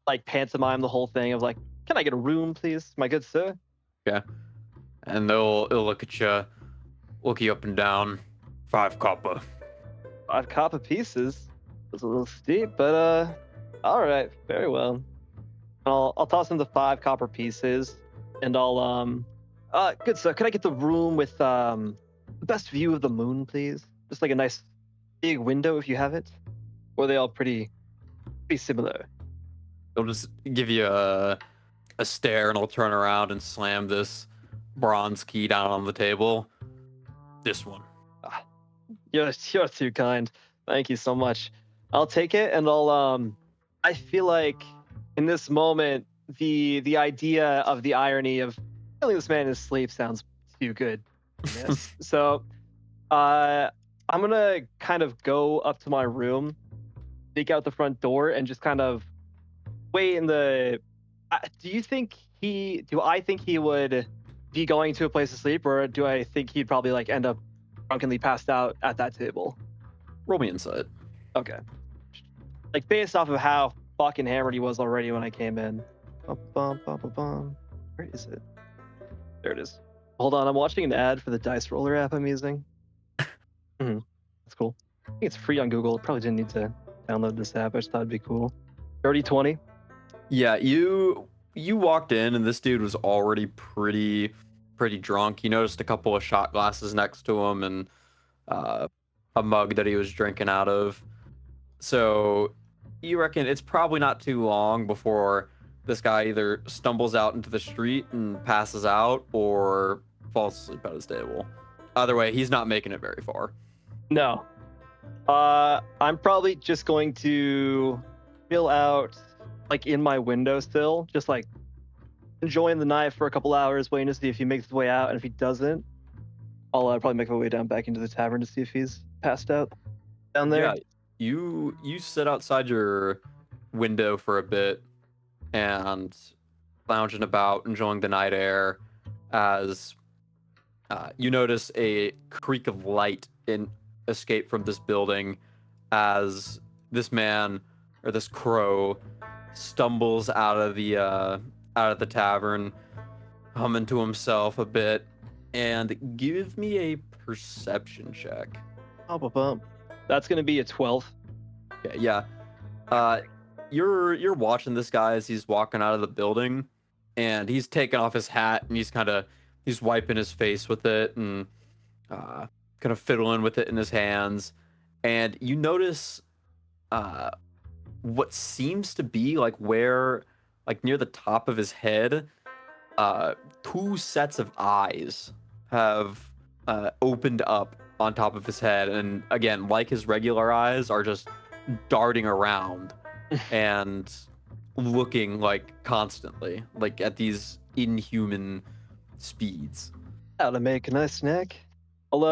I'll pantomime the whole thing of can I get a room, please, my good sir? Yeah. And they'll look at you, look you up and down. 5 copper. 5 copper pieces. It's a little steep, but all right, very well. I'll toss him the 5 copper pieces, and I'll good sir, could I get the room with the best view of the moon, please? Just a nice big window if you have it. Or are they all pretty similar? He'll just give you a stare, and I'll turn around and slam this bronze key down on the table. This one. You're too kind. Thank you so much. I'll take it, and I feel like in this moment the idea of the irony of killing this man in his sleep sounds too good. Yes. So I'm gonna kind of go up to my room, sneak out the front door, and just kind of wait in the. Do I think he would be going to a place to sleep, or do I think he'd probably end up drunkenly passed out at that table? Roll me insight. Okay. Based off of how fucking hammered he was already when I came in. Where is it? There it is. Hold on, I'm watching an ad for the dice roller app I'm using. That's cool. I think it's free on Google. Probably didn't need to download this app. I just thought it'd be cool. 30-20. Yeah, you walked in, and this dude was already pretty drunk. You noticed a couple of shot glasses next to him, and a mug that he was drinking out of. So you reckon it's probably not too long before this guy either stumbles out into the street and passes out, or falls asleep at his table. Either way, he's not making it very far. No. I'm probably just going to fill out like in my window still, just like enjoying the night for a couple hours, waiting to see if he makes his way out, and if he doesn't, I'll probably make my way down back into the tavern to see if he's passed out down there. Yeah, you sit outside your window for a bit and lounging about, enjoying the night air, as you notice a creak of light escape from this building as this man or this crow stumbles out of the tavern, humming to himself a bit, and give me a perception check. That's gonna be a 12. Okay, yeah. You're watching this guy as he's walking out of the building, and he's taking off his hat and he's wiping his face with it and kind of fiddling with it in his hands, and you notice what seems to be like near the top of his head, two sets of eyes have opened up on top of his head, and again, like his regular eyes, are just darting around and looking like constantly, like at these inhuman speeds. How to make a nice snack. I'll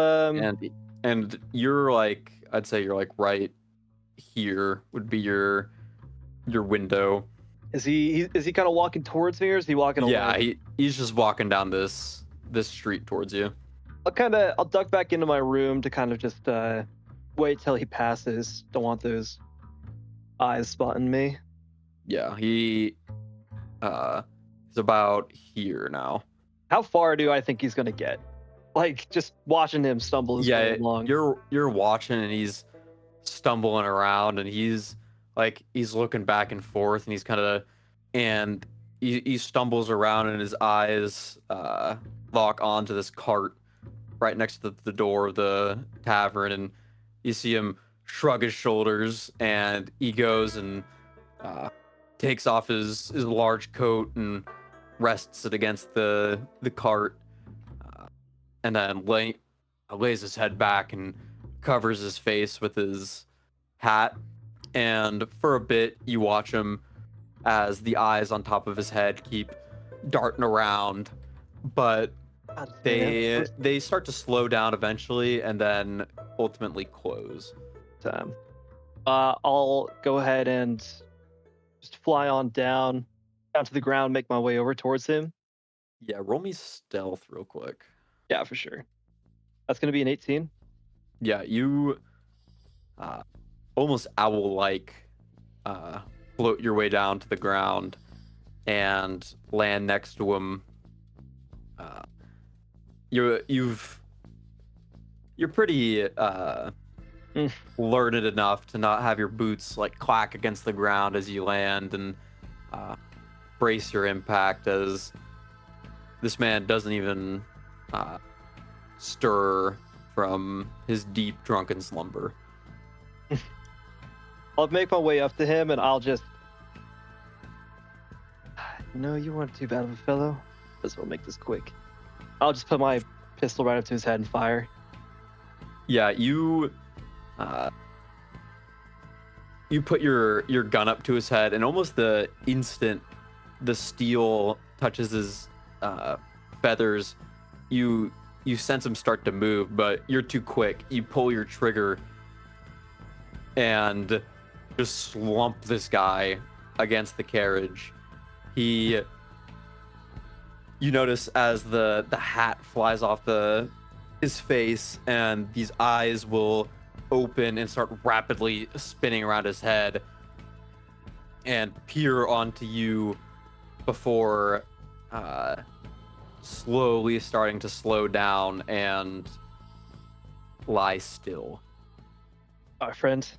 And you're like, I'd say you're like right here would be your window. Is he kind of walking towards me, or is he walking away? Yeah, he's just walking down this street towards you. I'll duck back into my room to kind of just wait till he passes. Don't want those eyes spotting me. Yeah, he's about here now. How far do I think he's gonna get? Like just watching him stumble as Yeah, along. you're watching, and he's stumbling around, and he's looking back and forth, and he's kind of, and he stumbles around, and his eyes lock onto this cart right next to the door of the tavern, and you see him shrug his shoulders, and he goes and takes off his large coat and rests it against the cart, and then lays his head back and covers his face with his hat. And for a bit, you watch him as the eyes on top of his head keep darting around, but they start to slow down eventually, and then ultimately close. I'll go ahead and just fly on down to the ground, make my way over towards him. Yeah, roll me stealth real quick. Yeah, for sure. That's gonna be an 18. Yeah, you almost owl-like float your way down to the ground and land next to him. You're pretty learned enough to not have your boots like clack against the ground as you land, and brace your impact as this man doesn't even stir from his deep drunken slumber. I'll make my way up to him, and I'll just... No, you weren't too bad of a fellow. This will make this quick. I'll just put my pistol right up to his head and fire. Yeah, you put your gun up to his head, and almost the instant the steel touches his feathers, you sense him start to move, but you're too quick. You pull your trigger and just slump this guy against the carriage. You notice as the hat flies off his face, and these eyes will open and start rapidly spinning around his head and peer onto you before slowly starting to slow down and lie still. All right, friend.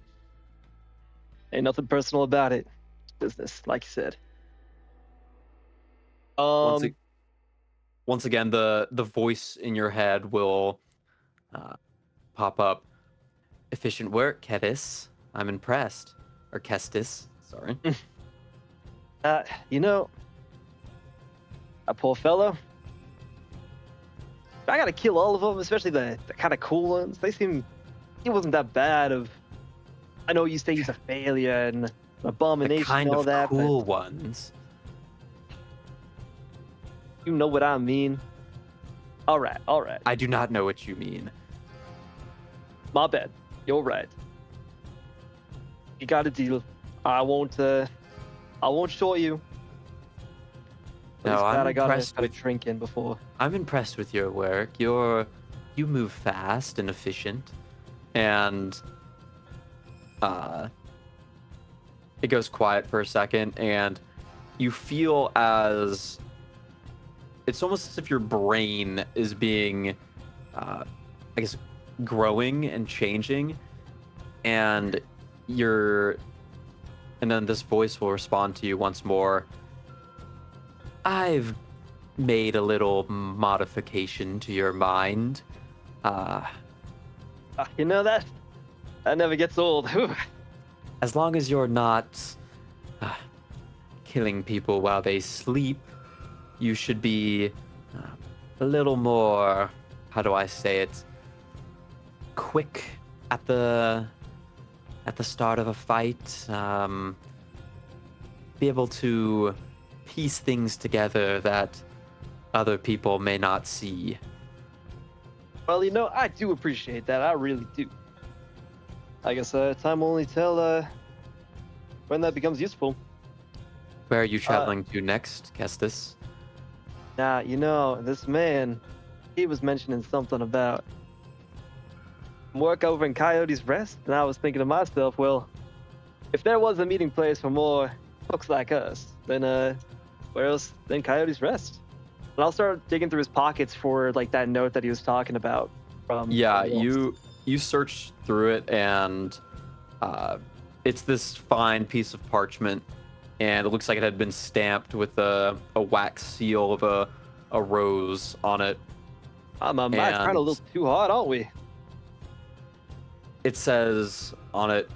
Ain't nothing personal about it. It's business, like you said. Once again, the voice in your head will pop up. Efficient work, Kestis. I'm impressed. Or Kestis, sorry. You know, that poor fellow. I gotta kill all of them, especially the kind of cool ones. He wasn't that bad. I know you say he's a failure, and The abomination, kind all of that, cool but ones. you know what I mean. All right. I do not know what you mean. My bad. You're right. You got a deal. I won't short you. At No, least I'm glad I got impressed a with drink in before. I'm impressed with your work. You move fast and efficient, and it goes quiet for a second, and you feel as it's almost as if your brain is being, I guess, growing and changing, and and then this voice will respond to you once more. I've made a little modification to your mind. You know that never gets old. As long as you're not killing people while they sleep, you should be a little more, how do I say it, quick at the start of a fight. Be able to piece things together that other people may not see. Well, you know, I do appreciate that. I really do. I guess time will only tell when that becomes useful. Where are you traveling to next, Kestis? Now, you know, this man, he was mentioning something about work over in Coyote's Rest, and I was thinking to myself, well, if there was a meeting place for more folks like us, then where else than Coyote's Rest? And I'll start digging through his pockets for like that note that he was talking about. Yeah, from you search through it, and it's this fine piece of parchment, and it looks like it had been stamped with a wax seal of a rose on it. I'm trying a little too hard, aren't we? It says on it,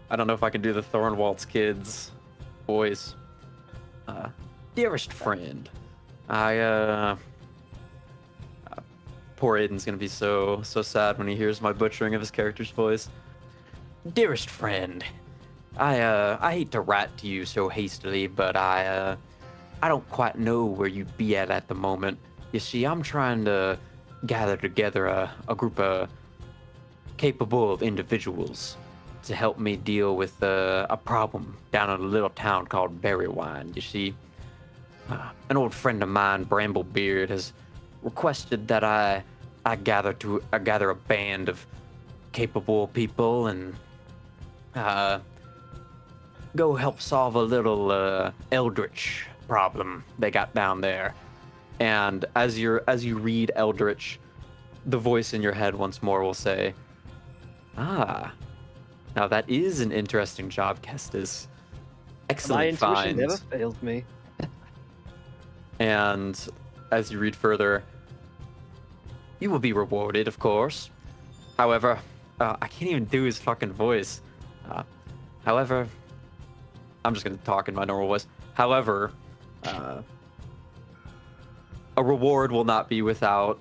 I don't know if I can do the Thornwalt's kids voice. Dearest friend, poor Aidan's gonna be so sad when he hears my butchering of his character's voice. Dearest friend, I hate to write to you so hastily, but I don't quite know where you'd be at the moment. You see, I'm trying to gather together a group of capable of individuals to help me deal with a problem down in a little town called Berrywine. You see, an old friend of mine, Bramblebeard, has requested that I gather a band of capable people and go help solve a little eldritch problem they got down there. And as you read eldritch, the voice in your head once more will say, now that is an interesting job, Kestis. Excellent My intuition find. never failed me. And as you read further, you will be rewarded, of course. However, I can't even do his fucking voice. However, I'm just gonna talk in my normal voice. However, a reward will not be without.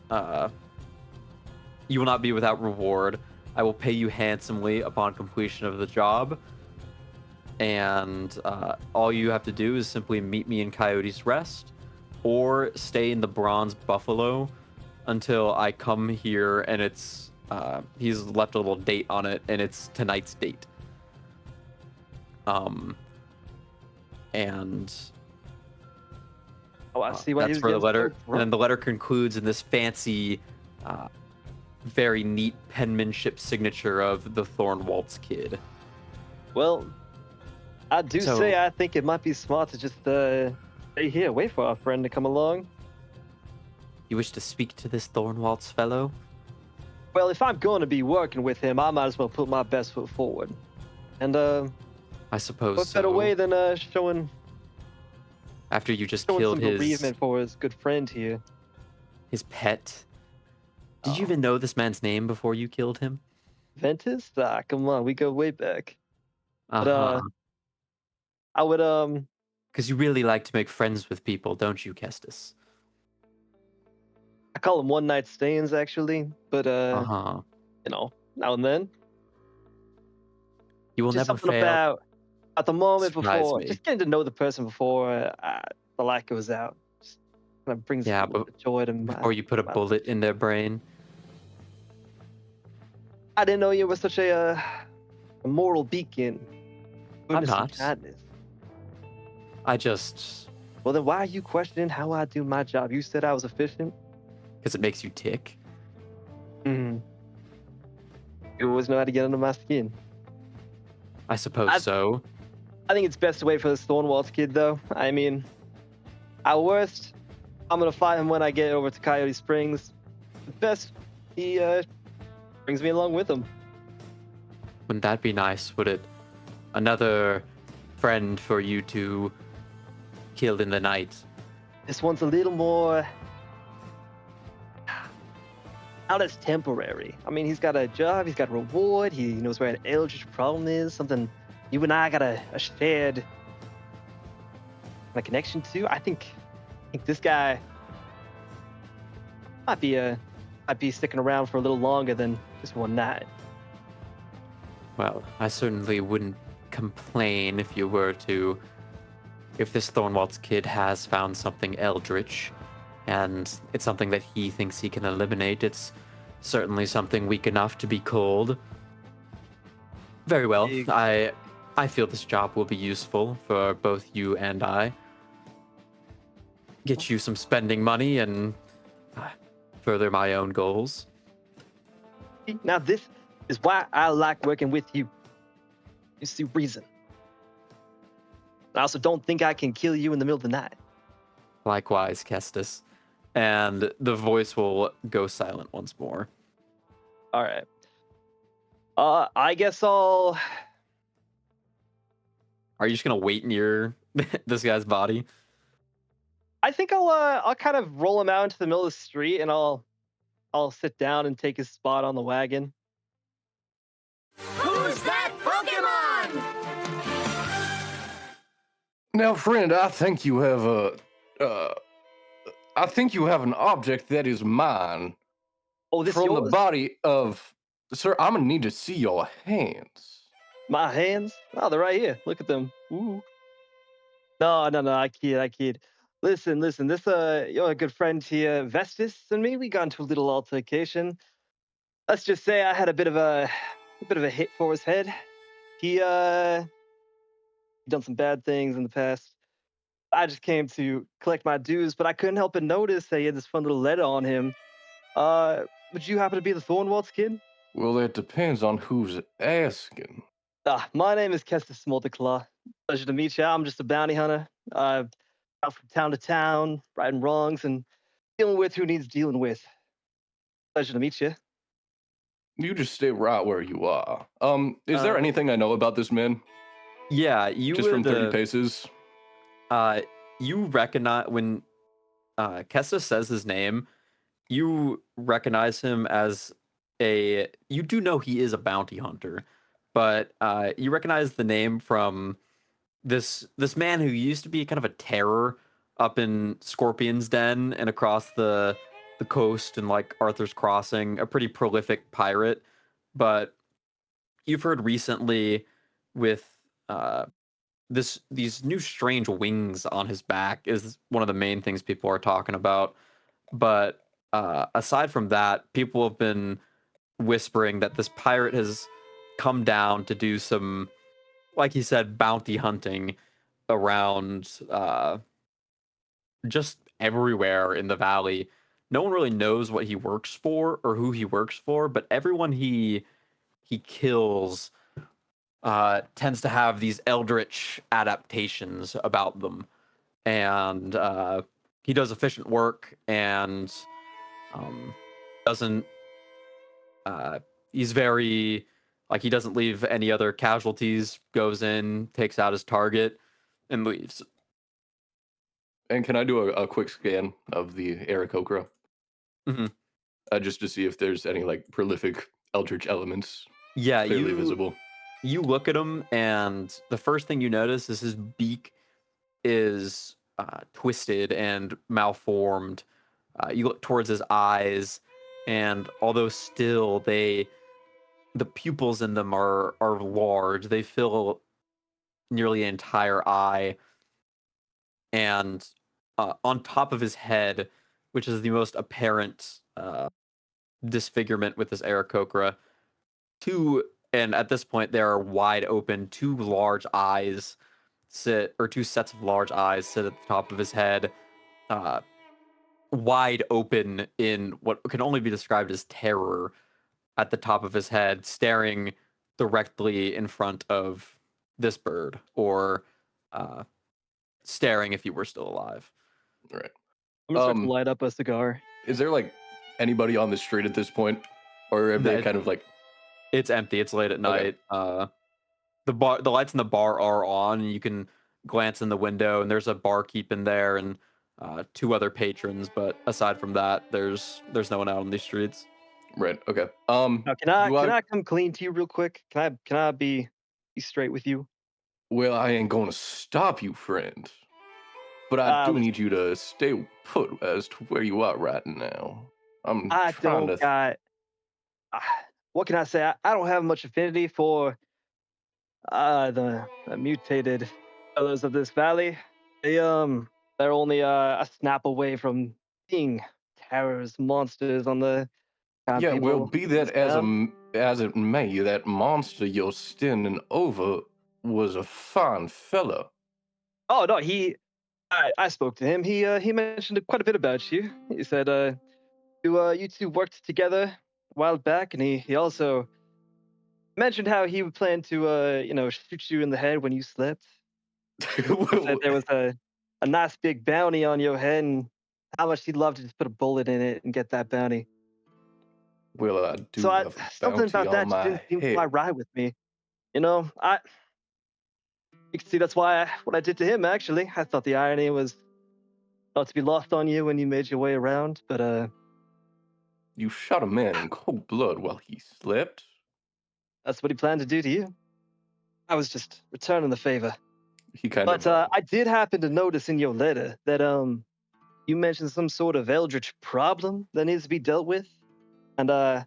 You will not be without reward. I will pay you handsomely upon completion of the job. And all you have to do is simply meet me in Coyote's Rest, or stay in the Bronze Buffalo until I come here, and it's he's left a little date on it, and it's tonight's date. And I see why he that's was where the getting letter, so and then drunk. the letter concludes in this fancy, very neat penmanship signature of the Thornwalt's kid. Well, I do So- say I think it might be smart to just stay here, wait for our friend to come along. You wish to speak to this Thornwalt's fellow? Well, if I'm going to be working with him, I might as well put my best foot forward. And I suppose what so. better way than showing After you just some killed his bereavement for his good friend here. pet. Did you Oh. even know this man's name before you killed him? Ventus? Ah, come on, we go way back. But Uh-huh. I would Because you really like to make friends with people, don't you, Kestis? I call them one night stands actually, but Uh-huh. you know, now and then. You will Just never something fail. about at the moment Surprise before, me. just getting to know the person before the light goes out. Just kind of brings Yeah, a little but bit of joy to before you put a my bullet in their brain. I didn't know you were such a moral beacon. I'm Goodness and not. kindness. I just Well, then why are you questioning how I do my job? You said I was efficient. because it makes you tick. You always know how to get under my skin. I suppose I- so. I think it's best to wait for the Stonewalls kid, though. I mean, at worst, I'm gonna fight him when I get over to Coyote Springs. At best, he brings me along with him. Wouldn't that be nice? Would it? Another friend for you to kill in the night. This one's a little more not as temporary. I mean, he's got a job, he's got a reward, he knows where an eldritch problem is, something you and I got a shared connection to. I think this guy might be sticking around for a little longer than just one night. Well, I certainly wouldn't complain if if this Thornwald's kid has found something eldritch and it's something that he thinks he can eliminate. It's certainly something weak enough to be called. Very well. Big- I feel this job will be useful for both you and I. Get you some spending money and further my own goals. Now, this is why I like working with you. You see reason. I also don't think I can kill you in the middle of the night. Likewise, Kestis. And the voice will go silent once more. All right. I guess I'll. Are you just gonna wait near this guy's body? I think I'll kind of roll him out into the middle of the street, and I'll sit down and take his spot on the wagon. Who's that Pokemon? Now, friend, I think you have an object that is mine Oh, this from yours? the body of. Sir, I'm gonna need to see your hands. My hands? Oh, they're right here. Look at them. Ooh. No, I kid. Listen. This you're a good friend here, Vestis and me. We got into a little altercation. Let's just say I had a bit of a hit for his head. He done some bad things in the past. I just came to collect my dues, but I couldn't help but notice that he had this fun little letter on him. Would you happen to be the Thornwald's kid? Well, it depends on who's asking. My name is Kestis Multiclaw. Pleasure to meet you. I'm just a bounty hunter. Out from town to town, righting wrongs and dealing with who needs dealing with. Pleasure to meet you. You just stay right where you are. Is there Uh, anything I know about this man? Yeah, you Just from would, 30 paces? you recognize when Kestis says his name, you recognize him as you do know he is a bounty hunter, but you recognize the name from this man who used to be kind of a terror up in Scorpion's Den and across the coast and like Arthur's Crossing, a pretty prolific pirate. But you've heard recently with these new strange wings on his back is one of the main things people are talking about. But aside from that, people have been whispering that this pirate has come down to do some, like he said, bounty hunting around just everywhere in the valley. No one really knows what he works for or who he works for, but everyone he kills tends to have these eldritch adaptations about them, and he does efficient work and doesn't. He's very like he doesn't leave any other casualties. Goes in, takes out his target, and leaves. And can I do a quick scan of the Aarakocra? Mhm. Just to see if there's any like prolific eldritch elements Yeah, clearly visible. You look at him, and the first thing you notice is his beak is twisted and malformed. You look towards his eyes, and although still, they the pupils in them are large. They fill nearly an entire eye, and on top of his head, which is the most apparent disfigurement with this Aarakocra, two, and at this point they are wide open, two large eyes sit, or two sets of large eyes sit at the top of his head, uh, wide open in what can only be described as terror at the top of his head, staring directly in front of this bird, or uh, staring if he were still alive. Right. I'm gonna start to Um, light up a cigar. is there like anybody on the street at this point, or have No, they kind of like? It's empty. It's late at Okay. night. The lights in the bar are on, and you can glance in the window, and there's a barkeep in there, and two other patrons. But aside from that, there's no one out on these streets. Right. Okay. Now, Do can I come clean to you real quick? Can I be straight with you? Well, I ain't gonna stop you, friend. But I do Listen, need you to stay put as to where you are right now. I'm I trying don't to. got. What can I say? I don't have much affinity for the mutated fellows of this valley. They're only a snap away from being terrors, monsters on the kind of Yeah, well, people be in that this town. as it may, that monster you're standing over was a fine fella. Oh no, I spoke to him. He mentioned quite a bit about you. He said you two worked together a while back, and he also mentioned how he would plan to shoot you in the head when you slept. He said well, there was a nice big bounty on your head, and how much he'd love to just put a bullet in it and get that bounty. well, I So do have a something bounty about on that just my didn't seem head. quite right with me. You know, you can see that's why what I did to him. Actually, I thought the irony was not to be lost on you when you made your way around, but You shot a man in cold blood while he slept. that's what he planned to do to you. I was just returning the favor. He kind But of I did happen to notice in your letter that you mentioned some sort of eldritch problem that needs to be dealt with, and I'll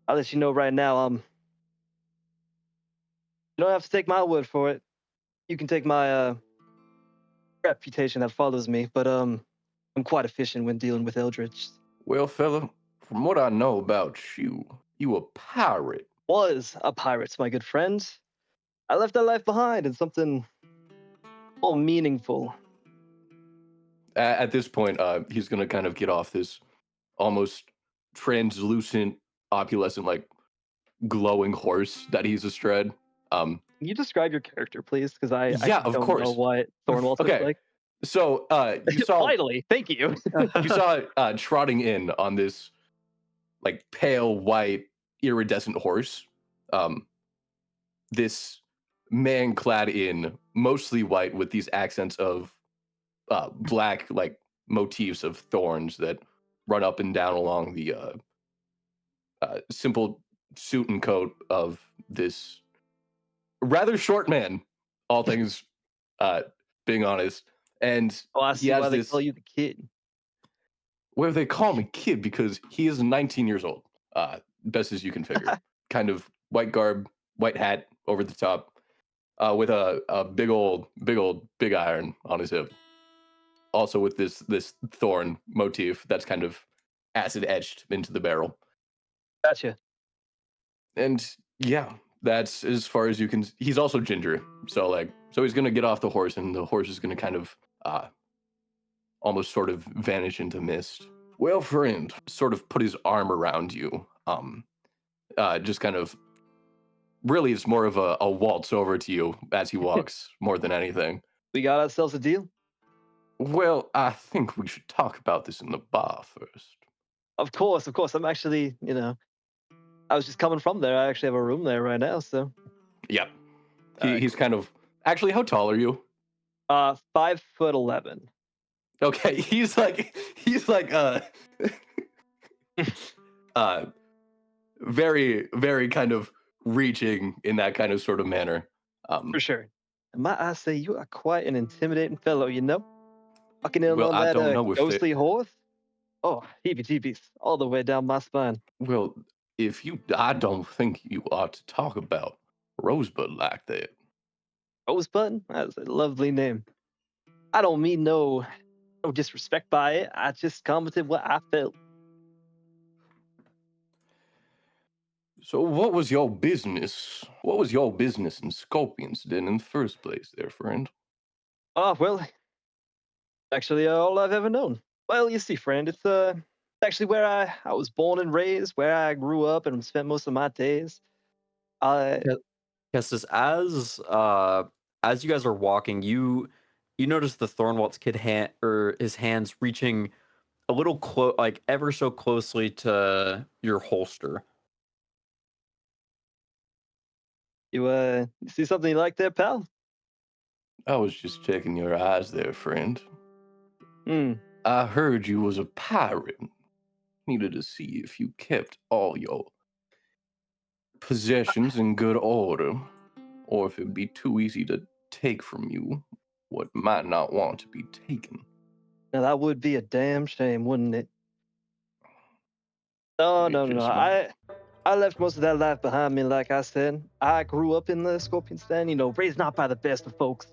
let you know right now. You don't have to take my word for it. You can take my reputation that follows me, but I'm quite efficient when dealing with eldritch. Well, fella, from what I know about you, you a pirate. Was a pirate, my good friend. I left that life behind and something more meaningful. At this point, he's gonna kind of get off this almost translucent, opulescent, like glowing horse that he's astride. Um, Can you describe your character, please? Because I yeah, actually of don't know course. what Thornwald looks Okay, like. so you saw Finally, thank you. you saw trotting in on this like pale white iridescent horse. Um, this man clad in mostly white with these accents of black like motifs of thorns that run up and down along the simple suit and coat of this rather short man, all things uh, being honest. And Oh, I he see why has they call this, you the kid. where they call me kid because he is 19 years old, best as you can figure. Kind of white garb, white hat over the top, with a big iron on his hip. Also with this thorn motif that's kind of acid etched into the barrel. Gotcha. And yeah, that's as far as you can. He's also ginger, so he's gonna get off the horse, and the horse is gonna kind of almost sort of vanish into mist. Well, friend, sort of put his arm around you. Just kind of really, it's more of a waltz over to you as he walks, more than anything. We got ourselves a deal. Well, I think we should talk about this in the bar first. Of course, of course. I'm actually, I was just coming from there. I actually have a room there right now. So, Yep. Alright, He's kind of actually. How tall are you? 5'11". Okay, he's like uh very very kind of reaching in that kind of sort of manner. For sure. And might I say, you are quite an intimidating fellow, Walking in Well, on I that don't know if they ghostly horse. Oh, heebie-jeebies all the way down my spine. well I don't think you ought to talk about Rosebud like that. Rosebud? That's a lovely name. I don't mean no disrespect by it. I just commented what I felt. So what was your business? What was your business in Scorpion's Den in the first place there, friend? Oh, well, actually, all I've ever known. Well, you see, friend, it's actually where I was born and raised, where I grew up and spent most of my days. Uh, Kestis, as you guys are walking, you notice the Thornwalt's kid hand or his hands reaching a little close, like ever so closely to your holster. you see something you like there, pal? I was just checking your eyes there, friend. Hmm. I heard you was a pirate. Needed to see if you kept all your possessions in good order, or if it'd be too easy to take from you what might not want to be taken. Now that would be a damn shame, wouldn't it? No, It no, no, no. just might. I left most of that life behind me, like I said. I grew up in the Scorpion's Den, raised not by the best of folks.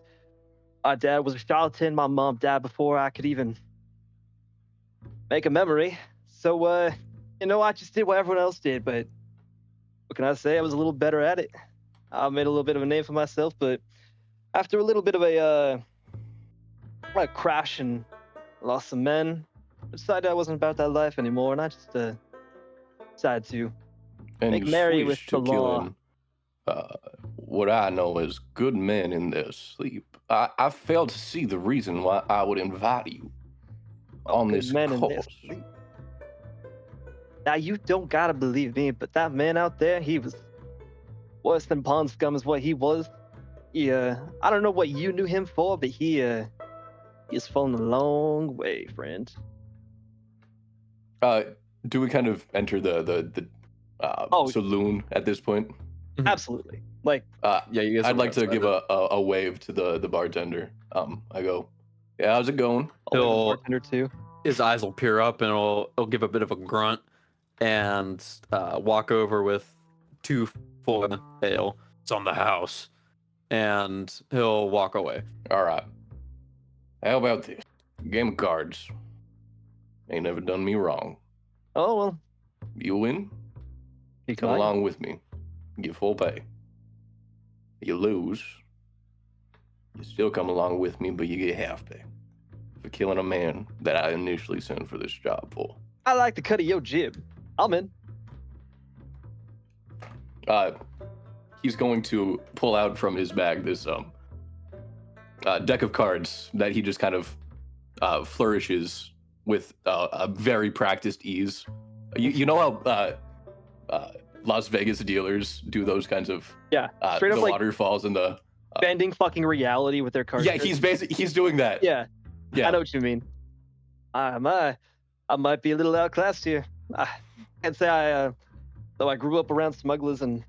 My dad was a charlatan. My mom died before I could even make a memory. So, I just did what everyone else did, but what can I say? I was a little better at it. I made a little bit of a name for myself, but after a little bit of a crash and lost some men, I decided I wasn't about that life anymore, and I just decided to And make you merry with switched the to law. killing what I know as good men in their sleep. I failed to see the reason why I would invite you on Good this men in their course. sleep. Now you don't gotta believe me, but that man out there, he was worse than pond scum is what he was. I don't know what you knew him for, but he's fallen a long way, friend. Do we kind of enter the Oh. saloon at this point? Absolutely. Like, Yeah, you guys. I'd are like to outside give it. a wave to the bartender. I go, yeah, how's it going? I'll leave a He'll- bartender too. His eyes will peer up and he'll give a bit of a grunt and walk over with 2 full ale. It's on the house, and he'll walk away. All right. How about this? Game of cards. Ain't never done me wrong. Oh well, You win, be come kind. along with me. Get full pay. You lose, you still come along with me, but you get half pay for killing a man that I initially sent for this job for. I like the cut of your jib. I'm in. He's going to pull out from his bag this deck of cards that he just kind of flourishes with a very practiced ease. You know how Las Vegas dealers do those kinds of Yeah, straight up the like waterfalls and the bending fucking reality with their cards. yeah, he's doing that. Yeah, Yeah. I know what you mean. I might be a little outclassed here. I can't say though I grew up around smugglers and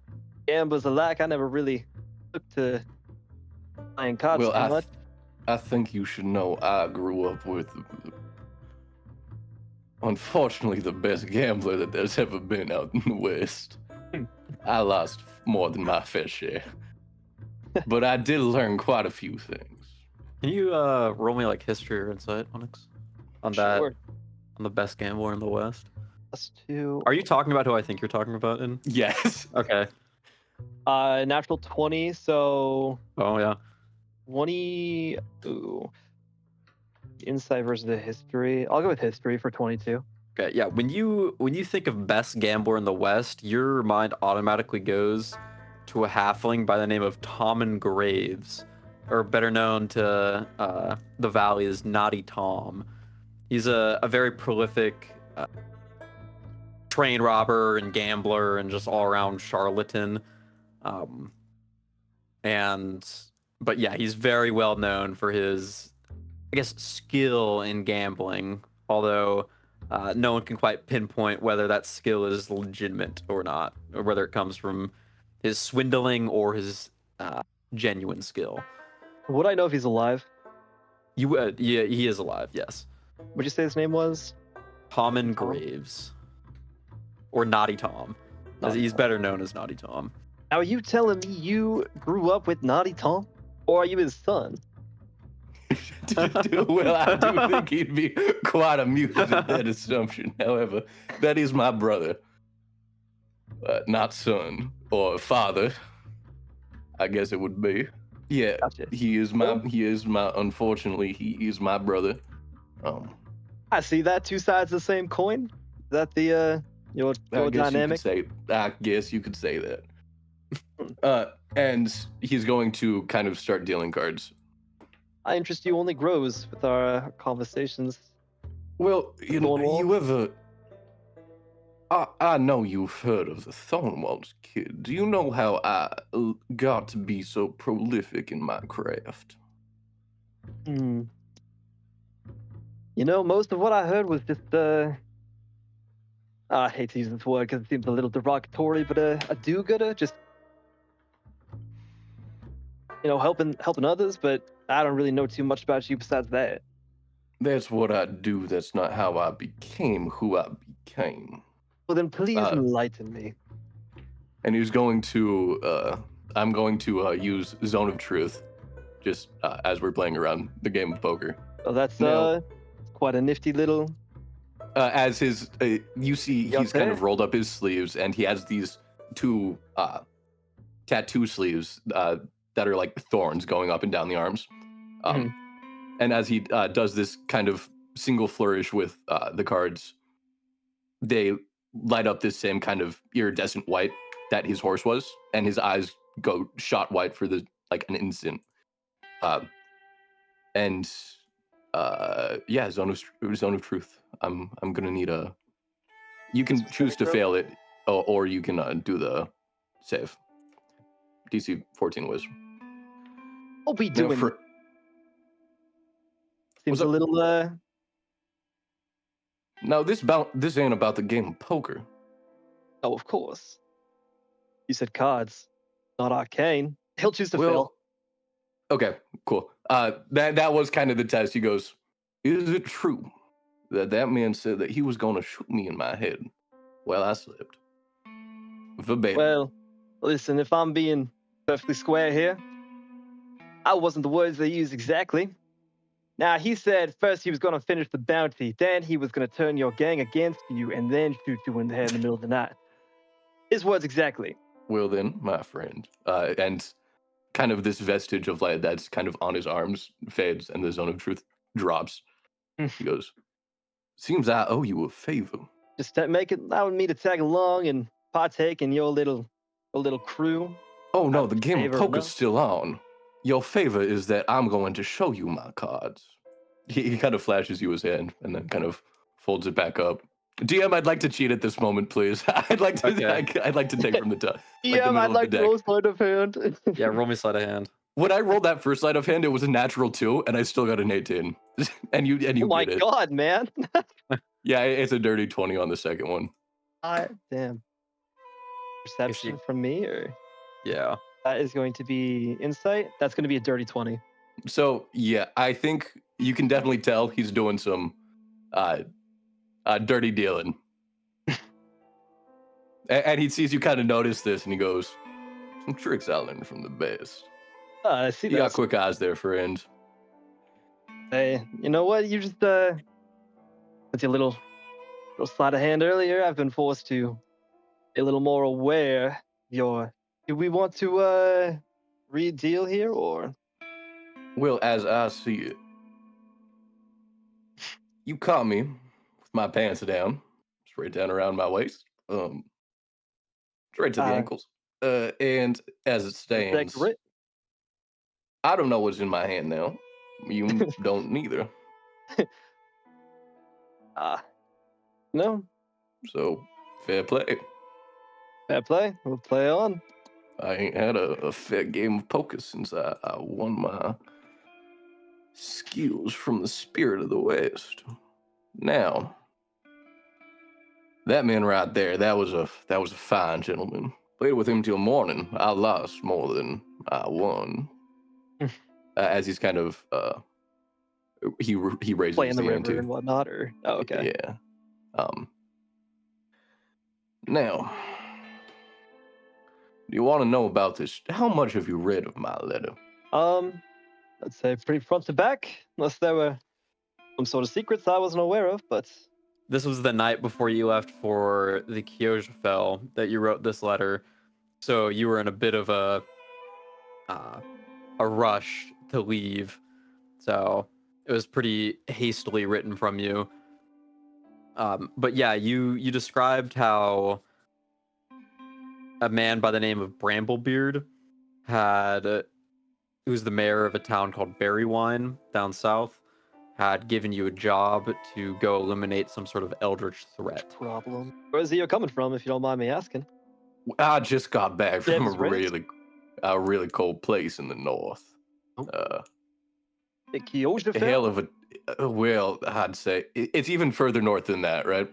gamblers alike, I never really took to playing cards Well, too much. I think you should know I grew up with, unfortunately, the best gambler that there's ever been out in the West. I lost more than my fair share. But I did learn quite a few things. Can you roll me like history or insight, Onyx, on that, Sure. on the best gambler in the West? +2. Are you talking about who I think you're talking about? In Yes. okay. Natural 20, so Oh yeah. 20. Ooh. Insight versus the history. I'll go with history for 22. Okay, yeah. When you think of best gambler in the West, your mind automatically goes to a halfling by the name of Tommen Graves, or better known to the Valley as Naughty Tom. He's a very prolific train robber and gambler and just all around charlatan. But yeah, he's very well known for his, I guess, skill in gambling, although no one can quite pinpoint whether that skill is legitimate or not, or whether it comes from his swindling or his genuine skill. Would I know if he's alive? Yeah, he is alive, yes. Would you say his name was? Tommen Tom? Graves. Or Naughty Tom. He's better known as Naughty Tom. Now, are you telling me you grew up with Naughty Tom? Or are you his son? Well, I do think he'd be quite amused at that assumption. However, that is my brother, not son or father. I guess it would be. Yeah, Gotcha. he is my. Unfortunately, he is my brother. I see that. Two sides of the same coin. Is that the your I guess dynamic? I guess you could say that. And he's going to kind of start dealing cards. My interest you only grows with our conversations. Well, Thornwall? you ever? I know you've heard of the Thornwalls, kid. Do you know how I got to be so prolific in my craft? Hmm. You know, most of what I heard was just I hate to use this word because it seems a little derogatory, but a do-gooder, just helping others. But I don't really know too much about you besides that. That's what I do. That's not how I became who I became. Well, then please enlighten me. And he's going to. I'm going to use Zone of Truth, just as we're playing around the game of poker. Oh, that's Now- quite a nifty little. As his, you see, Young he's kind man. of rolled up his sleeves, and he has these two tattoo sleeves that are like thorns going up and down the arms. And as he does this kind of single flourish with the cards, they light up this same kind of iridescent white that his horse was, and his eyes go shot white for an instant. Yeah, zone of truth. I'm gonna need a. You can choose to fail it, or you can do the save. DC 14 whiz. What we Now doing? for- Seems What's a up? little Now this ain't about the game of poker. Oh, of course. You said cards, not arcane. He'll choose to fail. Okay, cool. That was kind of the test. He goes, "Is it true that man said that he was going to shoot me in my head?" Well, I slipped. Verbatim. Well, listen, if I'm being perfectly square here, I wasn't the words they used exactly. Now, he said first he was going to finish the bounty, then he was going to turn your gang against you, and then shoot you in the head in the middle of the night. His words exactly. Well then, my friend, and kind of this vestige of light that's kind of on his arms fades, and the zone of truth drops. He goes, "Seems I owe you a favor." Just allowing me to tag along and partake in your little crew. Oh no, the game of favor poker's enough. still on. Your favor is that I'm going to show you my cards. He kind of flashes you his hand and then kind of folds it back up. DM, I'd like to cheat at this moment, please. I'd like to. Okay. I'd like to take from the top. Yeah, I'd like to roll sleight of hand. Yeah, roll me sleight of hand. When I rolled that first sleight of hand, it was a natural 2, and I still got an 18. and you Oh my get it. god, man. Yeah, it's a dirty 20 on the second one. Damn. Perception from me, or Yeah. that is going to be insight. That's going to be a dirty 20. So yeah, I think you can definitely tell he's doing some dirty dealing. And he sees you kind of notice this, and he goes, "Some tricks I learned from the best." I see You that. got quick eyes there, friend. Hey, you know what? You just with your little sleight of hand earlier, I've been forced to be a little more aware of your. Do we want to re-deal here, or Well, as I see it, you caught me with my pants down, straight down around my waist, straight to the ankles. And as it stands, grit? I don't know what's in my hand now. You don't neither. No, So, fair play. fair play. We'll play on. I ain't had a fair game of poker since I won my skills from the spirit of the West. Now, that man right there, that was a fine gentleman. Played with him till morning. I lost more than I won. As he's kind of he raises Play in the the river ante. and whatnot, or okay. Yeah. Now, You want to know about this? How much have you read of my letter? I'd say pretty front to back, unless there were some sort of secrets I wasn't aware of, but This was the night before you left for the Kyojafell that you wrote this letter. So you were in a bit of a rush to leave. So it was pretty hastily written from you. But yeah, you described how a man by the name of Bramblebeard who was the mayor of a town called Berrywine down south, had given you a job to go eliminate some sort of eldritch threat. problem. Where's you're coming from, if you don't mind me asking? I just got back from Den's Ridge? a really cold place in the north. The A Kyojafell? hell of a well, I'd say it's even further north than that, right?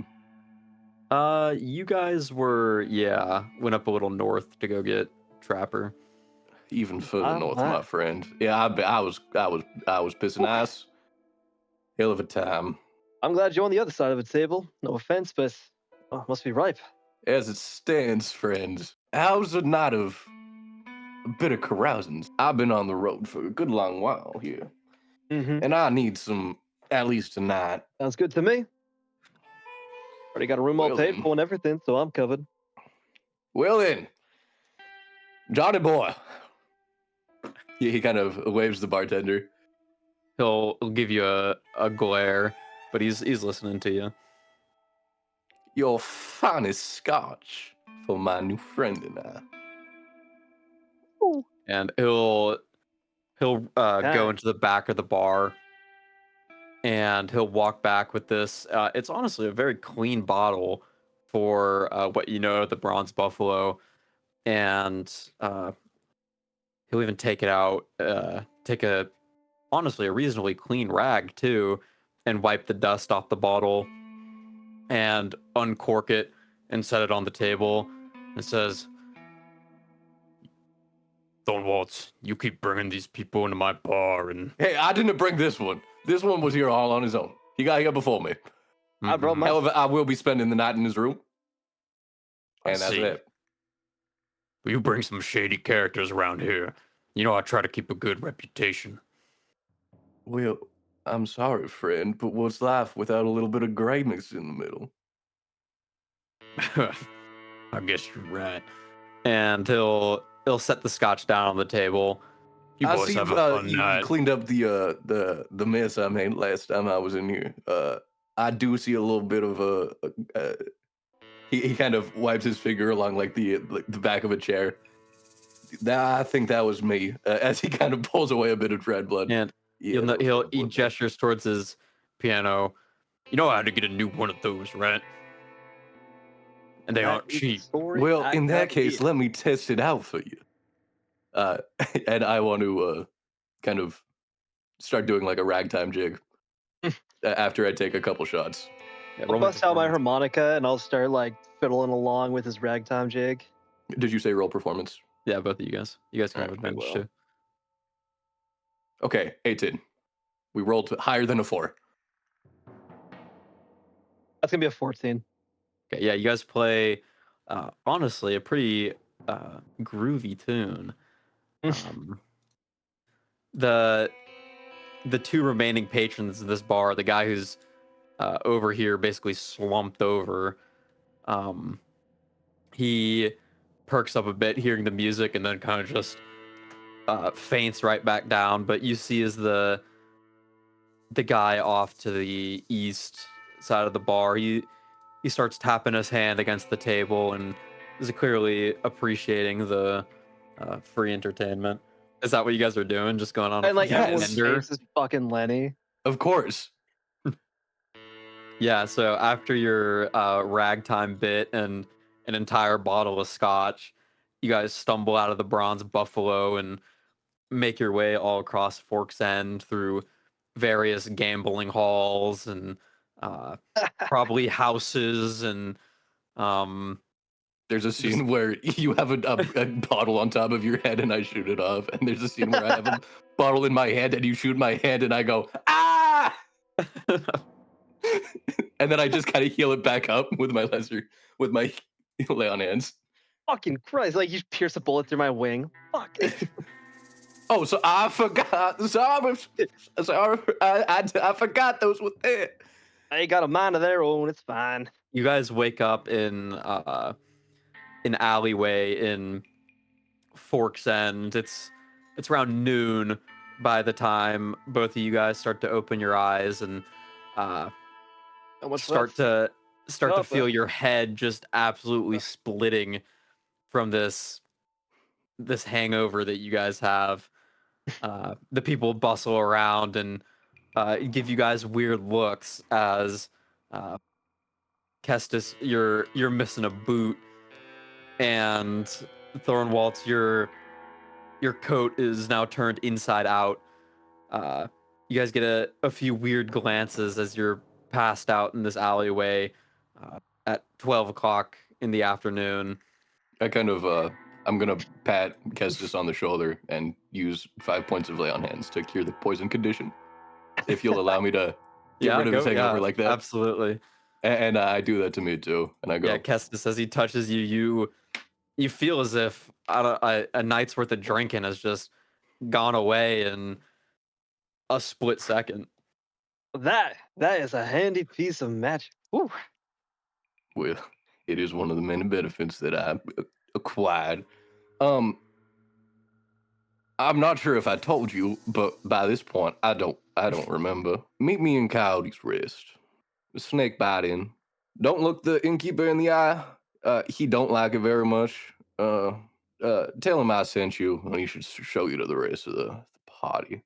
You guys went up a little north to go get Trapper. Even further north, my. my friend. Yeah, I was pissing ass. Hell of a time. I'm glad you're on the other side of the table. No offense, but must be ripe. As it stands, friends, how's a night of a bit of carousing? I've been on the road for a good long while here, Mm-hmm. and I need some at least tonight. Sounds good to me. Already got a room all Well paid then. for and everything, so I'm covered. Well then, Johnny boy. He kind of waves the bartender. He'll give you a glare, but he's listening to you. Your finest scotch for my new friend and I. And he'll go into the back of the bar, and he'll walk back with this. It's honestly a very clean bottle for what you know the Bronze Buffalo, and he'll even take it out, take a reasonably clean rag too, and wipe the dust off the bottle, and uncork it and set it on the table. It says, "Thornwaltz, you keep bringing these people into my bar, and Hey, I didn't bring this one. This one was here all on his own. He got here before me. I brought my. However, I will be spending the night in his room. I And that's see. it. You bring some shady characters around here. You know I try to keep a good reputation." Well, I'm sorry, friend, but what's life without a little bit of gray mixed in the middle? I guess you're right. And he'll set the scotch down on the table. You I boys see have a fun you night. cleaned up the mess I made last time I was in here. I do see a little bit of he kind of wipes his finger along like the back of a chair. I think that was me. As he kind of pulls away a bit of red blood. And Yeah, that was red he blood. gestures towards his piano. You know how to get a new one of those, right? And they aren't cheap. Well, in that case, let me test it out for you. And I want to kind of start doing like a ragtime jig after I take a couple shots. Yeah, I'll roll me bust out my performance. harmonica and I'll start like fiddling along with his ragtime jig. Did you say roll performance? Yeah, both of you guys. You guys can have Alright, okay, advantage well. too. Okay, 18. We rolled higher than a 4. That's gonna be a 14. Okay, yeah, you guys play honestly a pretty groovy tune. The two remaining patrons of this bar, the guy who's over here basically slumped over, he perks up a bit hearing the music and then kind of just faints right back down. But you see as the guy off to the east side of the bar, he starts tapping his hand against the table and is clearly appreciating the free entertainment. Is that what you guys are doing? Just going on a And like fucking everyone's bender? face is fucking Lenny. Of course. Yeah, so after your ragtime bit and an entire bottle of scotch, you guys stumble out of the Bronze Buffalo and make your way all across Fork's End through various gambling halls and probably houses and There's a scene where you have a bottle on top of your head and I shoot it off. And there's a scene where I have a bottle in my hand and you shoot my hand and I go, ah! And then I just kind of heal it back up with my lay on hands. Fucking Christ! Like you pierce a bullet through my wing. Fuck. Oh, so I forgot. Sorry, I forgot those were there. I ain't got a mind of their own. It's fine. You guys wake up in an alleyway in Forks End. It's around noon by the time both of you guys start to open your eyes and And what's start that? to up, feel your head just absolutely splitting from this hangover that you guys have. The people bustle around and give you guys weird looks as Kestis, you're missing a boot, and Thornwaltz, your coat is now turned inside out. You guys get a few weird glances as you're passed out in this alleyway at 12 o'clock in the afternoon. I kind of, I'm gonna pat Kestis on the shoulder and use 5 points of lay on hands to cure the poison condition. If you'll allow me to get rid of his hangover like that. Absolutely. And I do that to me too. And I go, Yeah, Kestis, as he touches you, you feel as if a night's worth of drinking has just gone away in a split second. That is a handy piece of magic. Woo. well, it is one of the many benefits that I acquired. I'm not sure if I told you, but by this point, I don't remember. Meet me in Coyote's Rest. Snake biting. Don't look the innkeeper in the eye. He don't like it very much. Tell him I sent you, and he should show you to the rest of the party.